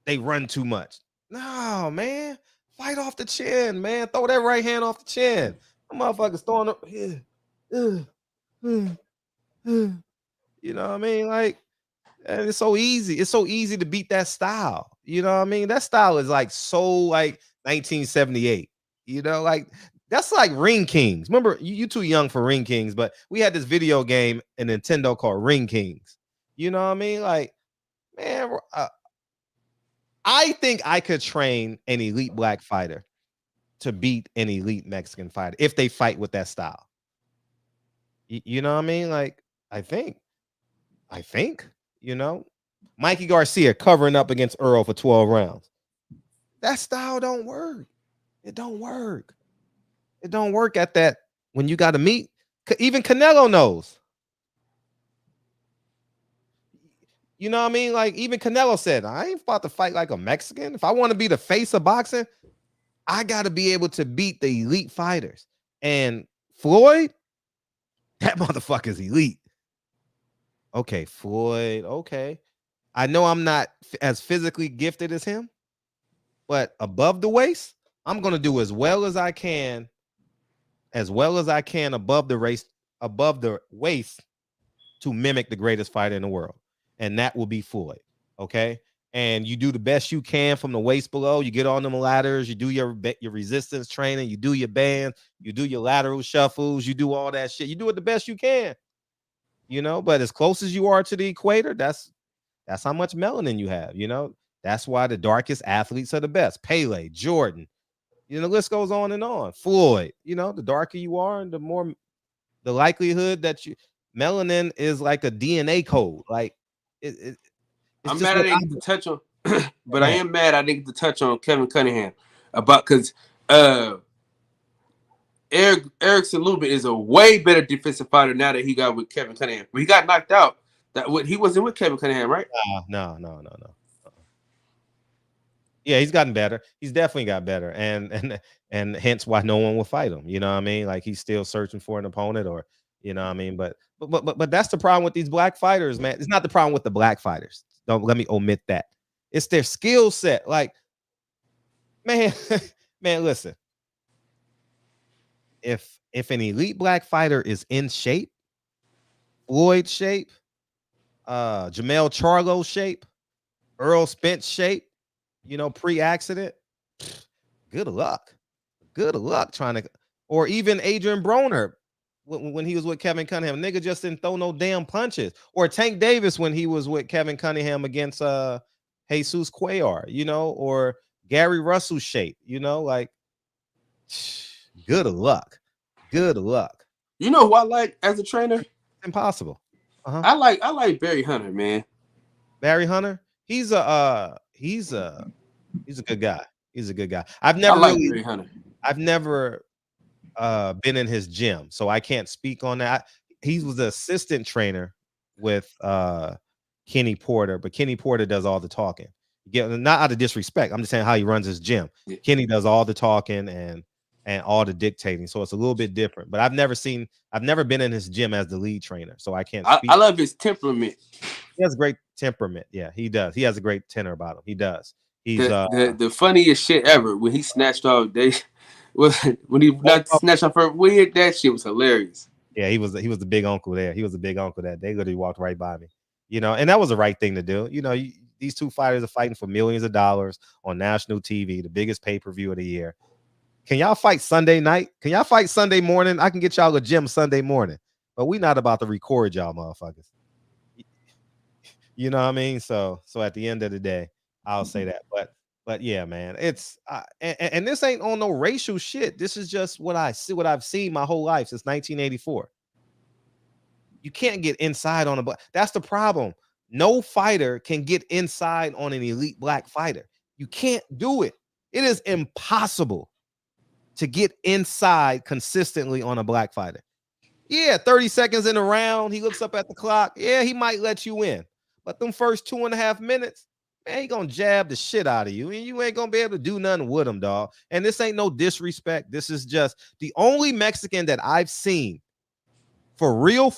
they run too much. No, man. Fight off the chin, man. Throw that right hand off the chin. The motherfuckers throwing up. You know what I mean? Like, and it's so easy. It's so easy to beat that style. You know what I mean? That style is like so like 1978. You know, like that's like Ring Kings. Remember, you too young for Ring Kings, but we had this video game in Nintendo called Ring Kings. You know what I mean? Like, man, I think I could train an elite black fighter to beat an elite Mexican fighter if they fight with that style. You know what I mean? Like, I think, you know, Mikey Garcia covering up against Earl for 12 rounds. That style don't work. It don't work. It don't work at that when you got to meet. Even Canelo knows. You know what I mean? Like even Canelo said, I ain't about to fight like a Mexican. If I want to be the face of boxing, I got to be able to beat the elite fighters. And Floyd, that motherfucker's elite. Okay, Floyd. Okay. I know I'm not as physically gifted as him, but above the waist, I'm going to do as well as I can above the waist to mimic the greatest fighter in the world. And that will be Floyd. Okay. And you do the best you can from the waist below. You get on them ladders, you do your resistance training, you do your bands, you do your lateral shuffles, you do all that shit. You do it the best you can, you know, but as close as you are to the equator, that's how much melanin you have, you know. That's why the darkest athletes are the best. Pele, Jordan, you know, the list goes on and on. Floyd, you know, the darker you are, and the more the likelihood that melanin is like a DNA code. Like I'm mad I didn't get to touch on, but I am mad I didn't get to touch on Kevin Cunningham about because Erickson Lubin is a way better defensive fighter now that he got with Kevin Cunningham. When he got knocked out, he wasn't with Kevin Cunningham, right? No. Yeah, he's gotten better. He's definitely got better, and hence why no one will fight him. You know what I mean? Like he's still searching for an opponent, or you know what I mean. But that's the problem with these black fighters, man. It's not the problem with the black fighters. Don't let me omit that. It's their skill set. Like, man, listen. If an elite black fighter is in shape, Floyd shape, Jamel Charlo shape, Earl Spence shape, you know, pre-accident, good luck trying to, or even Adrian Broner when he was with Kevin Cunningham, nigga just didn't throw no damn punches, or Tank Davis when he was with Kevin Cunningham against Jesus Cuellar, you know, or Gary Russell shape, you know, like good luck. You know who I like as a trainer? Impossible. I like Barry Hunter, man. Barry Hunter, he's a good guy. I've never been in his gym, so I can't speak on that. He was the assistant trainer with Kenny Porter, but Kenny Porter does all the talking. Not out of disrespect, I'm just saying how he runs his gym. Yeah. Kenny does all the talking, and and all the dictating. So it's a little bit different. But I've never been in his gym as the lead trainer, so I can't speak. I love his temperament. He has great temperament. Yeah, he does. He has a great tenor about him. He does. He's the funniest shit ever when he snatched off when he not snatched off her wig. That shit was hilarious. Yeah, he was the big uncle there. He was the big uncle that they literally walked right by me. You know, and that was the right thing to do. You know, these two fighters are fighting for millions of dollars on national TV, the biggest pay-per-view of the year. Can y'all fight Sunday night? Can y'all fight Sunday morning? I can get y'all a gym Sunday morning, but we not about to record y'all motherfuckers. You know what I mean? So at the end of the day, I'll say that. But yeah, man, it's and this ain't on no racial shit. This is just what I've seen my whole life since 1984. You can't get inside on that's the problem. No fighter can get inside on an elite black fighter. You can't do it. It is impossible to get inside consistently on a black fighter. Yeah, 30 seconds in a round, he looks up at the clock. Yeah, he might let you in. But them first 2.5 minutes, man, he gonna jab the shit out of you, and you ain't gonna be able to do nothing with him, dog. And this ain't no disrespect. This is just the only Mexican that I've seen for real,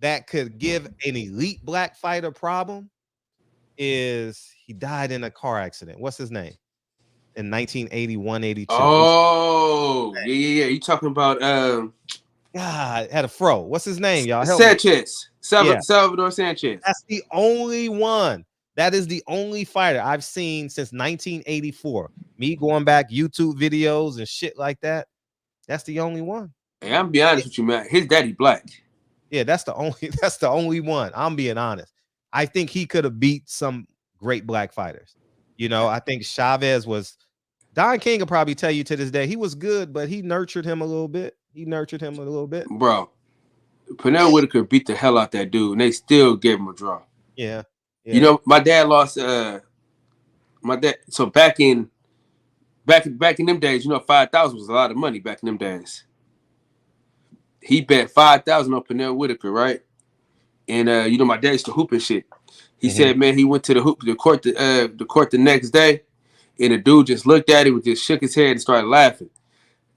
that could give an elite black fighter problem is he died in a car accident. What's his name? In 1981, 82. Oh, yeah. You talking about God, had a fro. What's his name, y'all? Sanchez. Salvador Sanchez. That's the only one. That is the only fighter I've seen since 1984. Me going back YouTube videos and shit like that. That's the only one. Hey, I'm be honest with you, man. His daddy black. Yeah, that's the only one. I'm being honest. I think he could have beat some great black fighters. You know, I think Chavez was. Don King will probably tell you to this day he was good, but he nurtured him a little bit. Bro, Pernell Whitaker beat the hell out that dude, and they still gave him a draw. Yeah. You know, my dad lost. So back in them days, you know, 5,000 was a lot of money back in them days. He bet 5,000 on Pernell Whitaker, right? And you know, my dad used to hoop and shit. He said, man, he went to the court the next day, and the dude just looked at him and just shook his head and started laughing.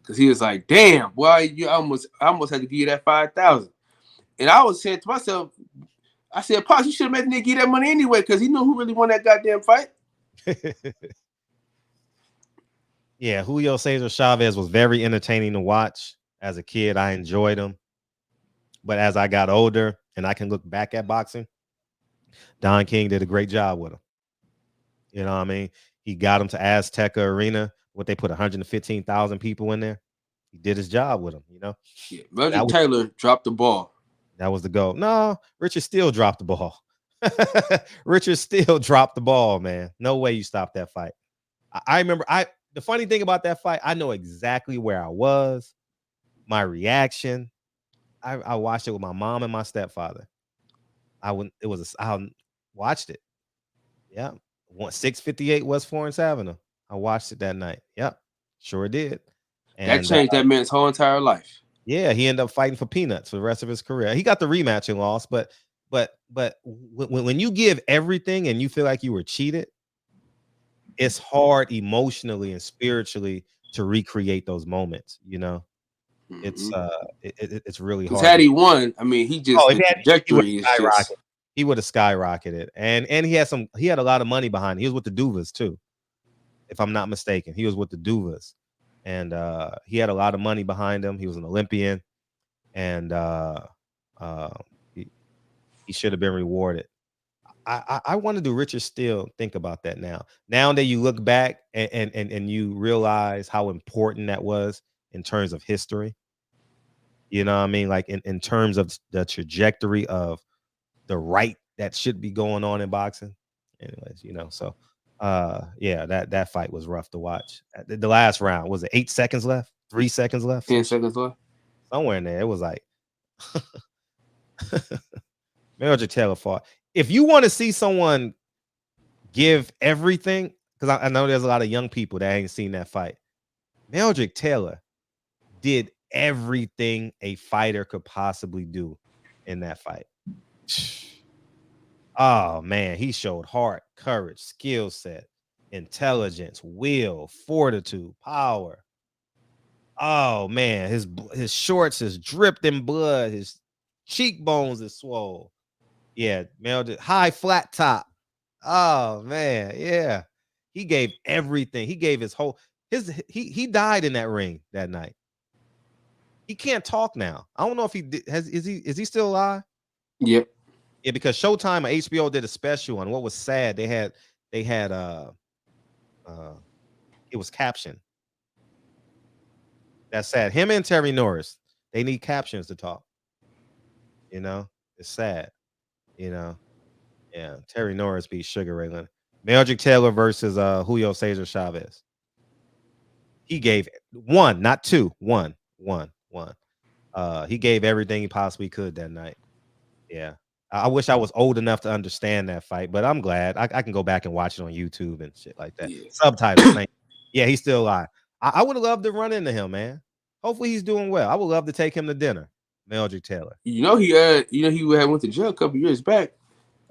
Because he was like, damn, boy, I almost had to give you that 5,000. And I was saying to myself, I said, Pops, you should have made the nigga give that money anyway, because he knew who really won that goddamn fight. Yeah, Julio Cesar Chavez was very entertaining to watch. As a kid, I enjoyed him. But as I got older and I can look back at boxing, Don King did a great job with him. You know what I mean? He got him to Azteca Arena. What they put 115,000 people in there. He did his job with him, you know. Yeah, Roger Taylor dropped the ball. That was the goal. No, Richard Steele dropped the ball. Richard Steele dropped the ball, man. No way you stopped that fight. I remember the funny thing about that fight, I know exactly where I was, my reaction. I watched it with my mom and my stepfather. I watched it. Yeah. 658 West Florence Avenue. I watched it that night. Yep. Sure did. And that changed that man's whole entire life. Yeah, he ended up fighting for peanuts for the rest of his career. He got the rematch and lost, but when you give everything and you feel like you were cheated, it's hard emotionally and spiritually to recreate those moments, you know. It's it's really hard. Had he won, I mean, he just he would have skyrocketed. And he had a lot of money behind him. He was with the Duvas too, if I'm not mistaken. He was with the Duvas, and he had a lot of money behind him. He was an Olympian, and he should have been rewarded. I wonder, do Richard Steele think about that now? Now that you look back and you realize how important that was in terms of history. You know what I mean? Like in terms of the trajectory of the right that should be going on in boxing. Anyways, you know, so yeah, that fight was rough to watch. The last round, was it 8 seconds left? 3 seconds left? 10 seconds left? Somewhere in there. It was like Major Taylor fought. If you want to see someone give everything, because I know there's a lot of young people that ain't seen that fight. Meldrick Taylor did everything a fighter could possibly do in that fight. Oh man, he showed heart, courage, skill set. intelligence, will, fortitude, power. Oh man, his shorts is dripped in blood. His cheekbones is swole. Yeah, high flat top. Oh man, yeah. He gave everything. He gave his whole he died in that ring that night. He can't talk now. I don't know if he did, is he still alive? Yep. Yeah, because Showtime or HBO did a special on what was sad. They had it was captioned. That's sad. Him and Terry Norris, they need captions to talk. You know, it's sad. You know, yeah. Terry Norris beat Sugar Ray Leonard. Meldrick Taylor versus Julio Cesar Chavez. He gave one, not two, one. He gave everything he possibly could that night. Yeah. I wish I was old enough to understand that fight, but I'm glad I can go back and watch it on YouTube and shit like that. Yeah. Subtitles. Yeah, he's still alive. I would have loved to run into him, man. Hopefully he's doing well. I would love to take him to dinner. Meldrick Taylor. He went to jail a couple years back.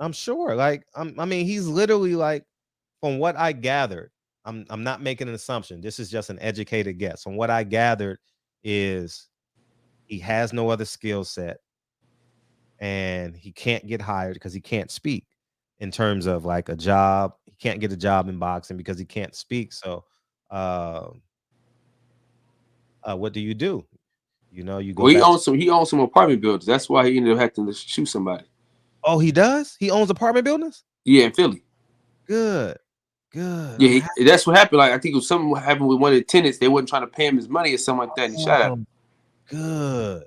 I'm sure. Like, I mean, he's literally like, from what I gathered, I'm not making an assumption. This is just an educated guess. From what I gathered is he has no other skill set and he can't get hired because he can't speak in terms of like a job. He can't get a job in boxing because he can't speak. So what do? You know, you go. Well, he owns some apartment buildings. That's why he ended up having to shoot somebody. Oh, he does? He owns apartment buildings? Yeah, in Philly. Good. Yeah, that's what happened. Like I think it was something happened with one of the tenants. They wasn't trying to pay him his money or something like that. And he shot at him. Good.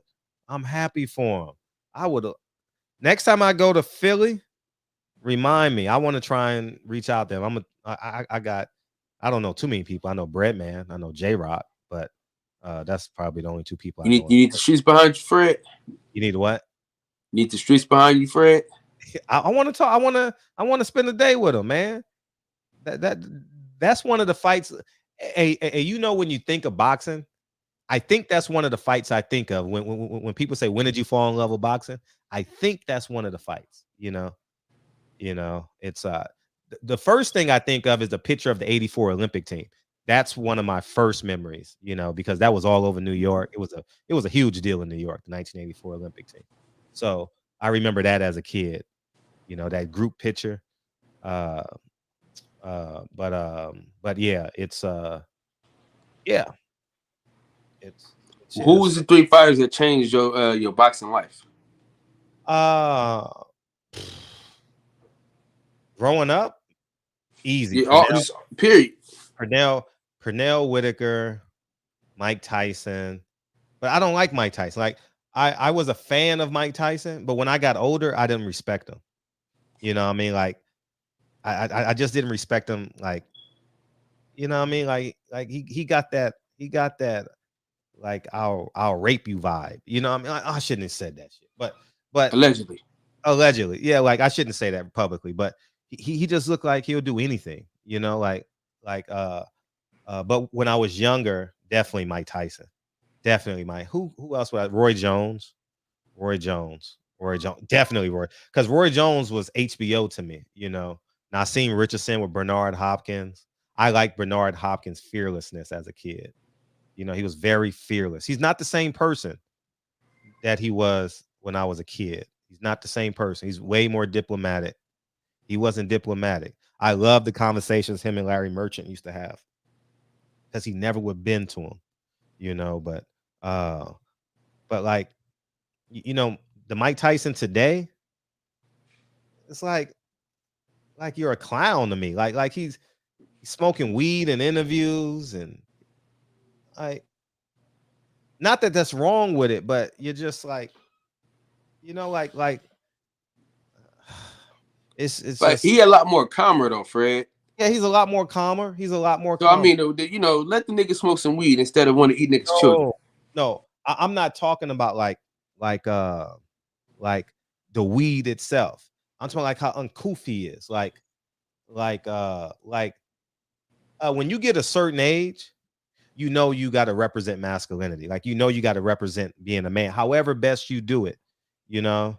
I'm happy for him. I would. Next time I go to Philly, remind me. I want to try and reach out there. I don't know too many people. I know Breadman. I know J-Rock, but that's probably the only two people You need the streets behind you, Fred. You need what? You need the streets behind you, Fred. I want to talk. I want to spend a day with him, man. That's one of the fights. You know, when you think of boxing, I think that's one of the fights I think of when people say, "When did you fall in love with boxing?" I think that's one of the fights. You know, it's the first thing I think of is the picture of the '84 Olympic team. That's one of my first memories, you know, because that was all over New York. It was a huge deal in New York, the 1984 Olympic team. So I remember that as a kid, you know, that group picture. But yeah, it's yeah. Who was the three fighters that changed your boxing life? Growing up, easy. Yeah, just period. Pernell Whitaker, Mike Tyson, but I don't like Mike Tyson. Like I was a fan of Mike Tyson, but when I got older, I didn't respect him. You know what I mean? Like I just didn't respect him. Like, you know what I mean? Like he got that like I'll rape you vibe. You know what I mean? Like, I shouldn't have said that shit. But allegedly. Yeah, like I shouldn't say that publicly, but he just looked like he'll do anything, you know, but when I was younger, definitely Mike Tyson. Definitely Mike. Who else was Roy Jones? Definitely Roy. Because Roy Jones was HBO to me, you know. Now I seen Richardson with Bernard Hopkins. I like Bernard Hopkins' fearlessness as a kid. You know, he was very fearless. He's not the same person that he was when I was a kid. He's not the same person. He's way more diplomatic. He wasn't diplomatic. I love the conversations him and Larry Merchant used to have because he never would bend to him, you know. But like, you know, the Mike Tyson today, it's like you're a clown to me. Like he's smoking weed in interviews and like, not that that's wrong with it, but you're just like, you know, like it's but just, he a lot more calmer though, Fred. Yeah, he's a lot more calmer. So calmer. I mean, you know, let the nigga smoke some weed instead of want to eat niggas' children. No, I'm not talking about like the weed itself. I'm talking like how uncouth he is. Like when you get a certain age, you know you got to represent masculinity. Like, you know, you got to represent being a man, however best you do it, you know.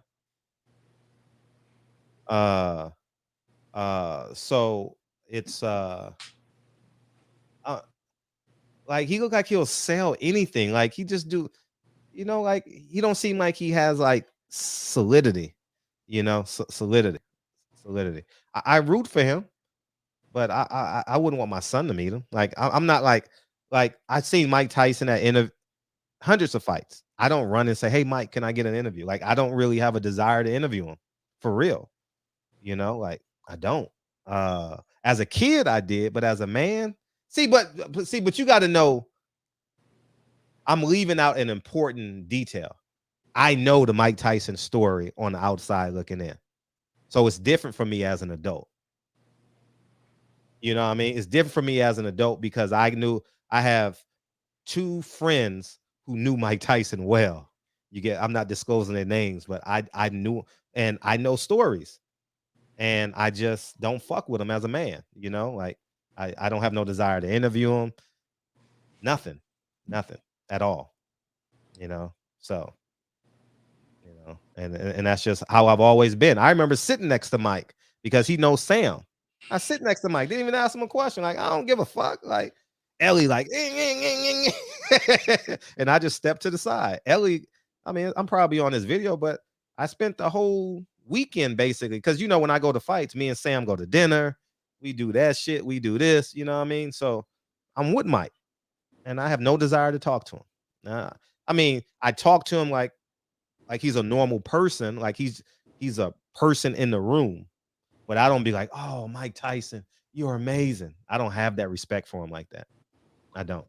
So it's like he look like he'll sell anything. Like he just do, like he don't seem like he has like solidity, solidity. I root for him, but I wouldn't want my son to meet him. Like I'm not like I've seen Mike Tyson at hundreds of fights. I don't run and say, "Hey, Mike, can I get an interview?" Like I don't really have a desire to interview him for real. Like I don't. As a kid, I did, but as a man, but you got to know, I'm leaving out an important detail. I know the Mike Tyson story on the outside looking in, so it's different for me as an adult. You know what I mean? It's different for me as an adult because I have 2 friends who knew Mike Tyson well. I'm not disclosing their names, but I knew, and I know stories, and I just don't fuck with him as a man. Like I don't have no desire to interview him. Nothing at all. So and that's just how I've always been. I remember sitting next to Mike because he knows Sam. I sit next to Mike, didn't even ask him a question. Like I don't give a fuck. Like Ellie, like, and I just stepped to the side. Ellie, I mean, I'm probably on this video, but I spent the whole weekend basically because when I go to fights, me and Sam go to dinner, we do that shit, we do this, you know what I mean? So I'm with Mike, and I have no desire to talk to him. I mean, I talk to him like he's a normal person, like he's a person in the room, but I don't be like, "Oh, Mike Tyson, you're amazing." I don't have that respect for him like that. I don't.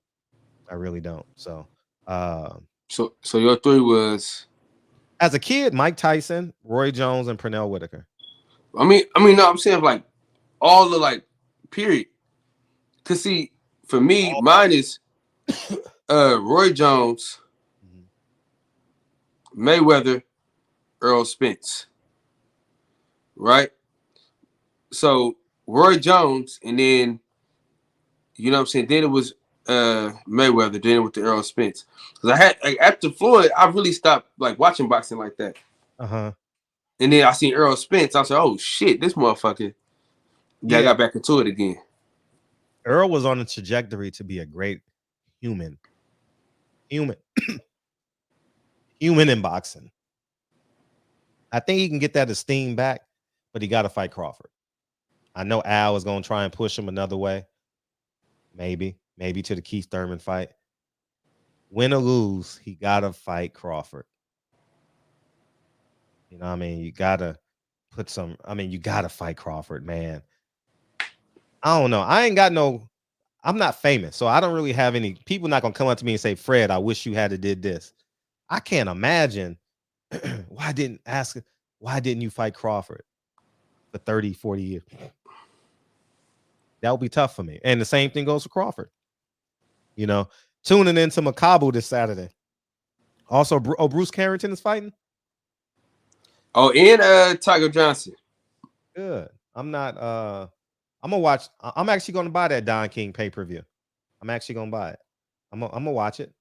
I really don't. So your 3 was, as a kid, Mike Tyson, Roy Jones, and Pernell Whitaker. I mean, no, I'm saying like all the like period. Cause see, for me, mine is Roy Jones, Mayweather, Earl Spence. Right? So Roy Jones, and then what I'm saying, then it was Mayweather, then it was the Earl Spence. Because I had after Floyd, I really stopped like watching boxing like that. And then I seen Earl Spence. I was like, oh shit, this motherfucker. Yeah, I got back into it again. Earl was on a trajectory to be a great human in boxing. I think he can get that esteem back, but he got to fight Crawford. I know Al is going to try and push him another way. Maybe to the Keith Thurman fight. Win or lose, he got to fight Crawford. You know what I mean? You got to you got to fight Crawford, man. I don't know. I'm not famous, so I don't really have any people not going to come up to me and say, "Fred, I wish you had did this." I can't imagine why didn't you fight Crawford for 30, 40 years? That would be tough for me. And the same thing goes for Crawford. Tuning into Macabre this Saturday. Also, Bruce Carrington is fighting. Oh, and Tiger Johnson. Good. I'm gonna watch. I'm actually gonna buy that Don King pay-per-view. I'm actually gonna buy it. I'm gonna watch it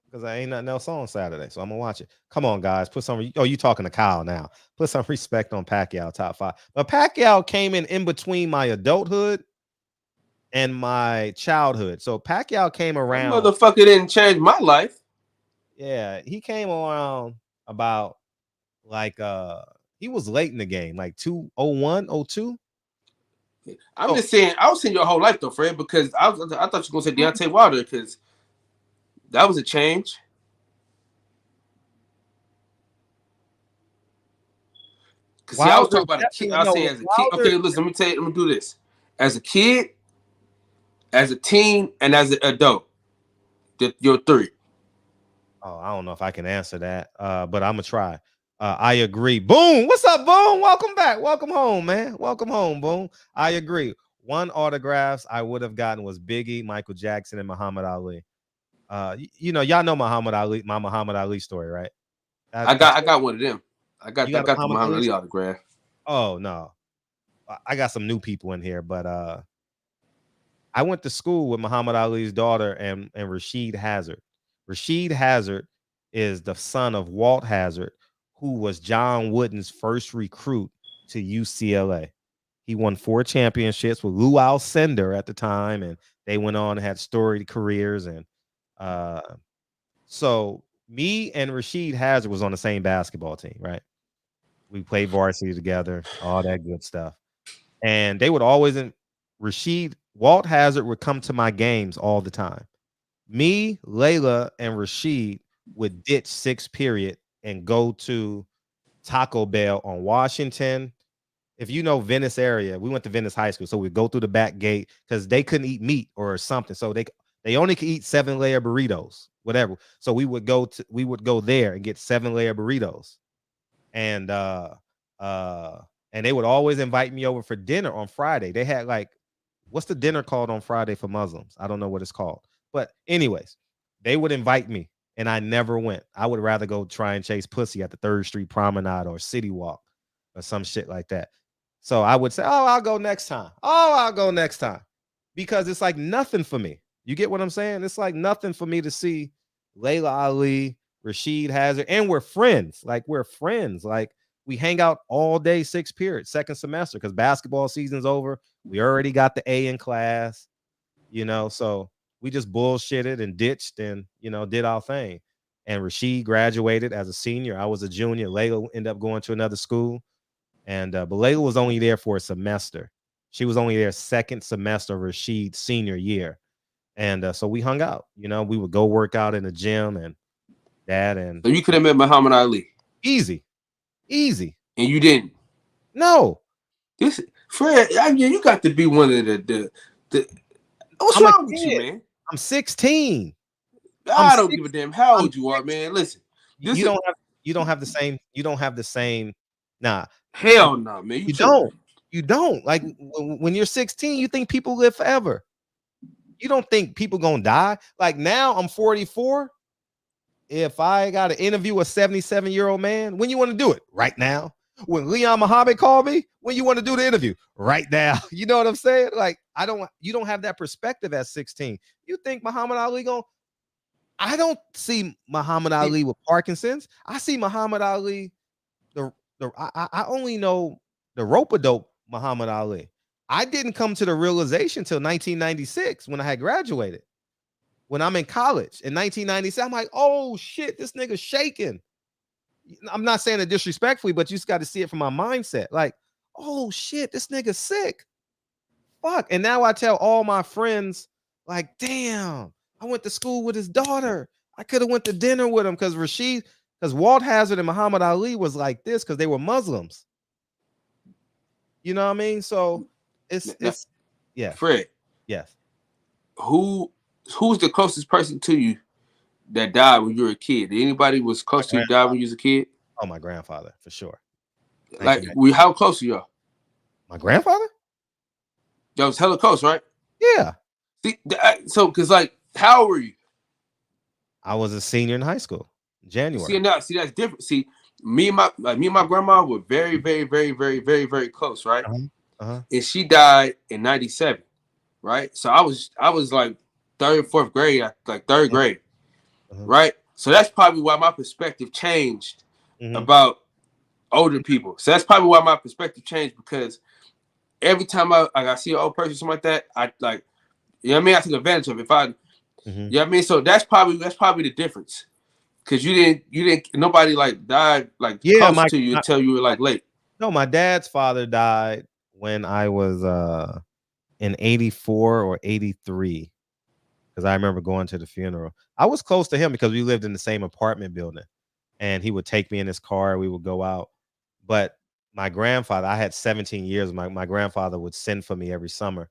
because I ain't nothing else on Saturday, so I'm gonna watch it. Come on, guys, put some. Oh, you talking to Kyle now? Put some respect on Pacquiao top 5. But Pacquiao came in between my adulthood and my childhood. So Pacquiao came around. That motherfucker didn't change my life. Yeah, he came around about like he was late in the game, like 201, 02. I'm just saying, I was saying your whole life though, Fred, because I thought you were gonna say Deontay Wilder, because that was a change. Because I was talking about a kid. I was saying as a kid. Okay, listen, let me tell you. Let me do this. As a kid, as a teen, and as an adult, you're 3. Oh, I don't know if I can answer that, but I'm gonna try. I agree. Boom. What's up, Boom? Welcome back. Welcome home, man. Welcome home, Boom. I agree. 1 autographs I would have gotten was Biggie, Michael Jackson, and Muhammad Ali. Y'all know my Muhammad Ali story, right? I got one of them. I got the Muhammad Ali autograph. Oh no, I got some new people in here, but I went to school with Muhammad Ali's daughter and Rasheed Hazard. Rasheed Hazard is the son of Walt Hazard, who was John Wooden's first recruit to UCLA. He won 4 championships with Luau Sender at the time, and they went on and had storied careers. And so me and Rasheed Hazard was on the same basketball team, right? We played varsity together, all that good stuff. And they would always Walt Hazard would come to my games all the time. Me, Layla, and Rasheed would ditch 6th period and go to Taco Bell on Washington. If you know Venice area, we went to Venice High School, so we'd go through the back gate because they couldn't eat meat or something. So they only could eat 7-layer burritos, whatever. So we would go there and get 7-layer burritos. And they would always invite me over for dinner on Friday. They had like, what's the dinner called on Friday for Muslims? I don't know what it's called. But anyways, they would invite me and I never went. I would rather go try and chase pussy at the 3rd Street Promenade or City Walk or some shit like that. So I would say, oh, I'll go next time. Oh, I'll go next time. Because it's like nothing for me. You get what I'm saying? It's like nothing for me to see Layla Ali, Rasheed Hazard, and we're friends. Like we're friends. Like we hang out all day, 6th period, 2nd semester, because basketball season's over. We already got the A in class, so we just bullshitted and ditched and, did our thing. And Rasheed graduated as a senior. I was a junior. Layla ended up going to another school. And but Layla was only there for a semester. She was only there 2nd semester of Rasheed's senior year. And so we hung out. We would go work out in the gym and that. And so you could have met Muhammad Ali. Easy. And you didn't. No. This Fred, you got to be one of the what's wrong with you, man? I'm 16. I don't give a damn how old you are, man. Listen, you don't have the same. Nah. Hell no, man. You don't. Like when you're 16, you think people live forever. You don't think people gonna die. Like now I'm 44. If I got to interview a 77-year-old man, when you want to do it? Right now. When Leon Muhammad called me, when you want to do the interview? Right now. You know what I'm saying? Like you don't have that perspective at 16. You think Muhammad Ali I don't see Muhammad Ali with Parkinson's. I see Muhammad Ali. I only know the rope-a-dope Muhammad Ali. I didn't come to the realization till 1996 when I had graduated. When I'm in college in 1996, I'm like, oh shit, this nigga's shaking. I'm not saying it disrespectfully, but you just got to see it from my mindset. Like, oh shit, this nigga's sick. Fuck. And now I tell all my friends, like, damn, I went to school with his daughter. I could have went to dinner with him because Walt Hazard and Muhammad Ali was like this because they were Muslims. You know what I mean? So it's yeah. Fred. Yes. Who's the closest person to you that died when you were a kid? Did anybody was close to you die when you was a kid? Oh, my grandfather, for sure. Like, how close are y'all? My grandfather? Y'all was hella close, right? Yeah. See, so, because, like, how old were you? I was a senior in high school, January. See, that's different. See, me and my grandma were very, very, very, very, very, very close, right? And she died in 97, right? So I was like 3rd, 4th grade, like 3rd grade, right? So that's probably why my perspective changed about older people. So that's probably why my perspective changed, because every time I see an old person, something like that, I like, you know what I mean? I took advantage of it. You know what I mean? So that's probably the difference. Because you didn't nobody like died like close to you until you were like late. No, my dad's father died when I was in 84 or 83. Because I remember going to the funeral. I was close to him because we lived in the same apartment building. And he would take me in his car. We would go out. But my grandfather, I had 17 years. My grandfather would send for me every summer.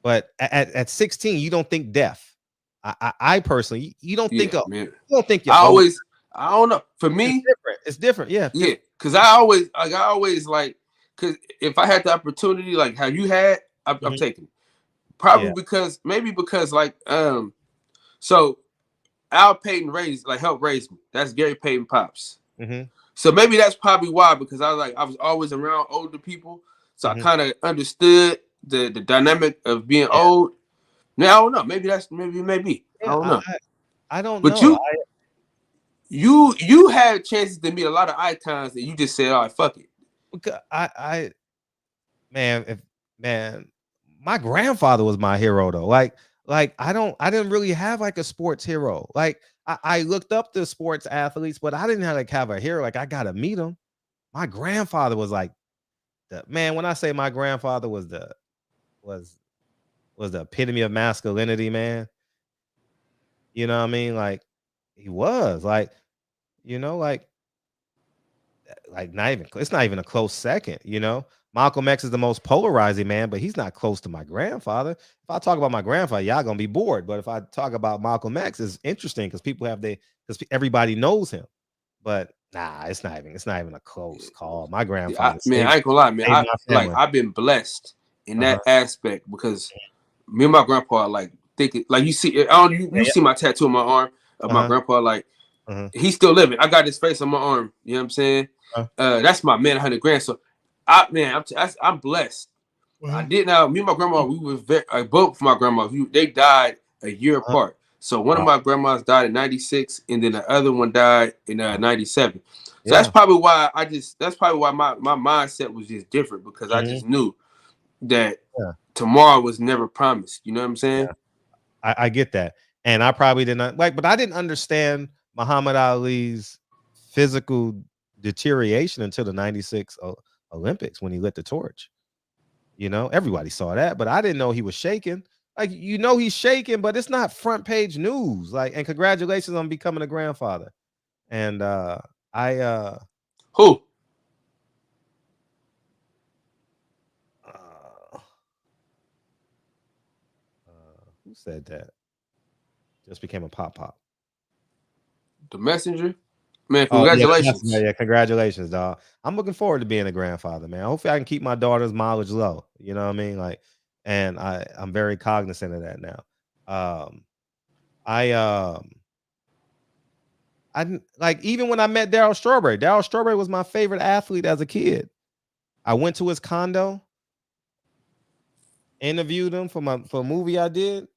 But at 16, you don't think death. I personally, you don't think of. You don't think. I don't know. For me, it's different. Yeah. Yeah. Because I always because if I had the opportunity, like how you had, I'm taking it. Probably because like so Al Payton helped raise me. That's Gary Payton pops. So maybe that's probably why, because I was always around older people, so I kind of understood the dynamic of being old. Now I don't know. Maybe maybe I don't know. I don't know. But you had chances to meet a lot of icons that you just said, "All right, fuck it." Because man, my grandfather was my hero though. Like I didn't really have like a sports hero. Like I looked up the sports athletes, but I didn't have a hero. Like I gotta meet him. My grandfather was like the man. When I say my grandfather was was the epitome of masculinity, man. You know what I mean? Like he was you know, not even it's not even a close second, you know. Malcolm X is the most polarizing man, but he's not close to my grandfather. If I talk about my grandfather, y'all gonna be bored. But if I talk about Malcolm X, it's interesting because because everybody knows him. But nah, it's not even a close call. My grandfather I ain't gonna lie, man. saved my family. I've been blessed in that aspect because me and my grandpa like thinking like you see you see my tattoo on my arm of my grandpa, like he's still living. I got his face on my arm. You know what I'm saying? That's my man, 100 grand. So I'm blessed. I did now. Me and my grandma, we was both my grandmas. They died a year apart. So one of my grandmas died in 96, and then the other one died in 97. So that's probably why my mindset was just different, because I just knew that tomorrow was never promised. You know what I'm saying? I get that. And I probably didn't but I didn't understand Muhammad Ali's physical deterioration until the 96 Olympics when he lit the torch. You know, everybody saw that, but I didn't know he was shaking. Like, you know, he's shaking, but it's not front page news. Like, and congratulations on becoming a grandfather. And who? Who said that? Just became a pop. The messenger. Man, congratulations. Yeah, congratulations, dog. I'm looking forward to being a grandfather, man. Hopefully I can keep my daughter's mileage low. You know what I mean? Like, and I'm very cognizant of that now. I like, even when I met Darryl Strawberry was my favorite athlete as a kid. I went to his condo, interviewed him for a movie I did,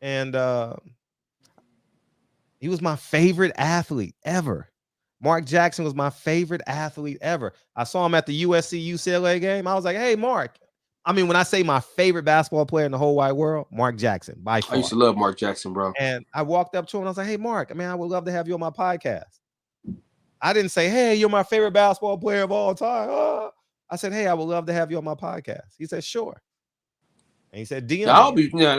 and he was my favorite athlete ever. Mark Jackson was my favorite athlete ever. I saw him at the USC UCLA game. I was like, hey, Mark. I mean, when I say my favorite basketball player in the whole wide world, Mark Jackson, by far. I used to love Mark Jackson, bro. And I walked up to him and I was like, hey, Mark, I would love to have you on my podcast. I didn't say, hey, you're my favorite basketball player of all time. I said, hey, I would love to have you on my podcast. He said, sure. And he said, DM.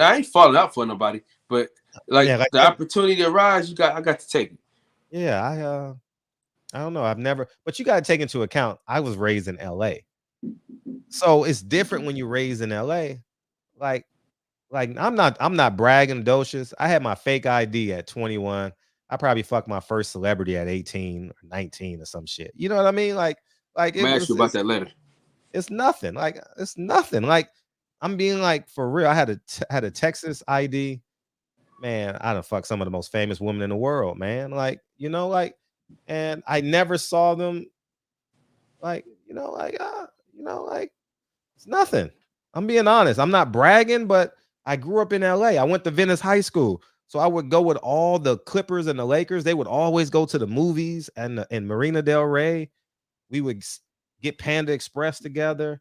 I ain't falling out for nobody, but the opportunity to rise, I got to take it. Yeah, I don't know. I've never, but you got to take into account, I was raised in LA. So it's different when you're raised in LA. Like I'm not bragging, docious. I had my fake ID at 21. I probably fucked my first celebrity at 18 or 19 or some shit. You know what I mean? Like it was about that later. It's nothing. It's nothing. Like, I'm being like, for real. I had a Texas ID. Man, I done fucked some of the most famous women in the world, man. Like, you know, like, and I never saw them like, it's nothing. I'm being honest. I'm not bragging, but I grew up in LA. I went to Venice High School. So I would go with all the Clippers and the Lakers. They would always go to the movies and in Marina Del Rey. We would get Panda Express together.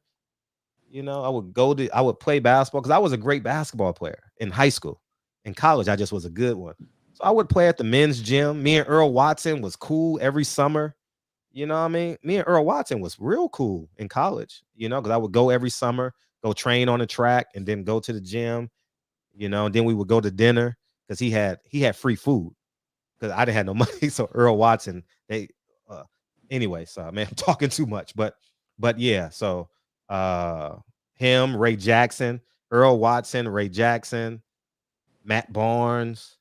You know, I would play basketball because I was a great basketball player in high school. In college, I just was a good one. So I would play at the men's gym. Me and Earl Watson was cool every summer. You know what I mean? Me and Earl Watson was real cool in college, you know, because I would go every summer, go train on the track and then go to the gym, you know, and then we would go to dinner because he had free food because I didn't have no money. So Earl Watson, anyway, so man, I'm talking too much, but yeah, so him, Ray Jackson, Earl Watson, Ray Jackson, Matt Barnes,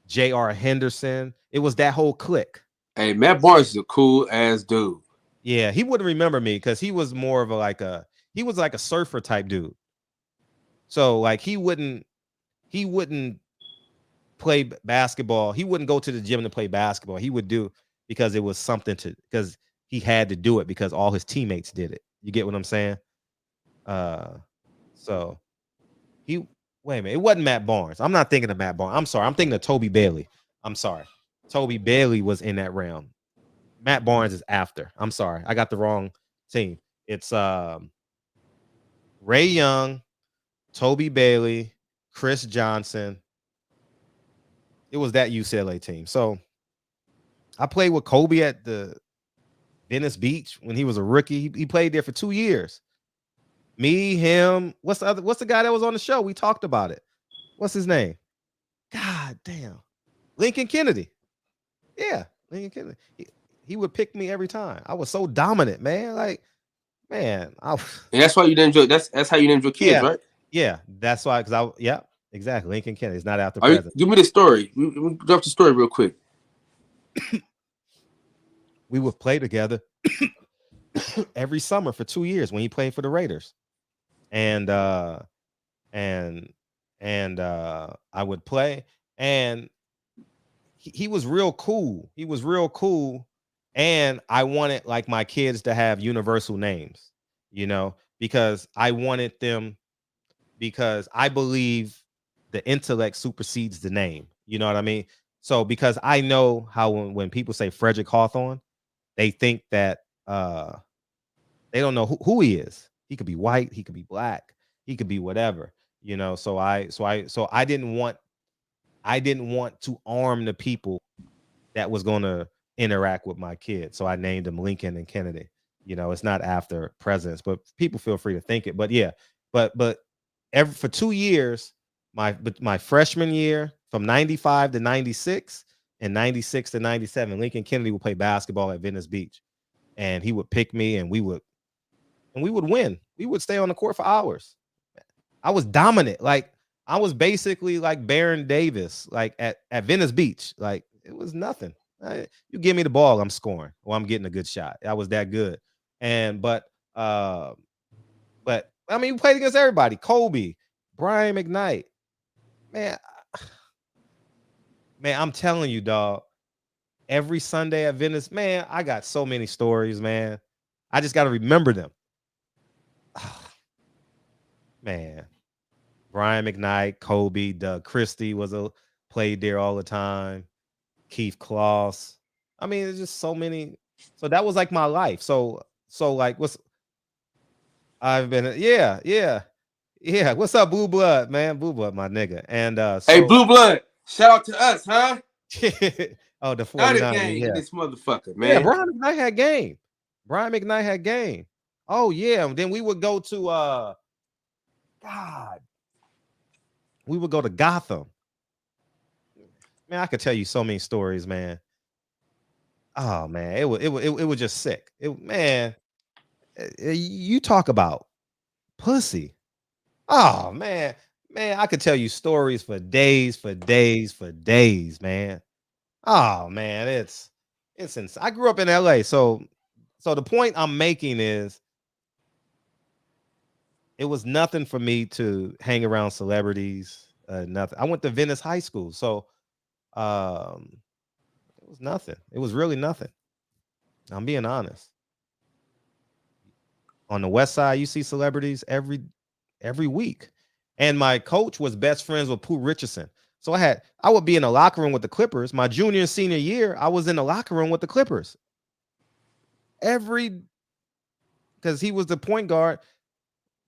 J.R. Henderson. It was that whole clique. Hey, Matt Barnes is a cool ass dude. Yeah, he wouldn't remember me because he was more of he was like a surfer type dude. So like he wouldn't play basketball. He wouldn't go to the gym to play basketball. He would do because it was something because he had to do it because all his teammates did it. You get what I'm saying? So wait a minute. It wasn't Matt Barnes. I'm not thinking of Matt Barnes. I'm sorry. I'm thinking of Toby Bailey. I'm sorry. Toby Bailey was in that round. Matt Barnes is after. I'm sorry. I got the wrong team. It's Ray Young, Toby Bailey, Chris Johnson. It was that UCLA team. So I played with Kobe at the Venice Beach when he was a rookie. He played there for 2 years. Me, him. What's the guy that was on the show? We talked about it. What's his name? God damn. Lincoln Kennedy. Yeah, Lincoln Kennedy. He would pick me every time. I was so dominant, man. Like, man. And that's why you didn't enjoy. That's how you named your kids, right? Yeah, that's why. Yeah, exactly. Lincoln Kennedy is not after present. Give me the story. We drop the story real quick. We would play together every summer for 2 years when he played for the Raiders, and I would play, and he was real cool. He was real cool, and I wanted like my kids to have universal names, you know, because I wanted them, because I believe the intellect supersedes the name. You know what I mean? So because I know how when people say Frederick Hawthorne, they think that they don't know who he is. He could be white, he could be black, he could be whatever, you know. So I didn't want to arm the people that was going to interact with my kids. So I named them Lincoln and Kennedy. You know, it's not after presidents, but people feel free to think it. But yeah, but for 2 years, my freshman year from 95 to 96 and 96 to 97, Lincoln Kennedy would play basketball at Venice Beach, and he would pick me, and we would win. We would stay on the court for hours. I was dominant. Like, I was basically like Baron Davis, like at Venice Beach. Like, it was nothing. You give me the ball, I'm scoring, or I'm getting a good shot. I was that good. But I mean, we played against everybody. Kobe, Brian McKnight. Man, I'm telling you, dog. Every Sunday at Venice, man, I got so many stories, man. I just got to remember them. Man, Brian McKnight, Kobe, Doug Christie played there all the time. Keith Kloss. I mean, there's just so many. So that was like my life. So like, I've been, yeah. What's up, Blue Blood, man? Blue Blood, my nigga. And hey, Blue Blood, shout out to us, huh? Oh, the 49 game in this motherfucker, man. Yeah, Brian McKnight had game. Oh yeah, and then we would go to we would go to Gotham. Man, I could tell you so many stories, man. Oh man, it was just sick. You talk about pussy. Oh man, I could tell you stories for days, man. Oh man, it's insane. I grew up in LA, so the point I'm making is it was nothing for me to hang around celebrities. Nothing. I went to Venice High School, so it was nothing. It was really nothing. I'm being honest. On the West Side, you see celebrities every week. And my coach was best friends with Pooh Richardson. So I would be in the locker room with the Clippers. My junior and senior year, I was in the locker room with the Clippers. Because he was the point guard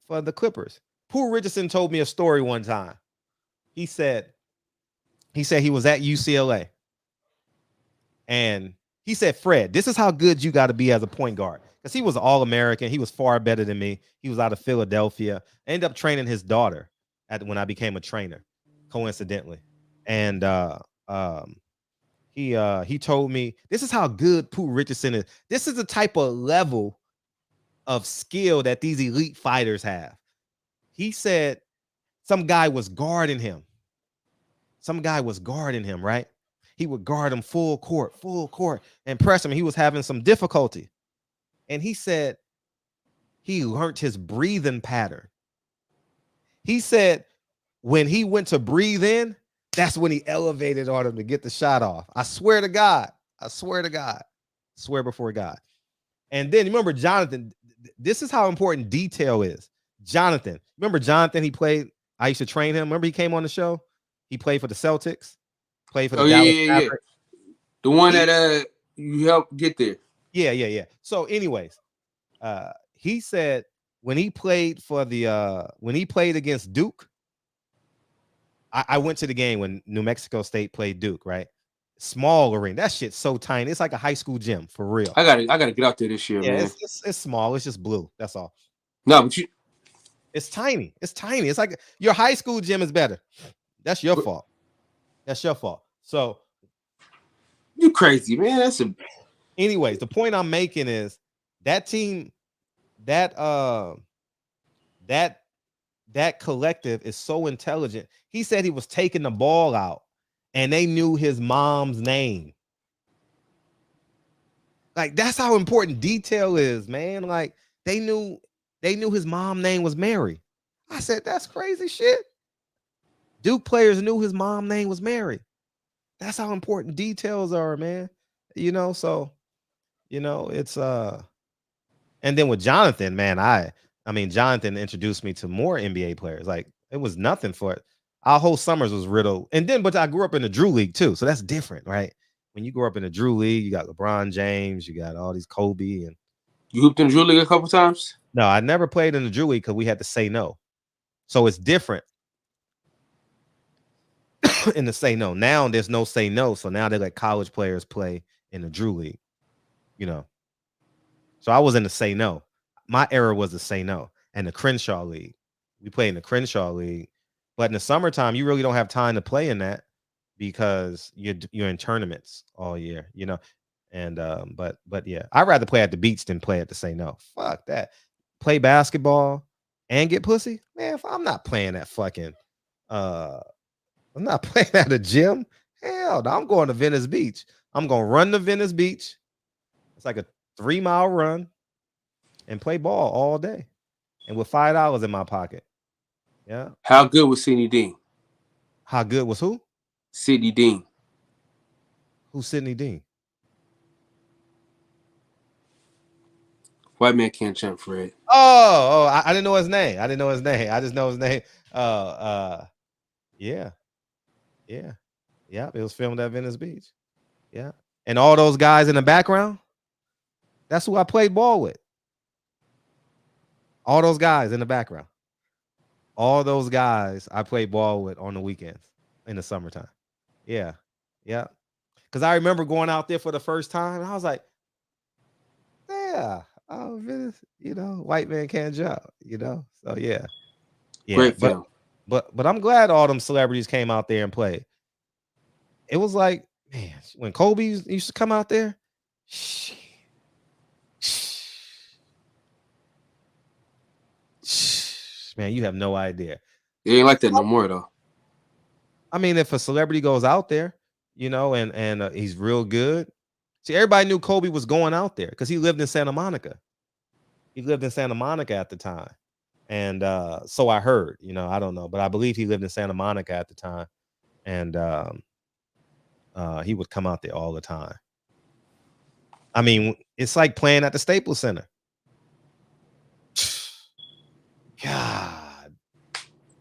for the Clippers. Pooh Richardson told me a story one time. He said he was at UCLA. And he said, Fred, this is how good you got to be as a point guard. Because he was All-American. He was far better than me. He was out of Philadelphia. I ended up training his daughter when I became a trainer, coincidentally. And he told me, this is how good Pooh Richardson is. This is the type of level of skill that these elite fighters have. He said some guy was guarding him. Right? He would guard him full court, and press him. He was having some difficulty. And he said he learned his breathing pattern. He said when he went to breathe in, that's when he elevated on him to get the shot off. I swear to God. Swear before God. And then remember Jonathan, this is how important detail is. Jonathan, remember Jonathan, I used to train him. Remember he came on the show? He played for the Celtics, played for the Dallas Mavericks. The one that you helped get there. Yeah. So anyways, he said when he played against Duke, I went to the game when New Mexico State played Duke, right? Small arena. That shit's so tiny. It's like a high school gym for real. I gotta get out there this year, Yeah, man. it's small. It's just blue. That's all. No, but it's tiny. It's tiny. It's like your high school gym is better. That's your fault. That's your fault. So you crazy, man. Anyways, the point I'm making is that team, that collective is so intelligent. He said he was taking the ball out and they knew his mom's name. Like, that's how important detail is, man. Like, they knew his mom's name was Mary. I said, that's crazy shit. Duke players knew his mom's name was Mary. That's how important details are, man. So it's and then with Jonathan, man, I mean Jonathan introduced me to more NBA players. Like, it was nothing for it. Our whole summers was riddled. And then, but I grew up in the Drew League too, so that's different, right? When you grow up in the Drew League, you got LeBron James, you got all these Kobe, and you hooped in the Drew League a couple times. No, I never played in the Drew League because we had to say no, so it's different. In the say no. Now there's no say no, so now they let college players play in the Drew League. So I was in the say no. My era was the say no, and the Crenshaw League. We play in the Crenshaw League, but in the summertime, you really don't have time to play in that because you're in tournaments all year, And but yeah, I'd rather play at the beach than play at the say no. Fuck that. Play basketball and get pussy, man. If I'm not playing that fucking, I'm not playing at a gym. Hell no, I'm going to Venice Beach. I'm gonna run to Venice Beach. It's like a 3-mile run and play ball all day. And with $5 in my pocket. Yeah. How good was Sidney Dean? How good was who? Sidney Dean. Who's Sidney Dean? White man can't jump, Fred. I didn't know his name. I just know his name. Yeah. It was filmed at Venice Beach. Yeah. And all those guys in the background, that's who I played ball with. All those guys in the background. All those guys I played ball with on the weekends in the summertime. Yeah. Because I remember going out there for the first time, and I was like, yeah, Venice, white man can't jump, So yeah. Great film. But I'm glad all them celebrities came out there and played. It was like, man, when Kobe used to come out there, man, you have no idea. It ain't like that no more, though. I mean, if a celebrity goes out there, and he's real good. See, everybody knew Kobe was going out there because he lived in Santa Monica. He lived in Santa Monica at the time. And so I heard, I don't know, but I believe he lived in Santa Monica at the time. And he would come out there all the time. I mean, it's like playing at the Staples Center. God,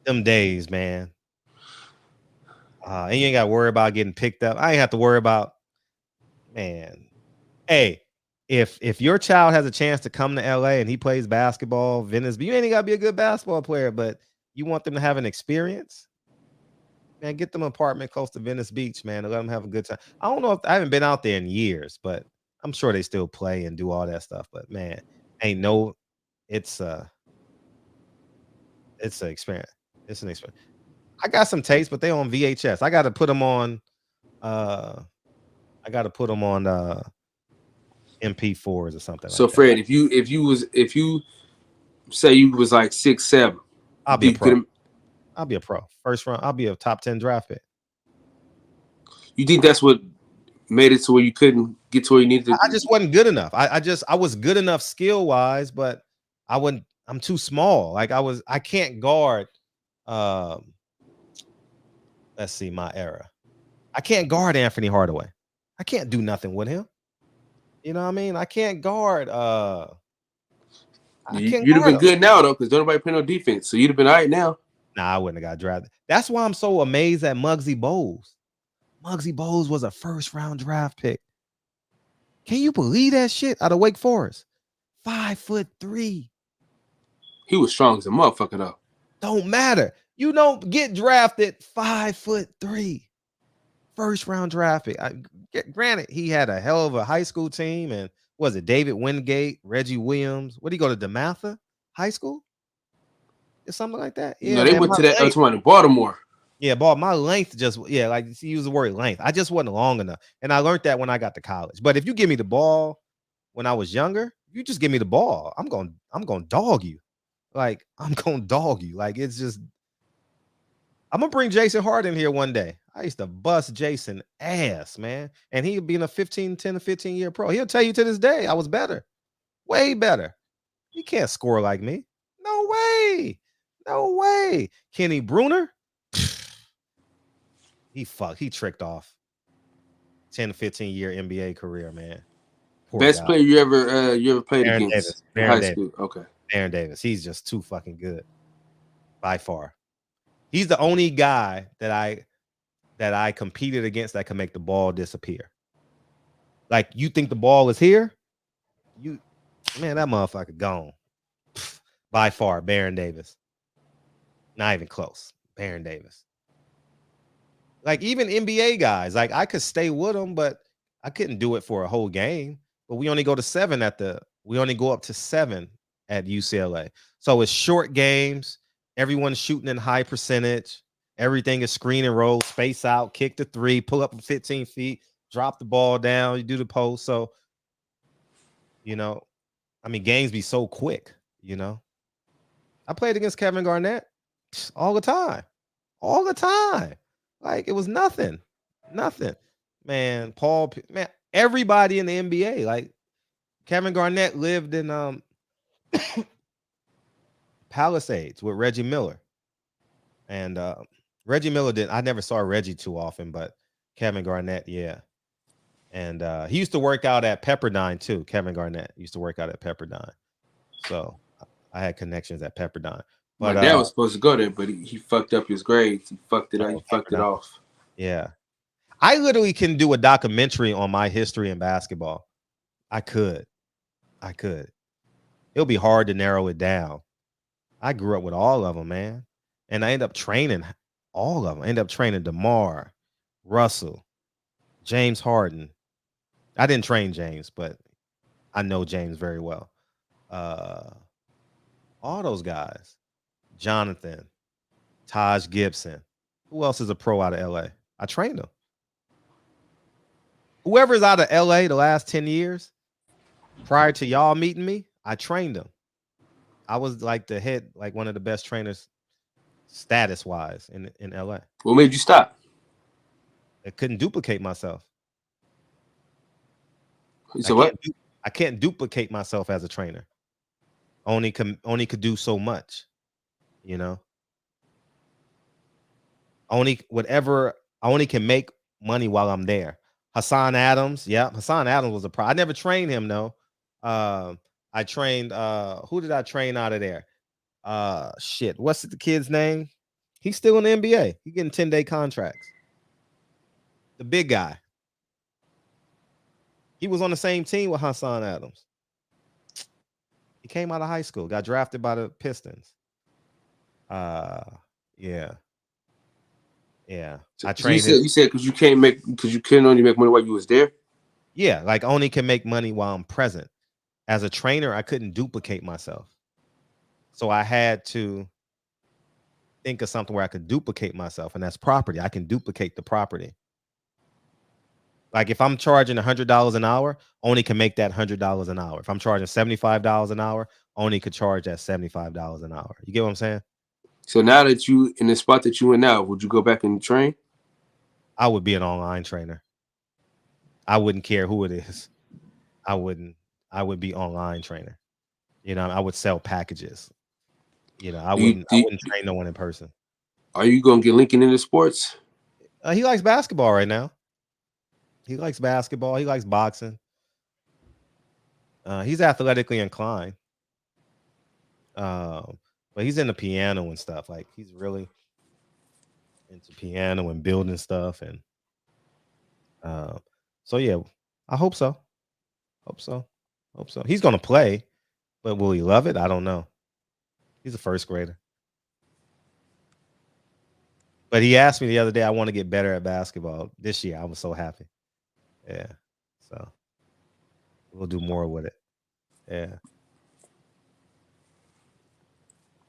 them days, man. And you ain't got to worry about getting picked up. I ain't have to worry about, man. Hey, if your child has a chance to come to LA and he plays basketball, Venice, you ain't got to be a good basketball player, but you want them to have an experience, man, get them an apartment close to Venice Beach, man, and let them have a good time. I don't know if I haven't been out there in years, but I'm sure they still play and do all that stuff. But man, it's an experience. It's an experience. I got some tapes, but they on VHS. I got to put them on. MP4s or something. So like Fred, that. if you say you was like 6'7", I'll be a pro. I'll be a pro. First round. I'll be a top 10 draft pick. You think that's what made it to where you couldn't get to where you needed to? I just wasn't good enough. I was good enough skill wise, but I'm too small. Like I can't guard. Let's see, my era. I can't guard Anthony Hardaway. I can't do nothing with him. You know what I mean? I can't guard. You'd have been good now though, because nobody play no defense. So you'd have been all right now. Nah, I wouldn't have got drafted. That's why I'm so amazed at Muggsy Bogues. Muggsy Bogues was a first-round draft pick. Can you believe that shit? Out of Wake Forest, 5'3". He was strong as a motherfucker though. Don't matter. You don't get drafted 5'3", first round draft pick. Granted, he had a hell of a high school team, and was it David Wingate, Reggie Williams? What did he go to DeMatha High School? Or something like that. Yeah, No, they man, went to that in Baltimore. Yeah, ball. My length just like you use the word length. I just wasn't long enough, and I learned that when I got to college. But if you give me the ball when I was younger, you just give me the ball. I'm going to dog you. Like I'm going to dog you. Like it's just. I'm gonna bring Jason Hart in here one day. I used to bust Jason ass, man, and he being a 10 to 15 year pro. He'll tell you to this day I was better, way better. He can't score like me. No way. No way. Kenny Bruner. He tricked off 10 to 15 year NBA career, man. Poor Best guy. player you ever played Baron against Davis. in high school. Okay. Baron Davis. He's just too fucking good. By far. He's the only guy that I competed against that can make the ball disappear. Like you think the ball is here? Man, that motherfucker gone. By far, Baron Davis. Not even close. Baron Davis. Like even NBA guys, like I could stay with them, but I couldn't do it for a whole game. But we only go up to 7 at UCLA. So it's short games. Everyone's shooting in high percentage. Everything is screen and roll, space out, kick the 3, pull up 15 feet, drop the ball down, you do the post. So, games be so quick, I played against Kevin Garnett all the time. Like it was nothing. Man, everybody in the NBA, like Kevin Garnett lived in Palisades with Reggie Miller. And Reggie Miller I never saw Reggie too often, but Kevin Garnett, yeah. And he used to work out at Pepperdine too. Kevin Garnett used to work out at Pepperdine. So I had connections at Pepperdine. But my dad was supposed to go there, but he fucked up his grades. He fucked it up. He fucked it off. Yeah. I literally can do a documentary on my history in basketball. I could. It'll be hard to narrow it down. I grew up with all of them, man. And I ended up training all of them. I ended up training DeMar, Russell, James Harden. I didn't train James, but I know James very well. All those guys. Jonathan, Taj Gibson. Who else is a pro out of LA? I trained them. Whoever's out of LA the last 10 years, prior to y'all meeting me, I trained them. I was like the head, like one of the best trainers status-wise in LA. What made you stop? I couldn't duplicate myself. So what? I can't duplicate myself as a trainer. Only could do so much, Only can make money while I'm there. Hassan Adams, yeah. Hassan Adams was a pro. I never trained him though. I trained who did I train out of there? What's the kid's name? He's still in the NBA. He's getting 10-day contracts. The big guy. He was on the same team with Hassan Adams. He came out of high school, got drafted by the Pistons. Yeah. So I trained you said because you couldn't only make money while you was there? Yeah, like only can make money while I'm present. As a trainer, I couldn't duplicate myself. So I had to think of something where I could duplicate myself, and that's property. I can duplicate the property. Like if I'm charging $100 an hour, only can make that $100 an hour. If I'm charging $75 an hour, only could charge that $75 an hour. You get what I'm saying? So now that you in the spot that you in now, would you go back and train? I would be an online trainer. I wouldn't care who it is. I would be online trainer. I would sell packages. I wouldn't train no one in person. Are you gonna get Lincoln into sports? He likes basketball right now. He likes basketball. He likes boxing. He's athletically inclined. But he's into piano and stuff. Like he's really into piano and building stuff. And so yeah, I hope so. Hope so. He's gonna play, but will he love it? I don't know. He's a first grader. But he asked me the other day, I want to get better at basketball this year. I was so happy. Yeah. So we'll do more with it. Yeah.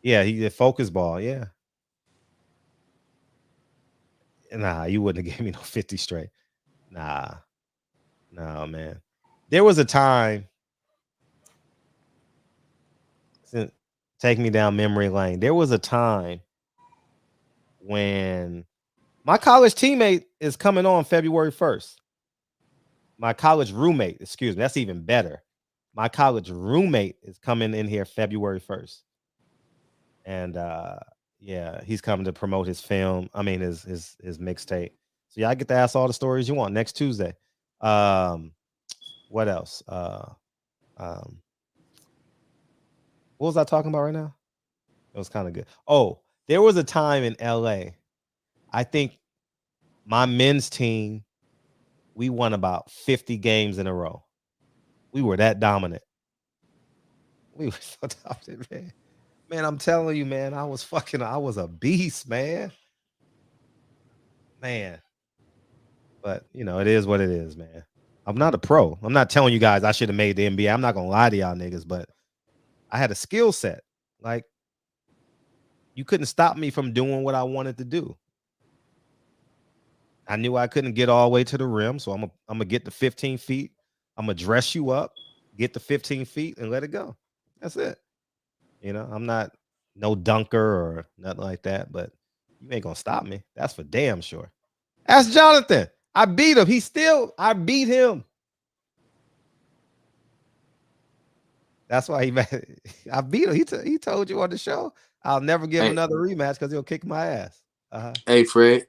Yeah, he did focus ball. Yeah. Nah, you wouldn't have gave me no 50 straight. Nah. No, man. There was a time, take me down memory lane. There was a time when my college teammate is coming on February 1st. My college roommate, excuse me, that's even better. My college roommate is coming in here February 1st. And yeah, he's coming to promote his film. I mean his mixtape. So yeah, I get to ask all the stories you want next Tuesday. What else? What was I talking about right now? It was kind of good. Oh, there was a time in LA. I think my men's team, we won about 50 games in a row. We were that dominant. We were so dominant, man. Man, I'm telling you, man, I was a beast, man. Man. But, you know, it is what it is, man. I'm not a pro. I'm not telling you guys I should have made the NBA. I'm not going to lie to y'all niggas, but I had a skill set. Like, you couldn't stop me from doing what I wanted to do. I knew I couldn't get all the way to the rim, so I'm gonna get the 15 feet. I'm gonna dress you up, get the 15 feet, and let it go. That's it. You know, I'm not no dunker or nothing like that, but you ain't gonna stop me. That's for damn sure. Ask Jonathan. I beat him. I beat him. That's why I beat him. He told you on the show. I'll never give him another rematch because he'll kick my ass. Hey, Fred.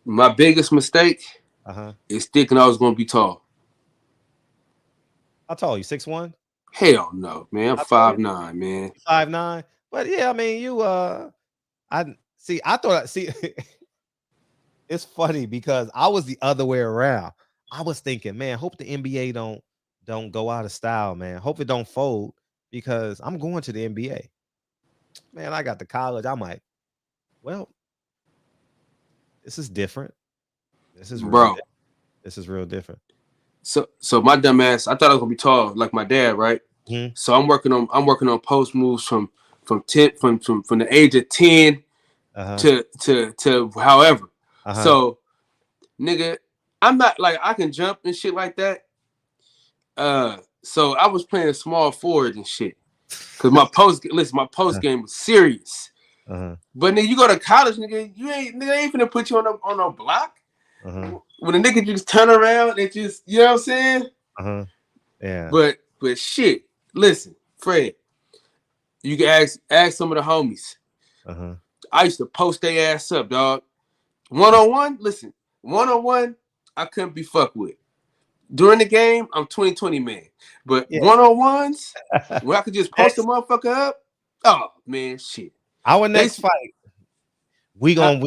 My biggest mistake is thinking I was going to be tall. How tall are you? 6'1"? Hell no, man. I'm 5'9", man. 5'9". But yeah, I mean, it's funny because I was the other way around. I was thinking, man, hope the NBA don't go out of style, man. Hope it don't fold because I'm going to the NBA. Man, I got to college. I'm like, well, this is different. This is real different. So my dumb ass, I thought I was gonna be tall like my dad, right? Mm-hmm. So I'm working on post moves from the age of 10 to however. So nigga, I'm not like I can jump and shit like that. So I was playing small forward and shit. Cause my post game was serious. But nigga, you go to college, nigga, ain't finna put you on a block. When a nigga just turn around and just, you know what I'm saying? Yeah. But shit, listen, Fred, you can ask some of the homies. I used to post their ass up, dog. One-on-one, listen, one-on-one, I couldn't be fucked with. During the game, I'm 20-20 man. But one-on-ones, where I could just post a motherfucker up, oh man, shit. Our next fight, we gonna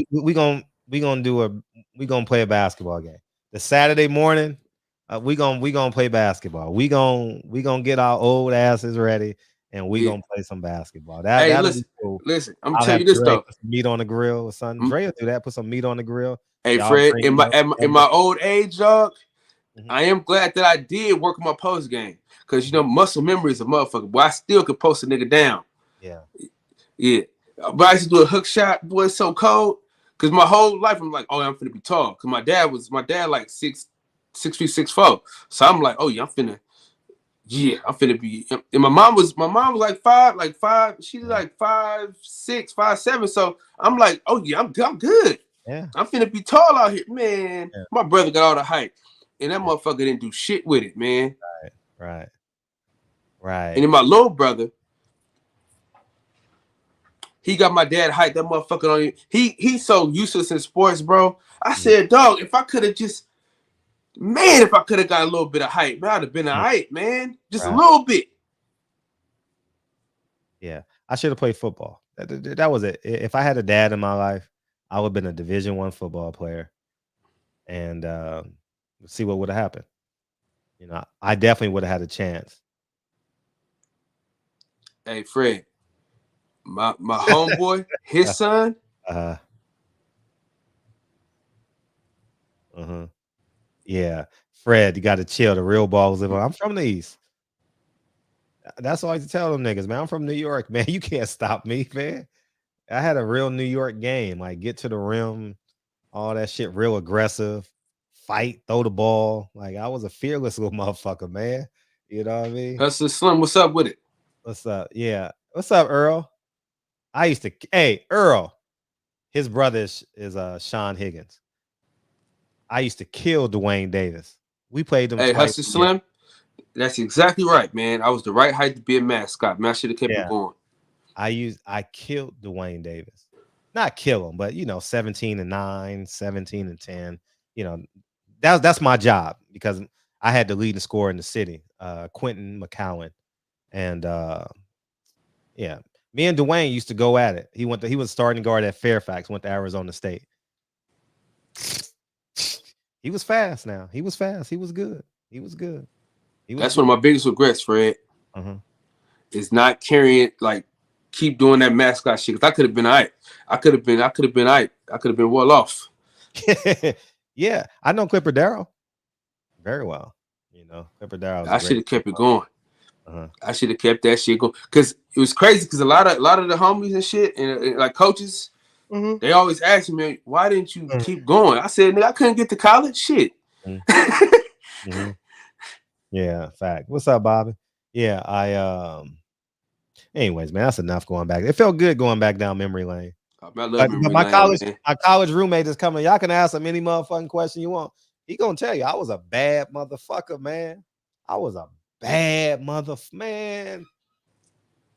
play a basketball game. The Saturday morning, we gonna play basketball. We gonna get our old asses ready, and we gonna play some basketball. That'll be cool. Listen, I'm gonna tell you this though. Put some meat on the grill or something. Dre will do that. Put some meat on the grill. Hey Fred, in my old age, dog, I am glad that I did work on my post game because you know muscle memory is a motherfucker. But I still could post a nigga down. Yeah. But I used to do a hook shot. Boy, it's so cold. Cause my whole life I'm like, oh, I'm finna be tall. Cause my dad like 6'3", 6'4". So I'm like, oh yeah, I'm finna be. And my mom was like five. She's like 5'6", 5'7". So I'm like, oh yeah, I'm good. Yeah, I'm finna be tall out here, man. Yeah. My brother got all the height, and that motherfucker didn't do shit with it, man. Right. And then my little brother, he got my dad height. That motherfucker on him. He's so useless in sports, bro. I said, dog, if I could have got a little bit of height, man, I'd have been a height, man. Just a little bit. Yeah, I should have played football. That was it. If I had a dad in my life, I would have been a Division I football player, and see what would have happened. You know, I definitely would have had a chance. Hey, Fred, my homeboy, his son. Yeah, Fred, you got to chill. The real balls live on. I'm from the East. That's all I used to tell them niggas, man. I'm from New York, man. You can't stop me, man. I had a real New York game. Like, get to the rim, all that shit, real aggressive, fight, throw the ball. Like, I was a fearless little motherfucker, man. You know what I mean? That's the Slim. What's up with it? What's up? Yeah. What's up, Earl? I used to, hey, Earl, his brother is Sean Higgins. I used to kill Dwayne Davis. We played them Hey, twice. Hustle Slim, that's exactly right, man. I was the right height to be a mascot. Man, I should have kept it going. I killed Dwayne Davis. Not kill him, but 17-9, 17-10. That's my job because I had the leading scorer in the city, Quentin McCowan. And me and Dwayne used to go at it. He was starting guard at Fairfax, went to Arizona State. He was fast now. He was fast. He was good. That's one of my biggest regrets, Fred. Is not carrying, like, keep doing that mascot shit. Cause I could have been all right. I could have been well off. Yeah, I know Clipper Darrell very well. Clipper Darrell. I should have kept it going. I should have kept that shit going. Cause it was crazy. Cause a lot of the homies and shit and like coaches, they always ask me, why didn't you keep going? I said, nigga, I couldn't get to college. Shit. Yeah, fact. What's up, Bobby? Yeah, anyways, man, that's enough going back. It felt good going back down memory lane. But my college roommate is coming. Y'all can ask him any motherfucking question you want. He gonna tell you I was a bad motherfucker, man. I was a bad man.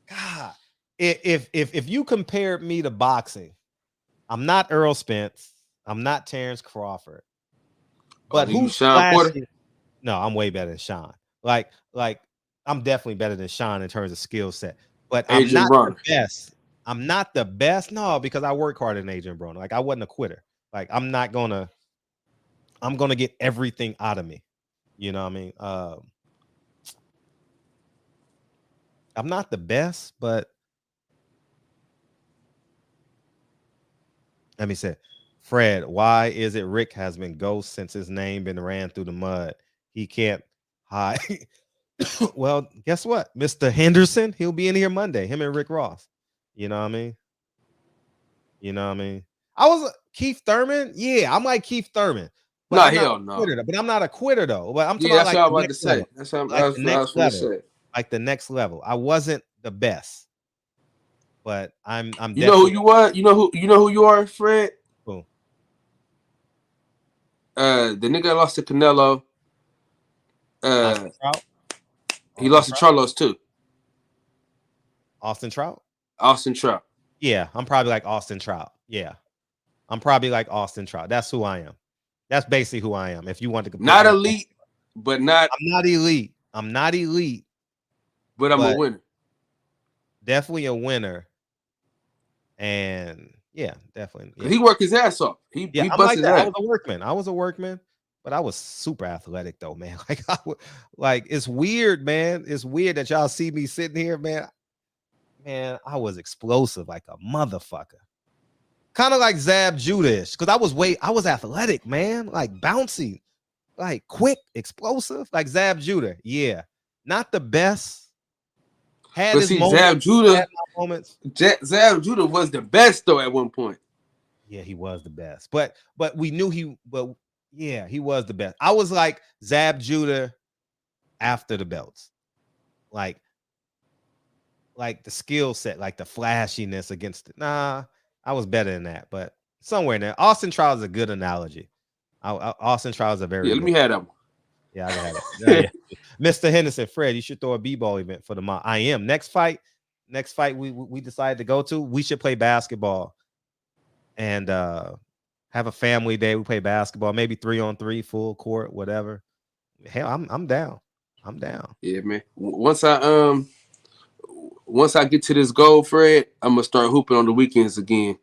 God, if you compared me to boxing, I'm not Earl Spence. I'm not Terrence Crawford. But who's Sean Porter? No, I'm way better than Sean. Like I'm definitely better than Sean in terms of skill set. But I'm not the best. I'm not the best. No, because I work harder than Adrian Broner. Like, I wasn't a quitter. Like, I'm gonna get everything out of me. You know what I mean? I'm not the best, but let me say, Fred, why is it Rick has been ghost since his name been ran through the mud? He can't hide. Well, guess what? Mr. Henderson, he'll be in here Monday. Him and Rick Ross. You know what I mean? I was Keith Thurman. Yeah, I'm like Keith Thurman. But hell no. But I'm not a quitter though. But I'm talking that's about what I was about to say. That's what I was going to say. Like the next level. I wasn't the best, but I'm. You know who you are. You know who you are, Fred. Who? The nigga that lost to Canelo. He lost to Charlos too. Austin Trout. Yeah, I'm probably like Austin Trout. Yeah, I'm probably like Austin Trout. That's who I am. That's basically who I am. If you want to compare, not elite, but not. I'm not elite. But I'm a winner. Definitely a winner. And yeah, definitely. Yeah. He worked his ass off. He busted his ass. I was a workman, but I was super athletic though, man. Like it's weird, man. It's weird that y'all see me sitting here, man. Man, I was explosive like a motherfucker. Kind of like Zab Judah-ish, because I was athletic, man. Like bouncy, like quick, explosive, like Zab Judah. Yeah, not the best. But see, Zab Judah was the best though at one point. Yeah, he was the best. But we knew he was the best. I was like Zab Judah after the belts. Like the skill set, like the flashiness against it. Nah, I was better than that, but somewhere in there. Austin Trout is a good analogy. Austin Trout is a very let me have that one. Yeah, I got it. Yeah. Mr. Henderson, Fred, you should throw a b-ball event for the month. I am. Next fight we decided to go to, we should play basketball and have a family day. We play basketball, maybe 3-on-3, full court, whatever. Hell, I'm down. Yeah, man. Once I get to this goal, Fred, I'm gonna start hooping on the weekends again.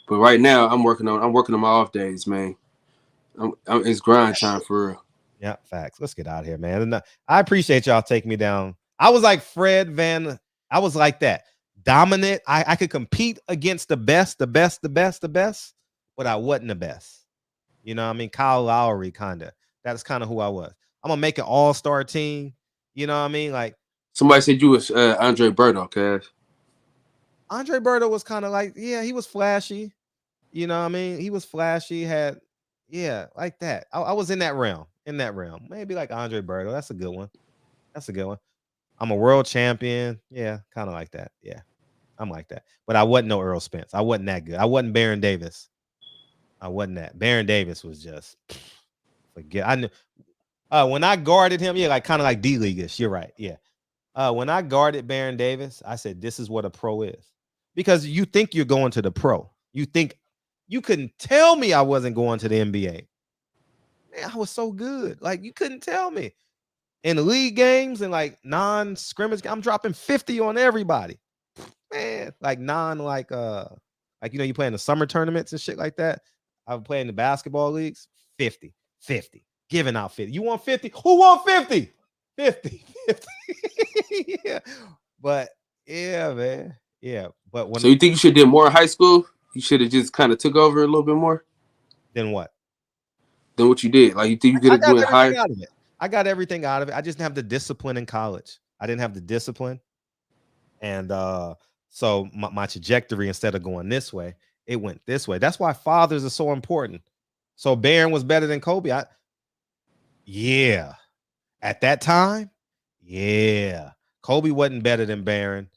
But right now, I'm working on my off days, man. It's grind time for real. Yeah, facts. Let's get out of here, man. And I appreciate y'all taking me down. I was like Fred Van I was like that. Dominant. I could compete against the best, but I wasn't the best. You know what I mean? Kyle Lowry, kind of. That's kind of who I was. I'm going to make an all-star team. You know what I mean? Like, somebody said you was Andre Berto, cuz. Andre Berto was kind of like, yeah, he was flashy. You know what I mean? He was flashy, had, yeah, like that. I was in that realm. Maybe like Andre Berto. That's a good one. I'm a world champion. Yeah, kind of like that. Yeah, I'm like that. But I wasn't no Earl Spence. I wasn't that good. I wasn't Baron Davis. I wasn't that. Baron Davis was just, forget. I knew when I guarded him, yeah, like kind of like D-Leaguish. You're right. Yeah. When I guarded Baron Davis, I said, this is what a pro is. Because you think you're going to the pro. You think you couldn't tell me I wasn't going to the NBA. Man, I was so good. Like, you couldn't tell me. In the league games and like non-scrimmage, I'm dropping 50 on everybody. Man, like you play in the summer tournaments and shit like that. I would play in the basketball leagues, 50, giving out 50. You want 50? Who want 50? 50. Yeah. But yeah, man. Yeah. But when So you think you should have did more in high school? You should have just kind of took over a little bit more? Then what? Than what you did. Like, you think you could have done higher? I got everything out of it. I just didn't have the discipline in college. I didn't have the discipline. And so my trajectory, instead of going this way, it went this way. That's why fathers are so important. So Baron was better than Kobe. Yeah. At that time, yeah. Kobe wasn't better than Baron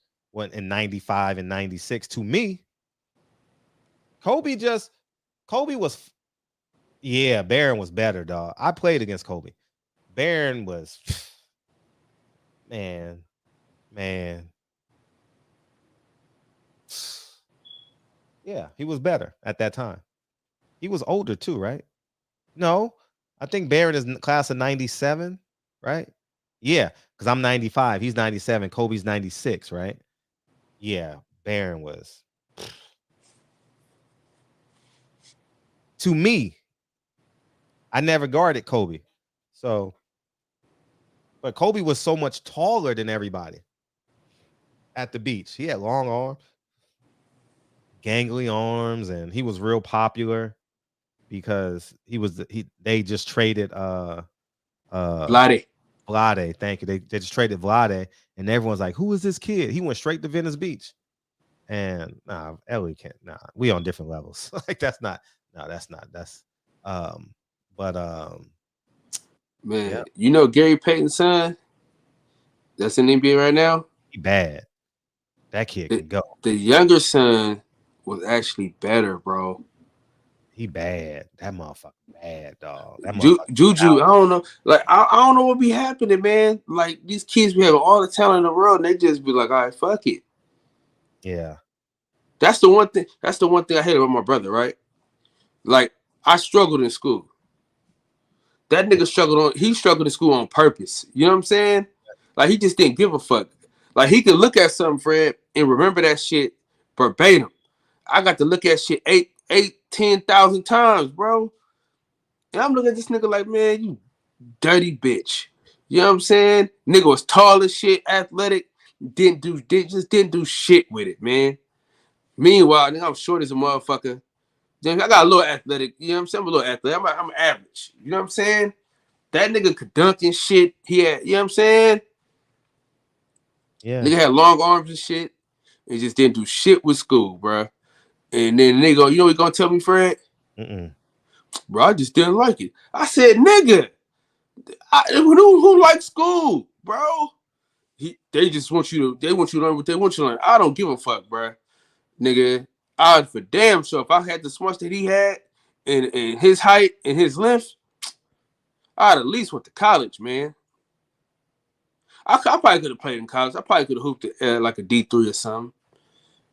in 95 and 96 to me. Kobe was, yeah, Baron was better, dog. I played against Kobe. Baron was, man. Yeah, he was better at that time. He was older too, right? No, I think Baron is class of 97, right? Yeah, because I'm 95. He's 97. Kobe's 96, right? Yeah, Baron was. To me, I never guarded Kobe. So, but Kobe was so much taller than everybody at the beach. He had long arms, gangly arms, and he was real popular because they just traded Vlade. Thank you. They just traded Vlade, and everyone's like, who is this kid? He went straight to Venice Beach. And Ellie can't. We on different levels. Like, that's not. Man, yeah. You know Gary Payton's son that's in the NBA right now? He bad. That kid can go. The younger son was actually better, bro. He bad. That motherfucker bad, dog. That Juju, I don't know. Like, I don't know what be happening, man. Like, these kids be having all the talent in the world, and they just be like, all right, fuck it. Yeah. That's the one thing I hate about my brother, right? Like, I struggled in school. That nigga struggled in school on purpose. You know what I'm saying? Like, he just didn't give a fuck. Like, he could look at something, Fred, and remember that shit verbatim. I got to look at shit 10,000 times, bro. And I'm looking at this nigga like, man, you dirty bitch. You know what I'm saying? Nigga was tall as shit, athletic, didn't do shit with it, man. Meanwhile, nigga, I'm short as a motherfucker. I got a little athletic, you know what I'm saying? I'm a little athletic. I'm average. You know what I'm saying? That nigga could dunk and shit. He had, you know what I'm saying? Yeah. Nigga had long arms and shit. And just didn't do shit with school, bro. And then nigga, you know what he gonna tell me, Fred? Bro, I just didn't like it. I said, nigga, who likes school, bro? They want you to learn what they want you to learn. I don't give a fuck, bro. Nigga, I'd for damn sure if I had the smarts that he had and his height and his length, I'd at least went to college, man. I probably could have played in college. I probably could have hooped like a D3 or something.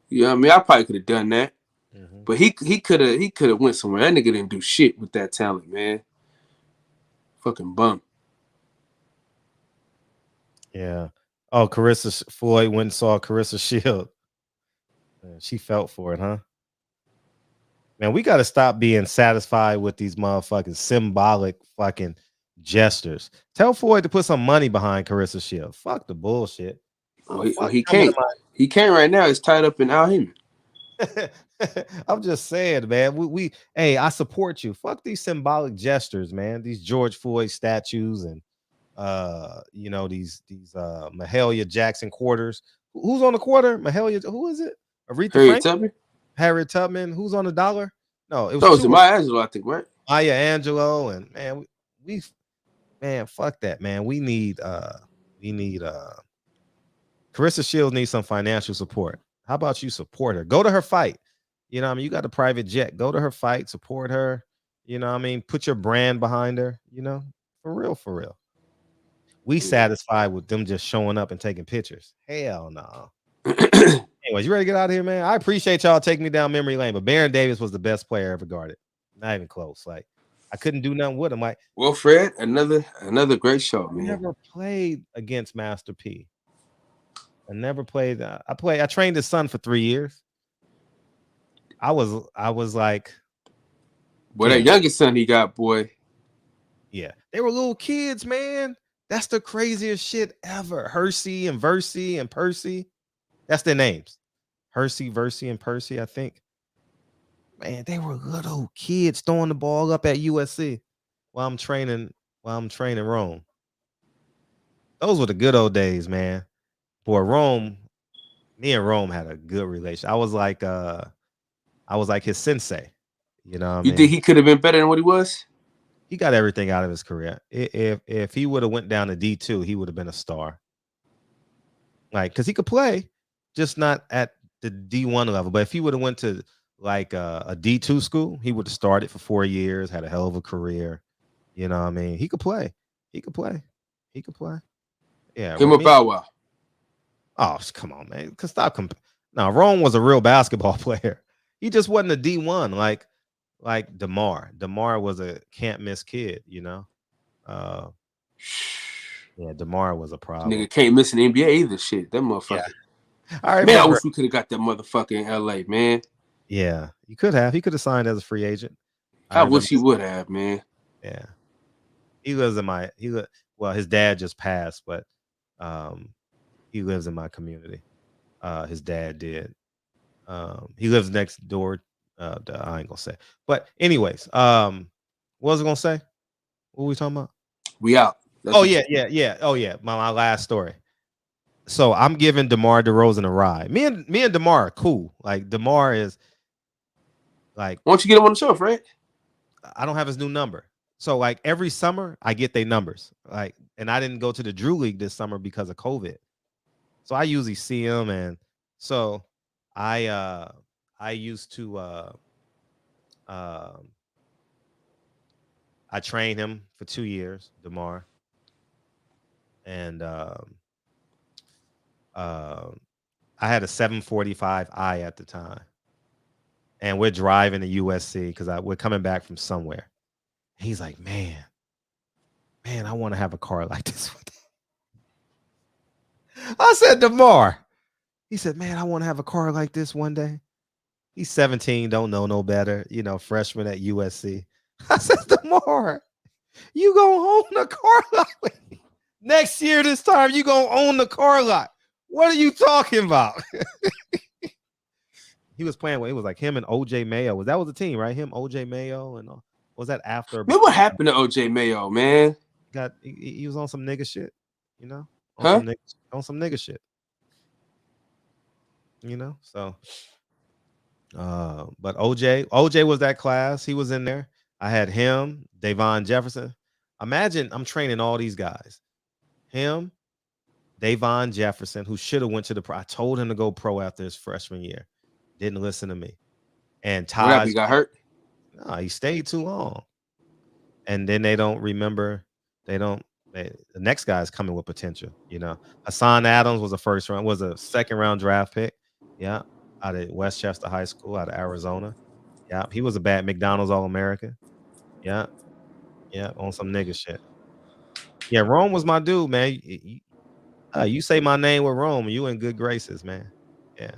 You know what I mean? I probably could have done that. But he could have went somewhere. That nigga didn't do shit with that talent, man. Fucking bum. Yeah. Oh, Carissa Floyd went and saw Carissa Shield. Man, she felt for it, huh? Man, we got to stop being satisfied with these motherfucking symbolic fucking gestures. Tell Floyd to put some money behind Carissa Shield. Fuck the bullshit. He can't. He can't right now. It's tied up in Al Haymon. I'm just saying, man. Hey, I support you. Fuck these symbolic gestures, man. These George Floyd statues and these Mahalia Jackson quarters. Who's on the quarter? Mahalia, who is it? Harriet Tubman. Who's on the dollar? No, it was Maya Angelou, I think, right? Maya Angelou, and man, fuck that, man. We need Carissa Shields needs some financial support. How about you support her? Go to her fight. You know what I mean? You got a private jet. Go to her fight, support her. You know what I mean? Put your brand behind her, for real, for real. We satisfied with them just showing up and taking pictures. Hell no. Anyways, you ready to get out of here, man? I appreciate y'all taking me down memory lane, but Baron Davis was the best player ever guarded. Not even close. Like, I couldn't do nothing with him. Like, well, Fred, another great show, man. I never played against Master P. I never played. I trained his son for 3 years. I was like, boy, that youngest son he got, boy. Yeah, they were little kids, man. That's the craziest shit ever. Hersey and Versey and Percy. That's their names. Hersey, Versey, and Percy, I think. Man, they were little kids throwing the ball up at USC while I'm training Rome. Those were the good old days, man. Boy, me and Rome had a good relation. I was like his sensei. You know what I mean? You think he could have been better than what he was? He got everything out of his career. If he would have went down to D2, he would have been a star. Like, because he could play, just not at the D1 level. But if he would have went to like a D2 school, he would have started for 4 years, had a hell of a career. You know what I mean? He could play. Yeah. Him or Bow Wow? Oh, come on, man. Stop. Now, Rome was a real basketball player. He just wasn't a D1 like DeMar. DeMar was a can't miss kid, Yeah, DeMar was a problem. Nigga can't miss an NBA either. Shit, that motherfucker. Yeah. All right, man, I wish we could have got that motherfucker in LA, man. Yeah, you could have. He could have signed as a free agent. I wish he would have, man. Yeah, he lives in my. His dad just passed, but he lives in my community. His dad did. He lives next door. I ain't gonna say. But anyways, what was I gonna say? What were we talking about? We out. Yeah. Oh yeah. My last story. So I'm giving DeMar DeRozan a ride. Me and DeMar are cool. Like, DeMar is like, why don't you get him on the show, Fred? I don't have his new number. So like every summer I get their numbers. Like, and I didn't go to the Drew League this summer because of COVID. So I usually see him, and so I used to I trained him for 2 years, DeMar. And I had a 745 I at the time. And we're driving to USC because we're coming back from somewhere. He's like, man, I want to have a car like this. I said, DeMar. He said, man, I want to have a car like this one day. He's 17, don't know no better, freshman at USC. I said, DeMar, you gonna own a car lot. Next year, this time, you gonna own the car lot. What are you talking about? He was playing with, it was like him and OJ Mayo. That was the team, right? Him, OJ Mayo, and was that after? Man, what happened to OJ Mayo, man? He was on some nigga shit, On some nigga shit. So but OJ was that class. He was in there. I had him, Davon Jefferson. Imagine I'm training all these guys. Him, Davon Jefferson, who should have went to the pro. I told him to go pro after his freshman year. Didn't listen to me. And Taj, he got hurt? No, he stayed too long. And then they don't remember. The next guy is coming with potential. Hassan Adams was a second round draft pick. Yeah, out of Westchester High School, out of Arizona. Yeah, he was a bad McDonald's All-American. Yeah, on some nigga shit. Yeah, Rome was my dude, man. You say my name with Rome, you in good graces, man. Yeah.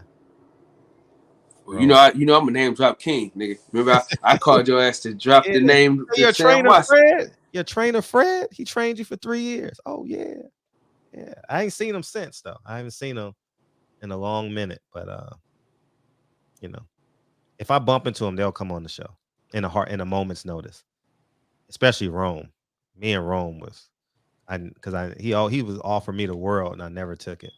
Well, I'm a name drop king, nigga. Remember, I called your ass to drop the name. Your trainer Fred. Your trainer Fred. He trained you for 3 years. Oh yeah. Yeah, I ain't seen him since though. I haven't seen him in a long minute, but you know, if I bump into him, they'll come on the show in a moment's notice. Especially Rome. Me and Rome was, he was offering me the world and I never took it.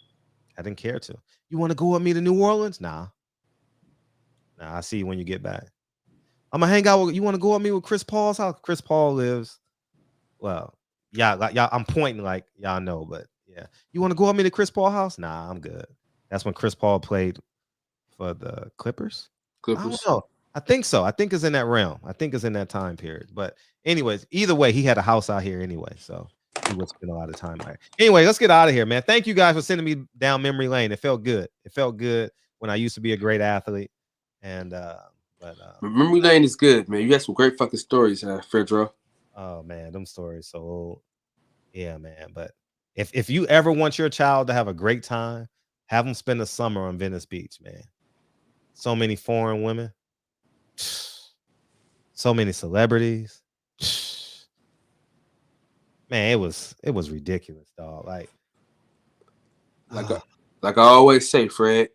I didn't care to. You want to go with me to New Orleans? Nah. I see you when you get back. I'm gonna hang out with you. Want to go with me with Chris Paul's house? Chris Paul lives. Well, y'all. I'm pointing like y'all know, but yeah. You want to go with me to Chris Paul's house? Nah, I'm good. That's when Chris Paul played for the Clippers. I don't know. I think so. I think it's in that realm. I think it's in that time period. But anyways, either way, he had a house out here anyway, so he would spend a lot of time there. Anyway, let's get out of here, man. Thank you guys for sending me down memory lane. It felt good. It felt good when I used to be a great athlete. And memory lane is good, man. You got some great fucking stories, Fredro. Oh man, them stories so old. Yeah, man. But if you ever want your child to have a great time, have them spend the summer on Venice Beach, man. So many foreign women, so many celebrities. Man, it was ridiculous, dog. Like I always say, Fred.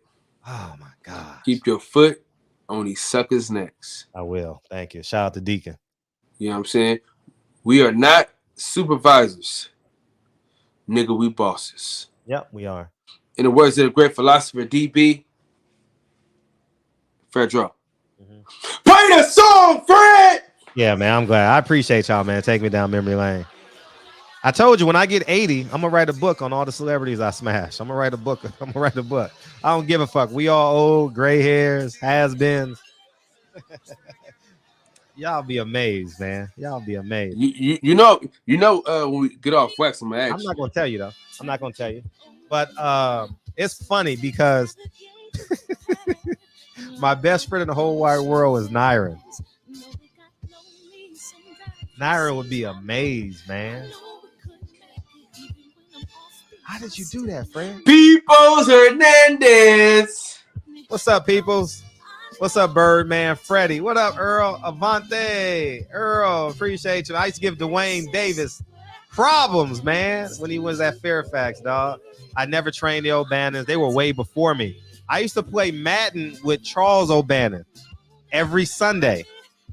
Oh my God. Keep your foot on these suckers' necks. I will. Thank you. Shout out to Deacon. You know what I'm saying? We are not supervisors. Nigga, we bosses. Yep, we are. In the words of the great philosopher DB, Fredro. Play the song, Fred! Yeah, man, I'm glad. I appreciate y'all, man. Take me down memory lane. I told you when I get 80, I'm gonna write a book on all the celebrities I smashed. I'm gonna write a book. I don't give a fuck. We all old, gray hairs, has-beens. Y'all be amazed, man. Y'all be amazed. You know, when we get off wax, I'm not gonna tell you though. I'm not gonna tell you. But it's funny because my best friend in the whole wide world is Nyron. Nyron would be amazed, man. How did you do that, friend? Peoples Hernandez. What's up, Peoples? What's up, Birdman? Freddie. What up, Earl? Avante. Earl, appreciate you. I used to give Dwayne Davis problems, man, when he was at Fairfax, dog. I never trained the O'Bannons. They were way before me. I used to play Madden with Charles O'Bannon every Sunday.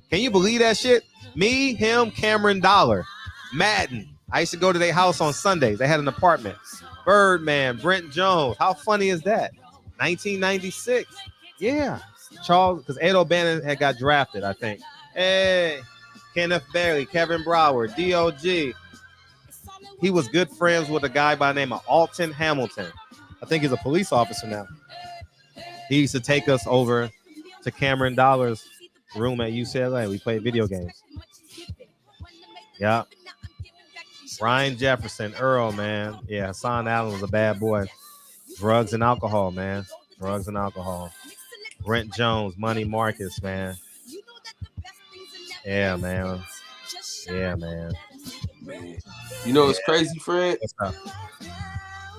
Can you believe that shit? Me, him, Cameron Dollar. Madden. I used to go to their house on Sundays. They had an apartment. Birdman, Brent Jones. How funny is that? 1996. Yeah. Charles, because Ed O'Bannon had got drafted, I think. Hey, Kenneth Bailey, Kevin Broward, DOG. He was good friends with a guy by the name of Alton Hamilton. I think he's a police officer now. He used to take us over to Cameron Dollar's room at UCLA. We played video games. Yeah. Ryan Jefferson, Earl, man. Yeah, Hassan Allen was a bad boy. Drugs and alcohol, man. Drugs and alcohol. Brent Jones, Money Marcus, man. Yeah, man. Yeah, man. You know what's crazy, Fred? What's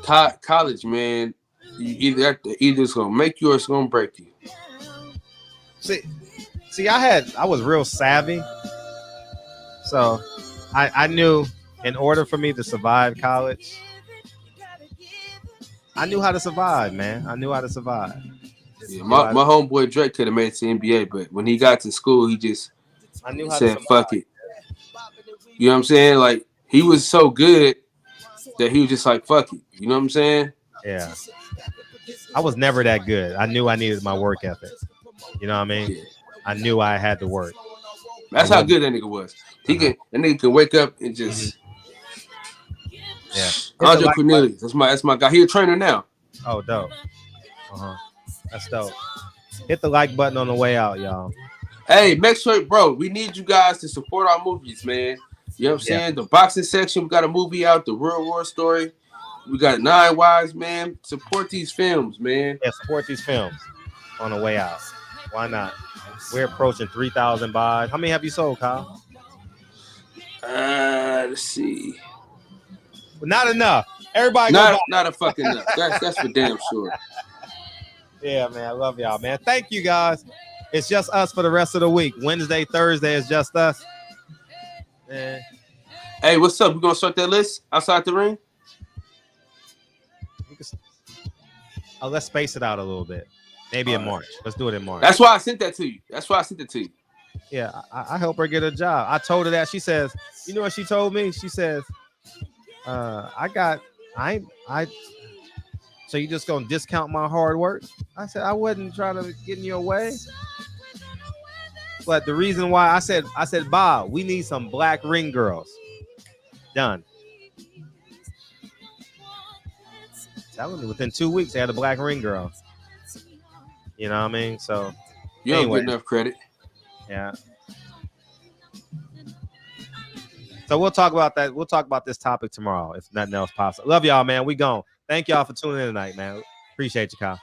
up? College, man. Either it's gonna make you or it's gonna break you. See, I was real savvy. So I knew in order for me to survive college, I knew how to survive, man. I knew how to survive. Yeah, my homeboy Drake could have made it to NBA, but when he got to school, he just said, fuck it. You know what I'm saying? Like, he was so good that he was just like, fuck it. You know what I'm saying? Yeah. I was never that good. I knew I needed my work ethic. You know what I mean? Yeah. I knew I had to work. That's how good that nigga was. That nigga can wake up and just yeah. Andre Cornelius. That's my guy. He a trainer now. Oh, dope. That's dope. Hit the like button on the way out, y'all. Hey, make sure, bro, we need you guys to support our movies, man. You know what I'm saying? The boxing section, we got a movie out, The Real War Story. We got 9 Wives, man. Support these films, man. Yeah, support these films on the way out. Why not? We're approaching 3,000 buys. How many have you sold, Kyle? Let's see. Not enough. Everybody not a fucking enough. That's for damn sure. Yeah, man. I love y'all, man. Thank you, guys. It's just us for the rest of the week. Wednesday, Thursday is just us. Man. Hey, what's up? We gonna start that list outside the ring? let's space it out a little bit. Maybe in March. Let's do it in March. That's why I sent that to you. Yeah, I help her get a job. I told her that. She says, you know what she told me? She says, so you just gonna discount my hard work? I said, I wasn't trying to get in your way. But the reason why I said, Bob, we need some black ring girls. Done. Telling me within 2 weeks they had a black ring girl. You know what I mean? So you don't get enough credit. Yeah. So we'll talk about that. We'll talk about this topic tomorrow if nothing else pops up. Love y'all, man. We gone. Thank y'all for tuning in tonight, man. Appreciate you, Kyle.